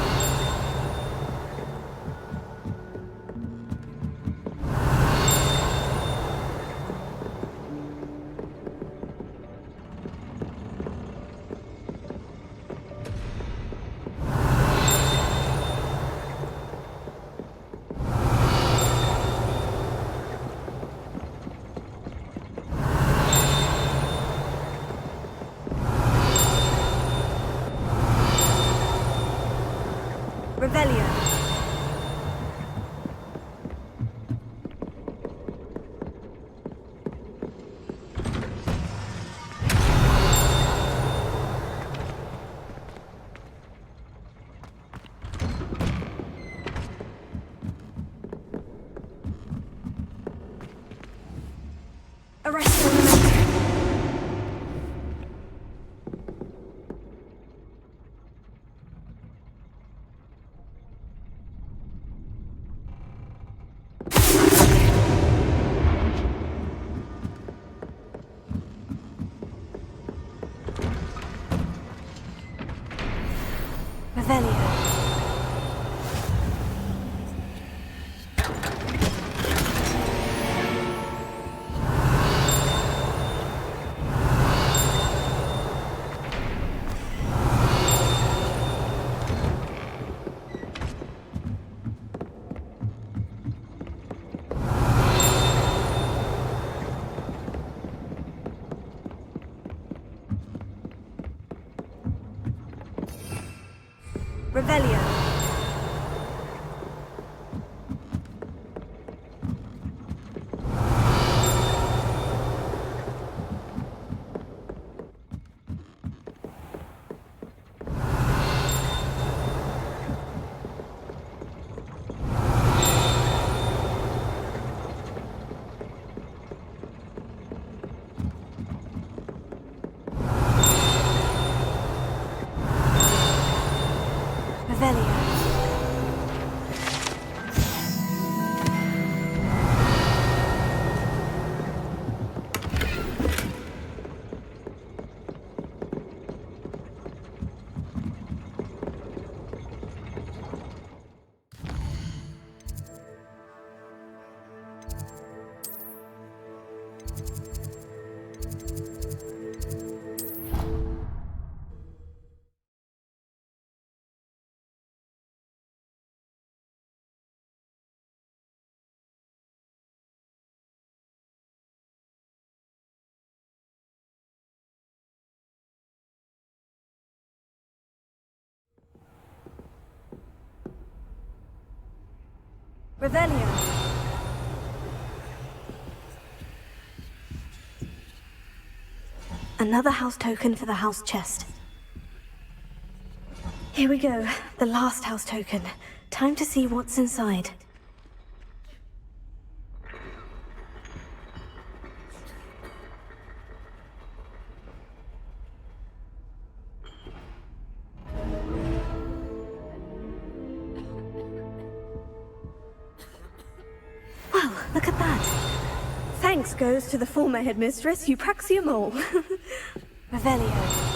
Revelio. Arresto Memento. Revelio. Revelio. Revelio. Revelio. Another house token for the house chest. Here we go, the last house token. Time to see what's inside. Well, look at that. Thanks goes to the former headmistress, Eupraxia Mole. Revelio.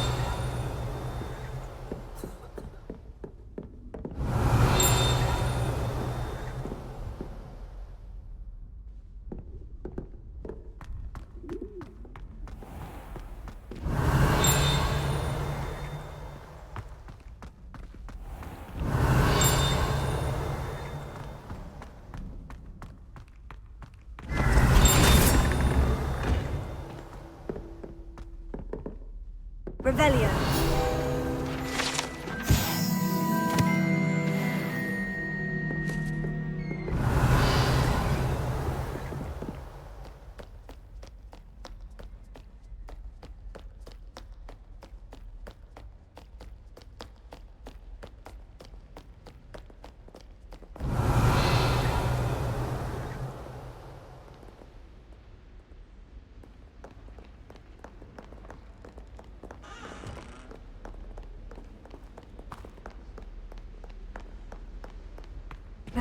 Revelio.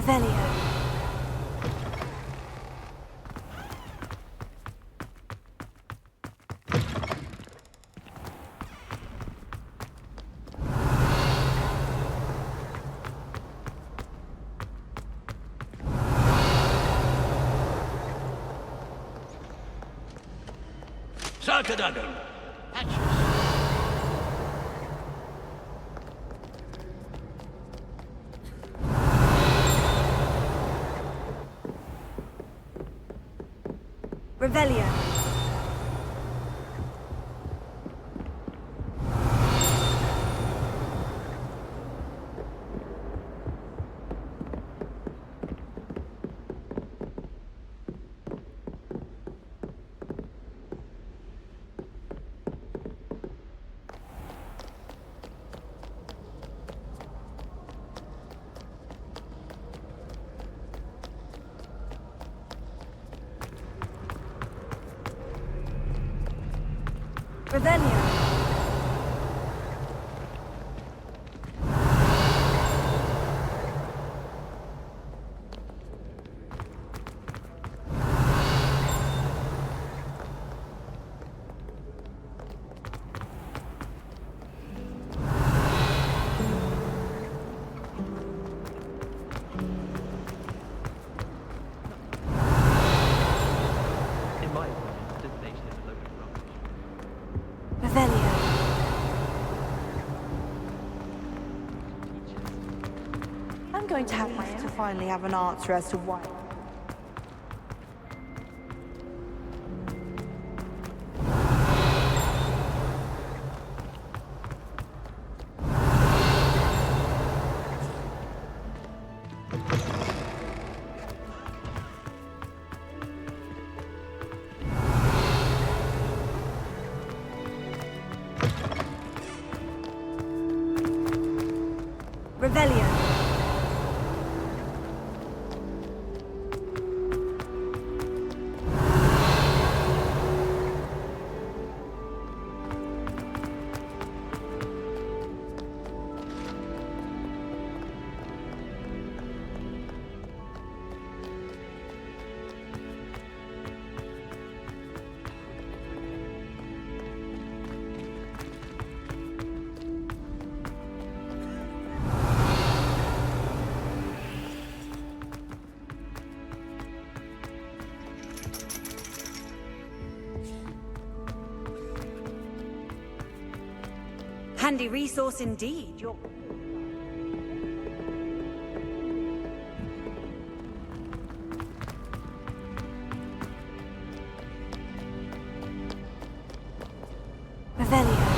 Revelio. Sarkadagan! Revelio. Revelio. Revelio. I'm going to have to finally have an answer as to why. Revelio. Handy resource indeed. Revelio.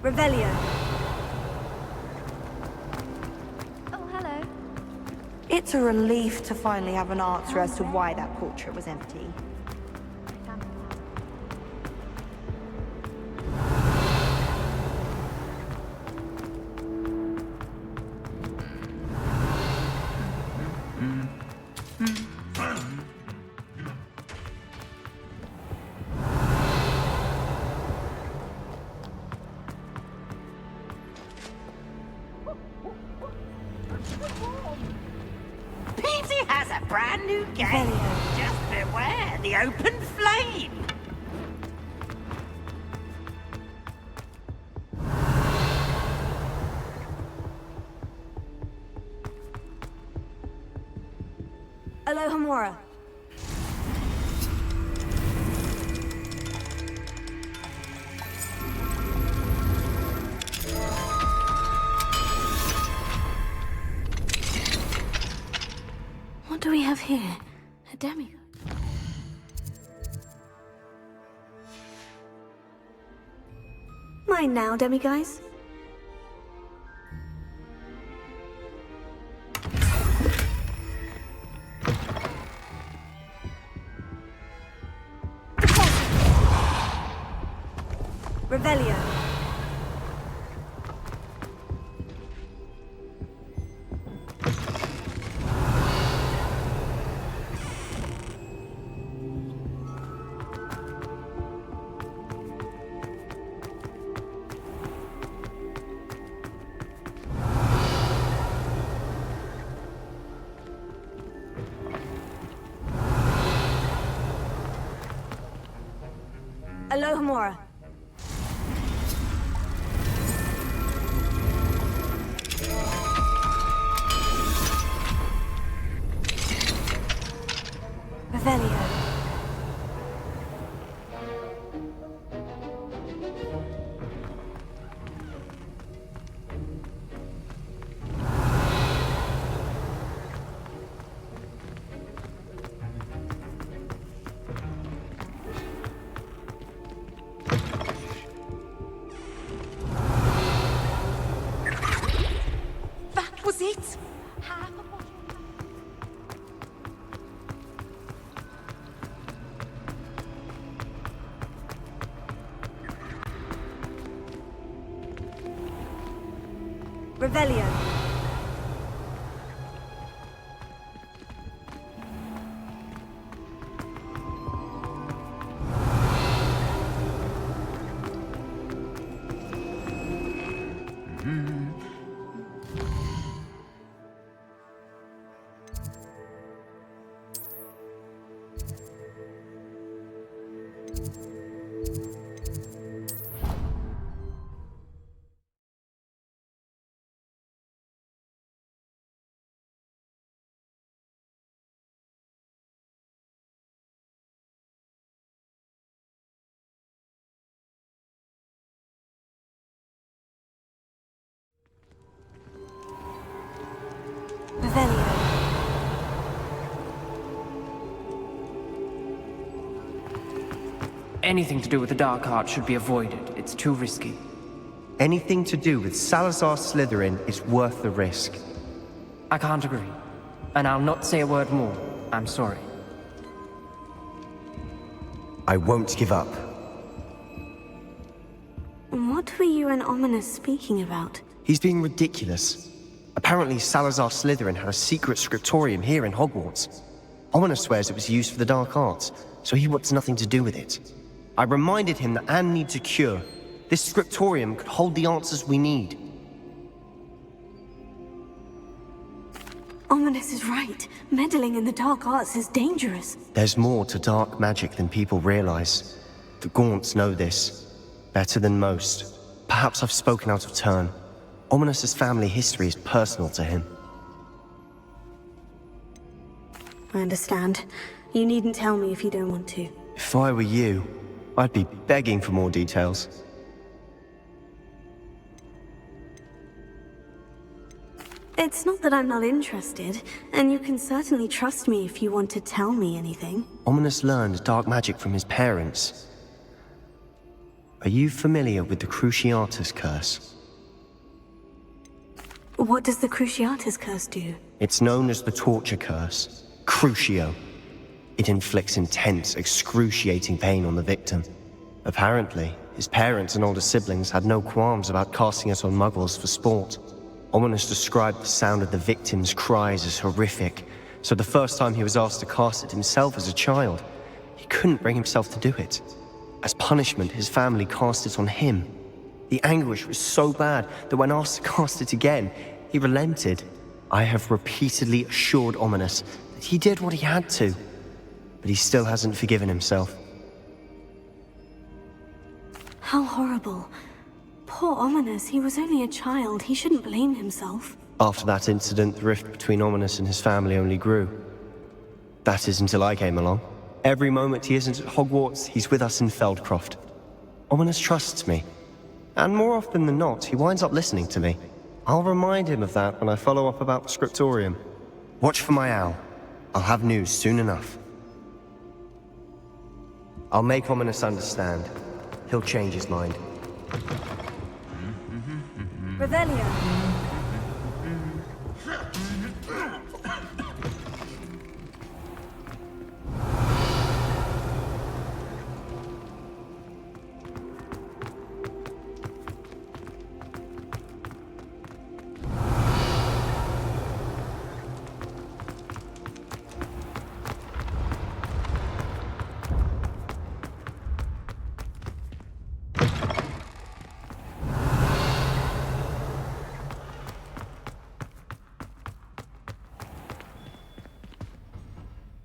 Revelio. Oh, hello. It's a relief to finally have an answer as to why that portrait was empty. Peasy has a brand new game. Just beware the open flame. Alohomora. What do we have here? A demigod? Mine now, demiguise. Alohomora. Revelio. That was it! Revelio. Revelio. Anything to do with the Dark Art should be avoided. It's too risky. Anything to do with Salazar Slytherin is worth the risk. I can't agree. And I'll not say a word more. I'm sorry. I won't give up. What were you and Ominous speaking about? He's being ridiculous. Apparently Salazar Slytherin had a secret scriptorium here in Hogwarts. Ominous swears it was used for the dark arts, so he wants nothing to do with it. I reminded him that Anne needs a cure. This scriptorium could hold the answers we need. Ominous is right. Meddling in the dark arts is dangerous. There's more to dark magic than people realize. The Gaunts know this. Better than most. Perhaps I've spoken out of turn. Ominous's family history is personal to him. I understand. You needn't tell me if you don't want to. If I were you, I'd be begging for more details. It's not that I'm not interested, and you can certainly trust me if you want to tell me anything. Ominous learned dark magic from his parents. Are you familiar with the Cruciatus Curse? What does the Cruciatus Curse do? It's known as the Torture Curse. Crucio. It inflicts intense, excruciating pain on the victim. Apparently, his parents and older siblings had no qualms about casting it on muggles for sport. Ominous described the sound of the victim's cries as horrific, so the first time he was asked to cast it himself as a child, he couldn't bring himself to do it. As punishment, his family cast it on him. The anguish was so bad that when asked to cast it again, he relented. I have repeatedly assured Ominous that he did what he had to, but he still hasn't forgiven himself. How horrible. Poor Ominous, he was only a child. He shouldn't blame himself. After that incident, the rift between Ominous and his family only grew. That is until I came along. Every moment he isn't at Hogwarts, he's with us in Feldcroft. Ominous trusts me. And more often than not, he winds up listening to me. I'll remind him of that when I follow up about the scriptorium. Watch for my owl. I'll have news soon enough. I'll make Ominous understand. He'll change his mind. Revelio.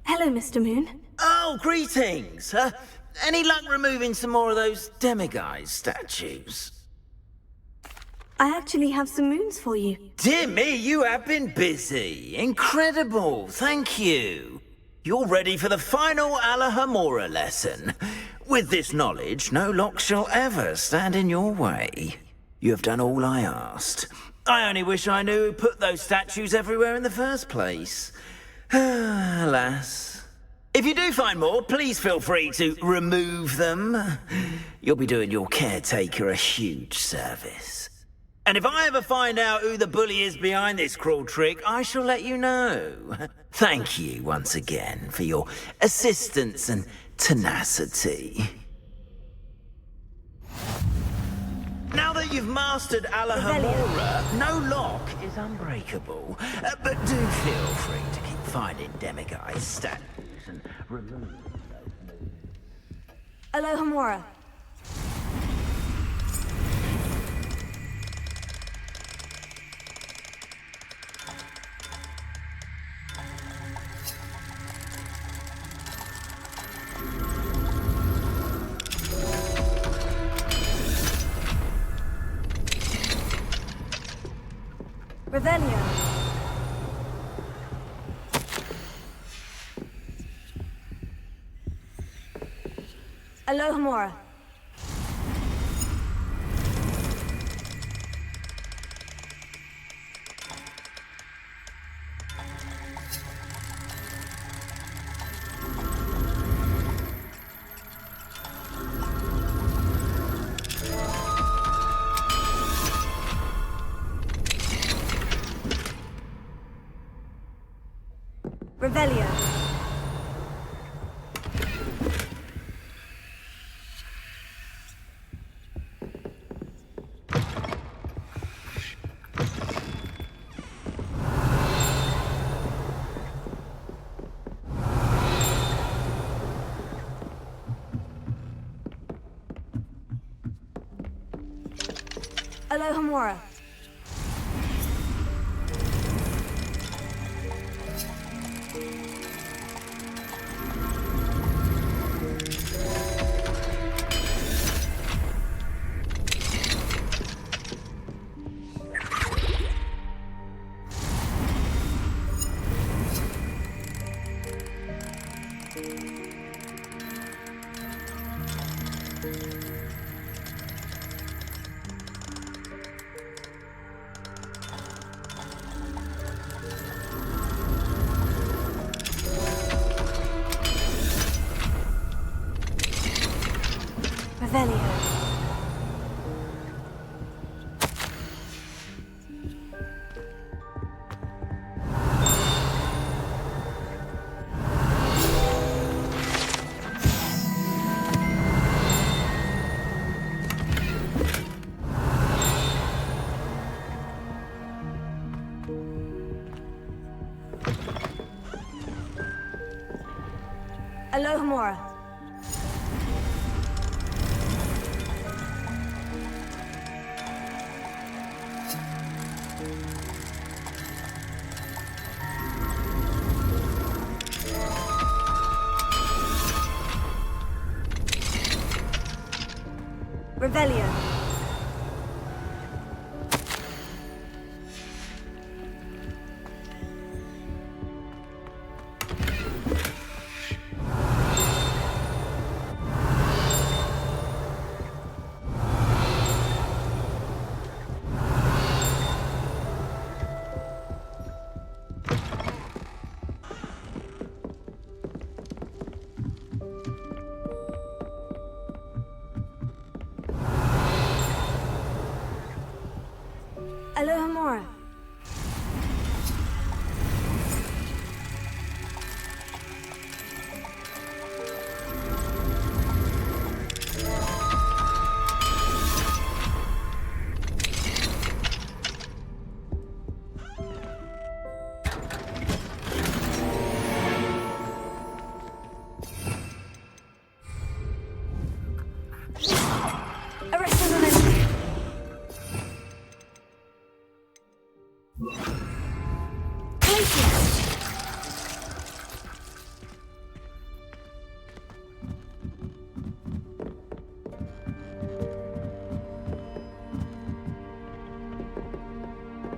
Hello, Mr. Moon. Oh, greetings! Any luck removing some more of those demiguise statues? I actually have some moons for you. Dear me, you have been busy. Incredible, thank you. You're ready for the final Alahamora lesson. With this knowledge, no lock shall ever stand in your way. You have done all I asked. I only wish I knew who put those statues everywhere in the first place. Alas. If you do find more, please feel free to remove them. You'll be doing your caretaker a huge service. And if I ever find out who the bully is behind this cruel trick, I shall let you know. Thank you once again for your assistance and tenacity. Now that you've mastered Alahamora, no lock is unbreakable. But do feel free to keep finding demiguise statues and remove those moves. Alohomora. Revelio. Alohomora. Revelio. Alohomora. Revelio. Alohomora. Revelio. Alohomora.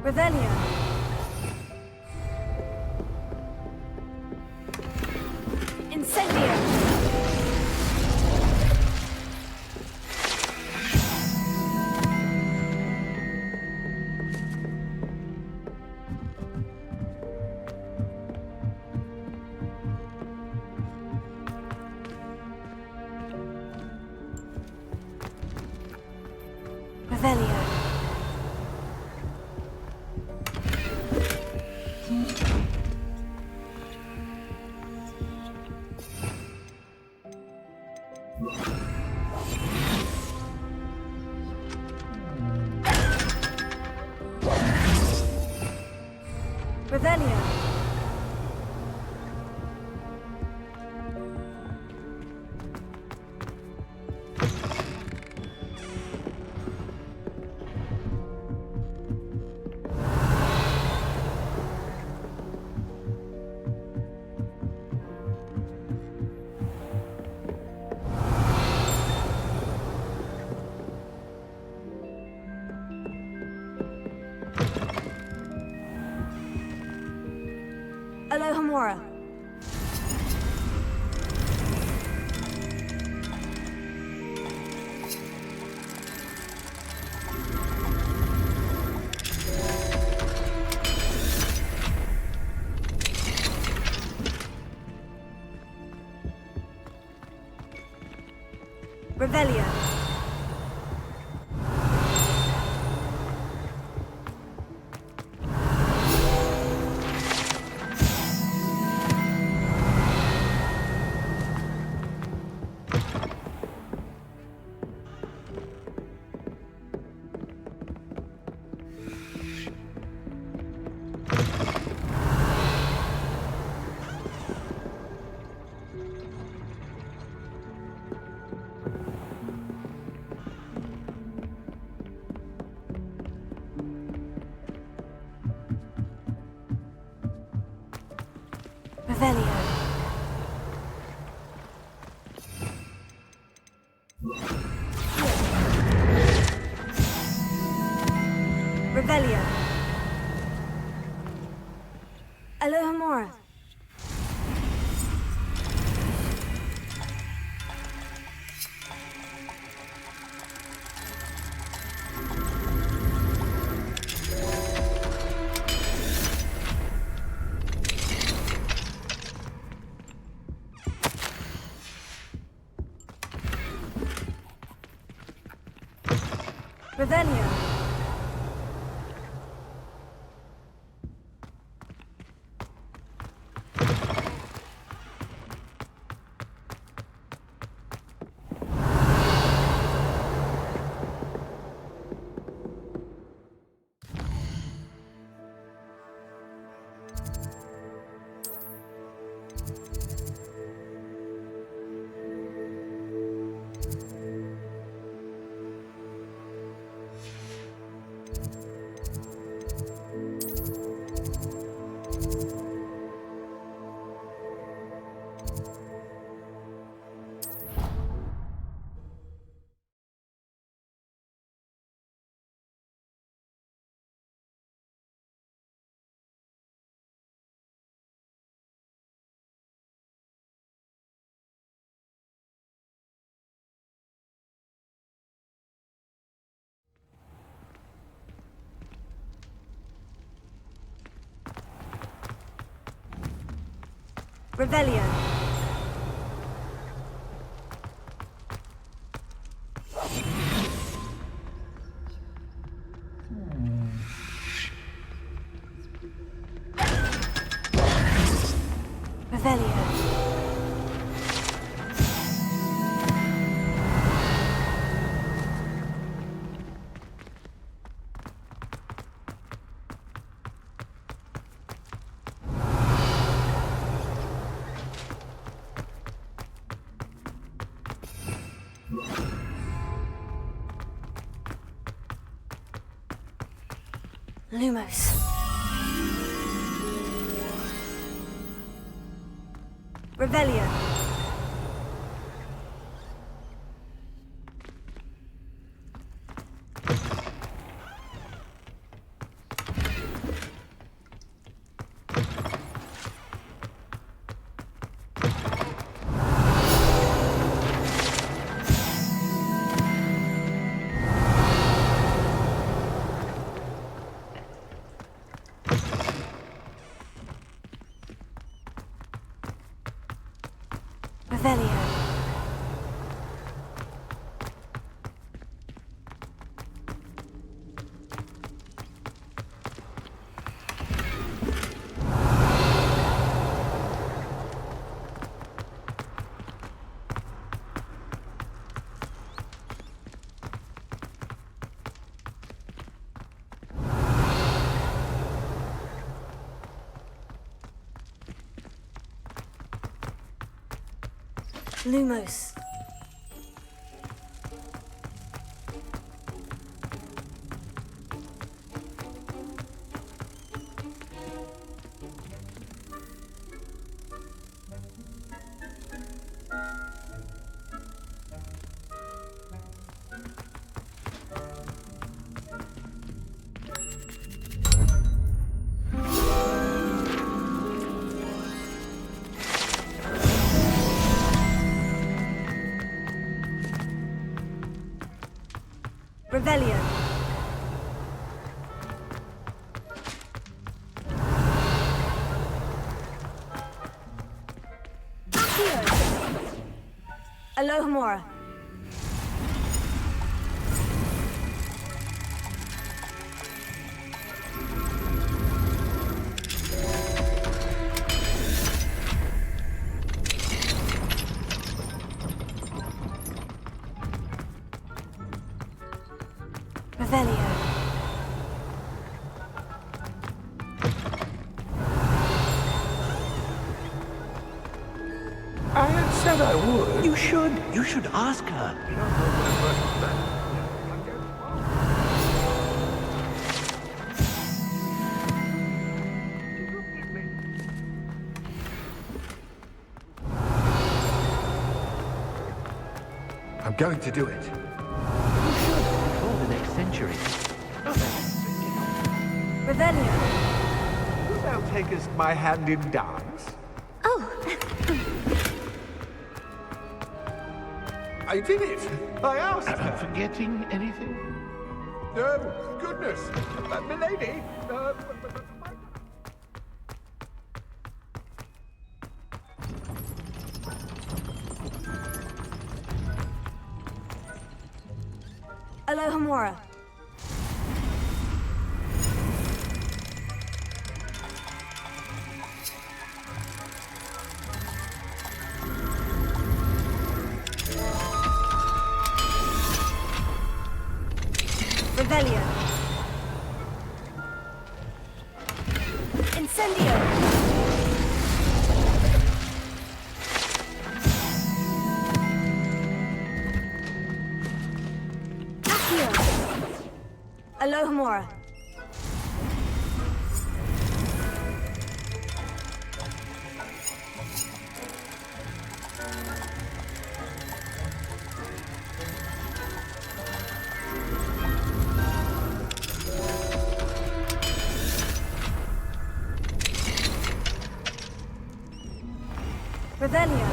Revelio. Incendio. Revelio. Revelio. Alohomora. Revelio. Revelio. Revelio. Alohomora. Revelio. Revelio. Revelio. Lumos. Revelio. Lumos. Rebellion. Alohomora. Revelio. I had said I would. You should. You should ask her. I'm going to do it. For the next century. Revelio. Thou takest my hand in dance? Oh. I did it. I asked. Am I forgetting anything? No, goodness. Milady. Alohomora. Revelio. Incendio. Accio. Alohomora. Revelio.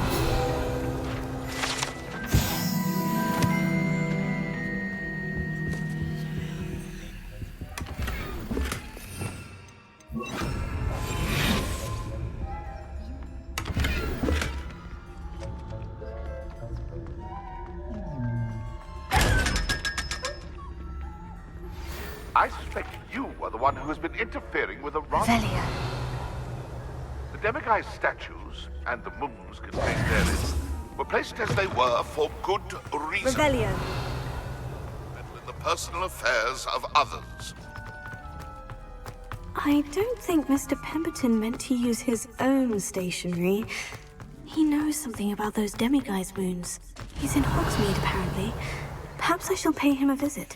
I suspect you are the one who has been interfering with a run. Revelio. The demiguise statues and the moons contained therein were placed as they were for good reason. Revelio. Meddle in the personal affairs of others. I don't think Mr. Pemberton meant to use his own stationery. He knows something about those demiguise moons. He's in Hogsmeade, apparently. Perhaps I shall pay him a visit.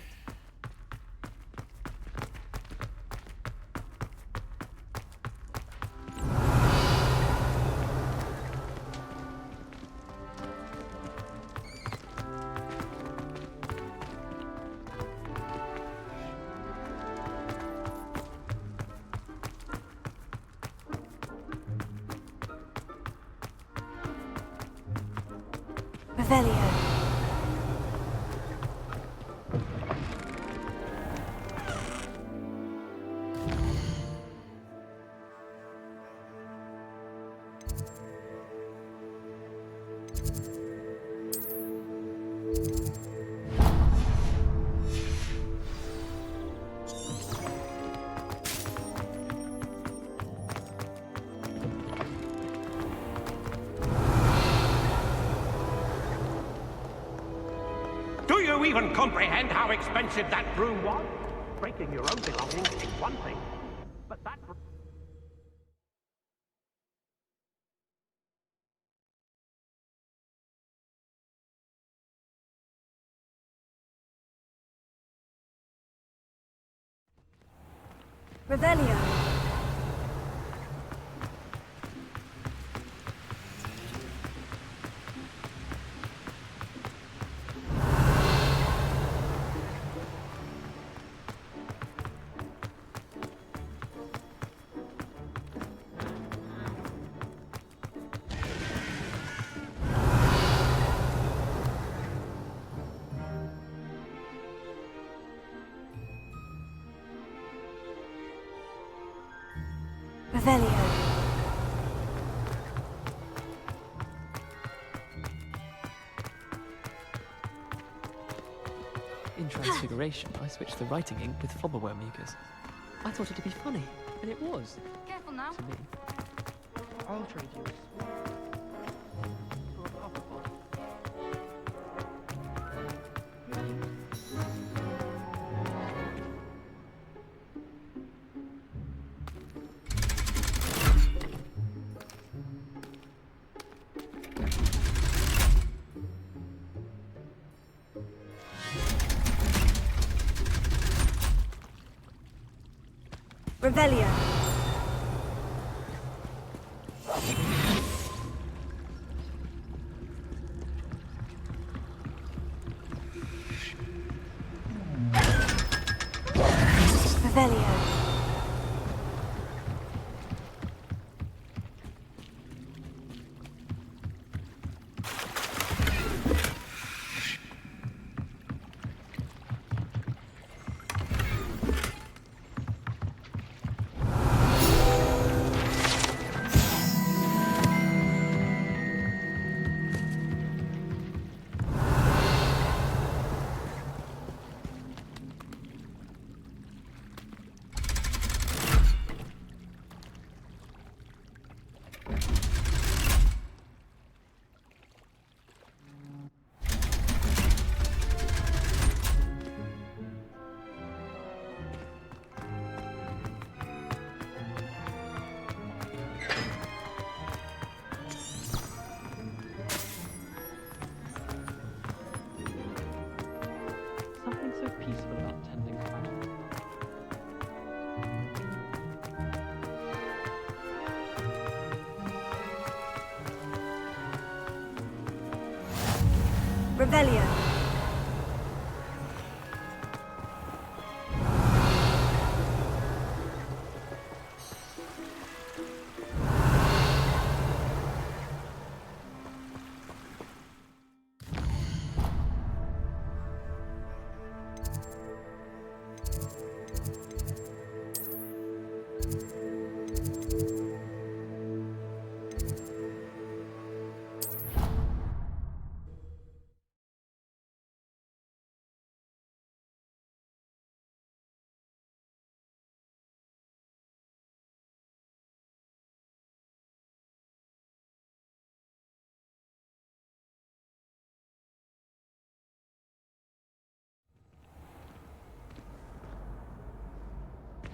Revelio. Do you even comprehend how expensive that broom was? Breaking your own belongings is one thing, but that... Revelio. Revelio. In Transfiguration, I switched the writing ink with flobberworm mucus. I thought it'd be funny, and it was. Careful now. To me. I'll trade you. Revelio. Revelio. Something so peaceful about tending cattle. Revelio.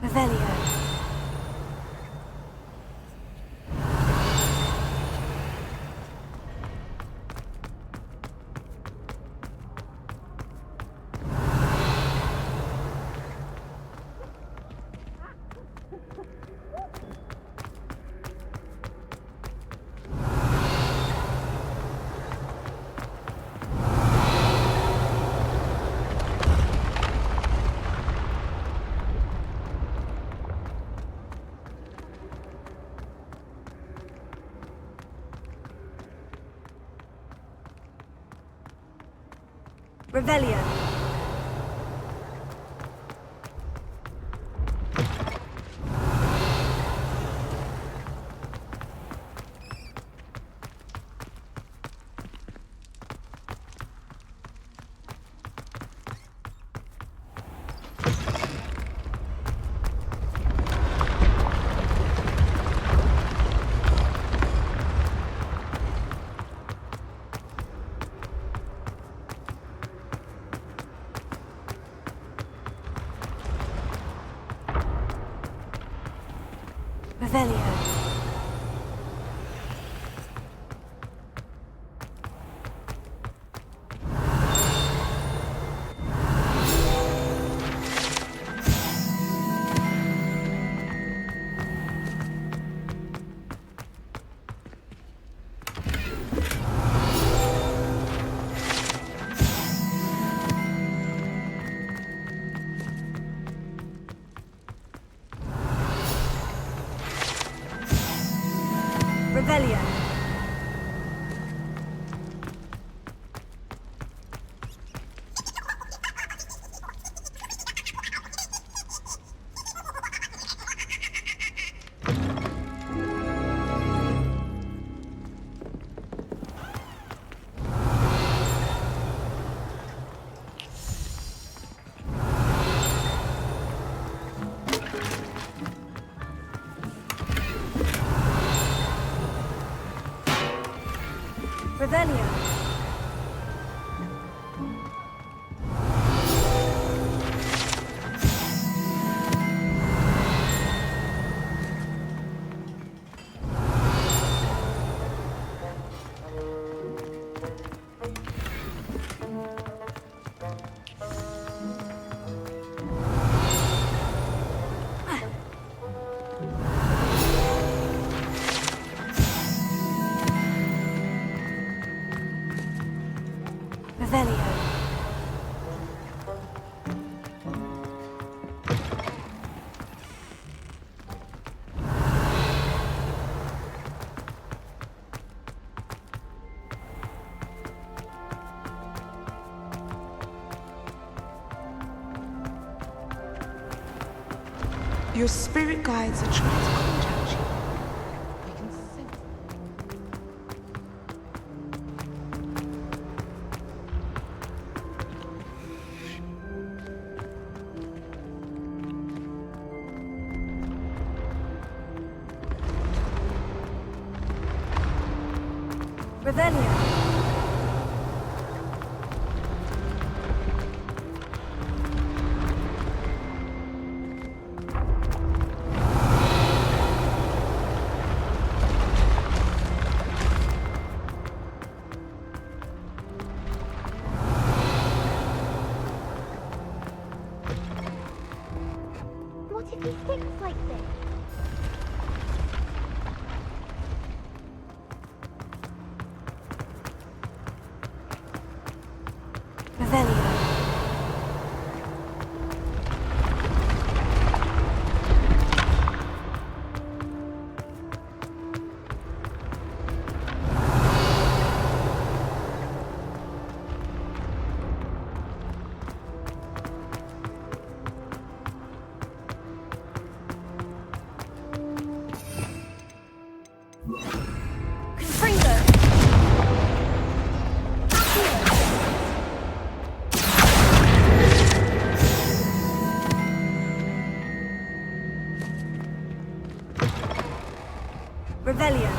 Revelio. Revelio. Revelio. Revelio. Revelio. Revelio. Your spirit guides are trying to contact you. I can sense. Revelio. What if he thinks like this? Revelio. Confringo. Revelio.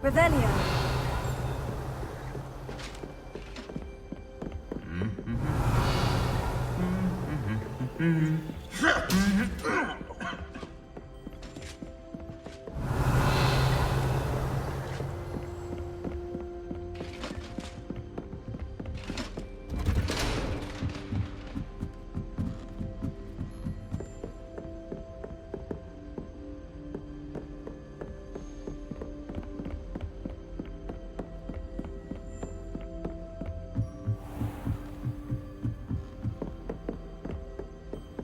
Revelio.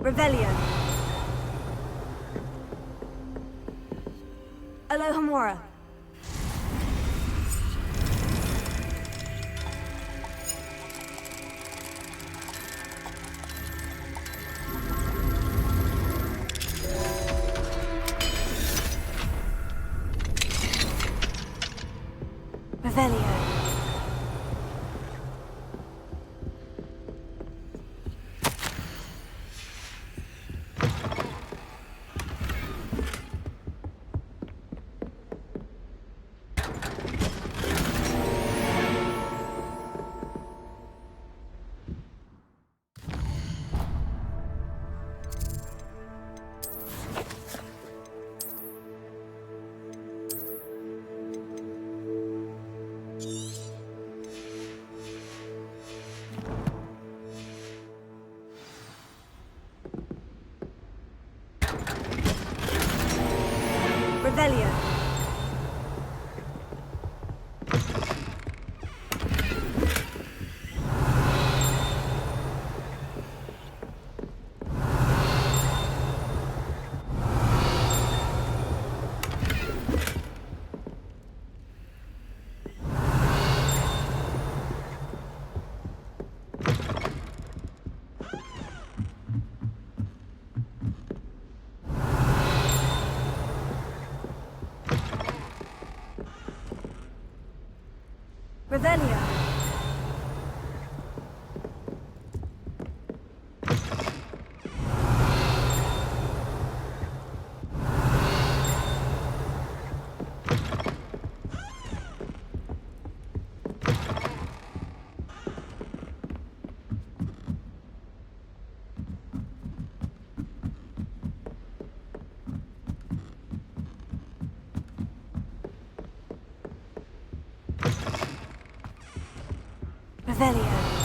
Revelio. Alohomora. Revelio. Revelio. Revelio.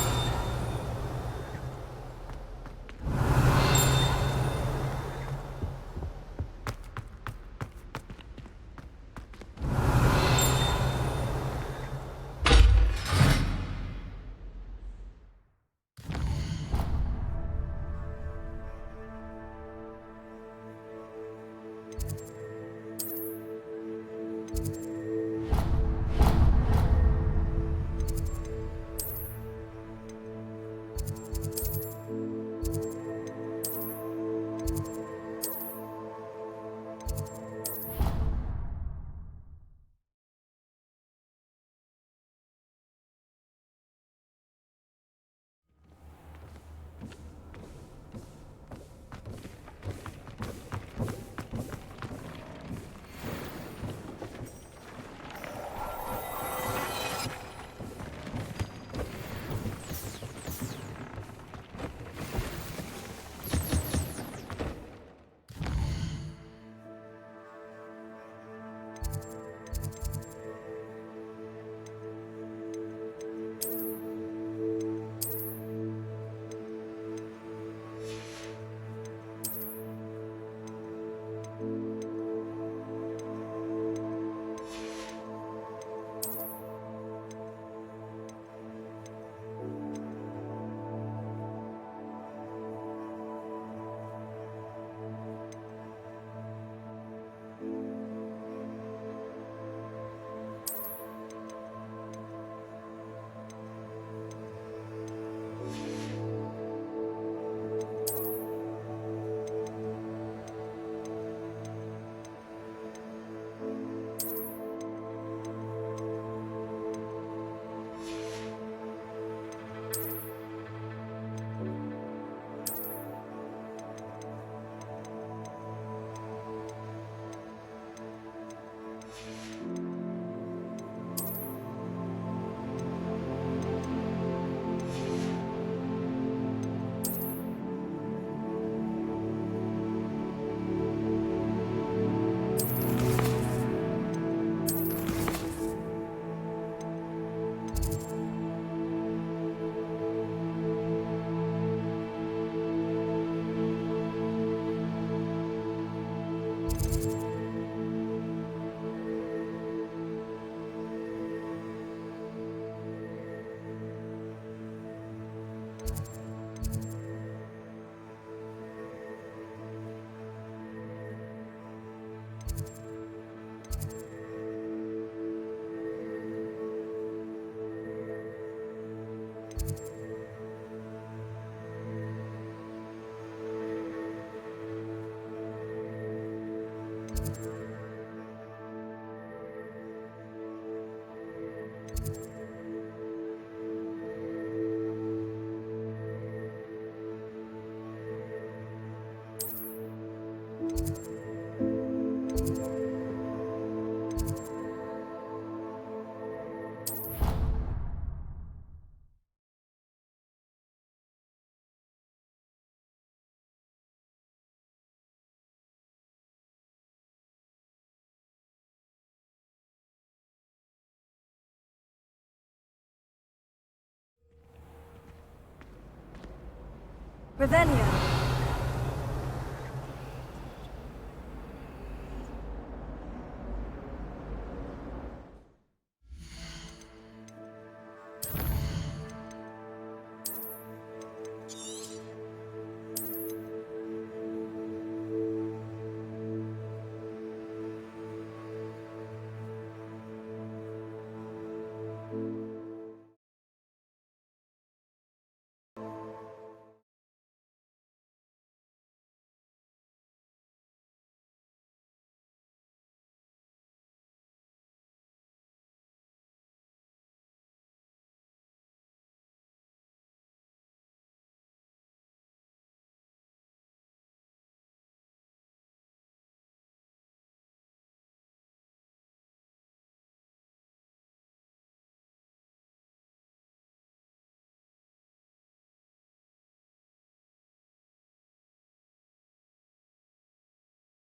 Revelio.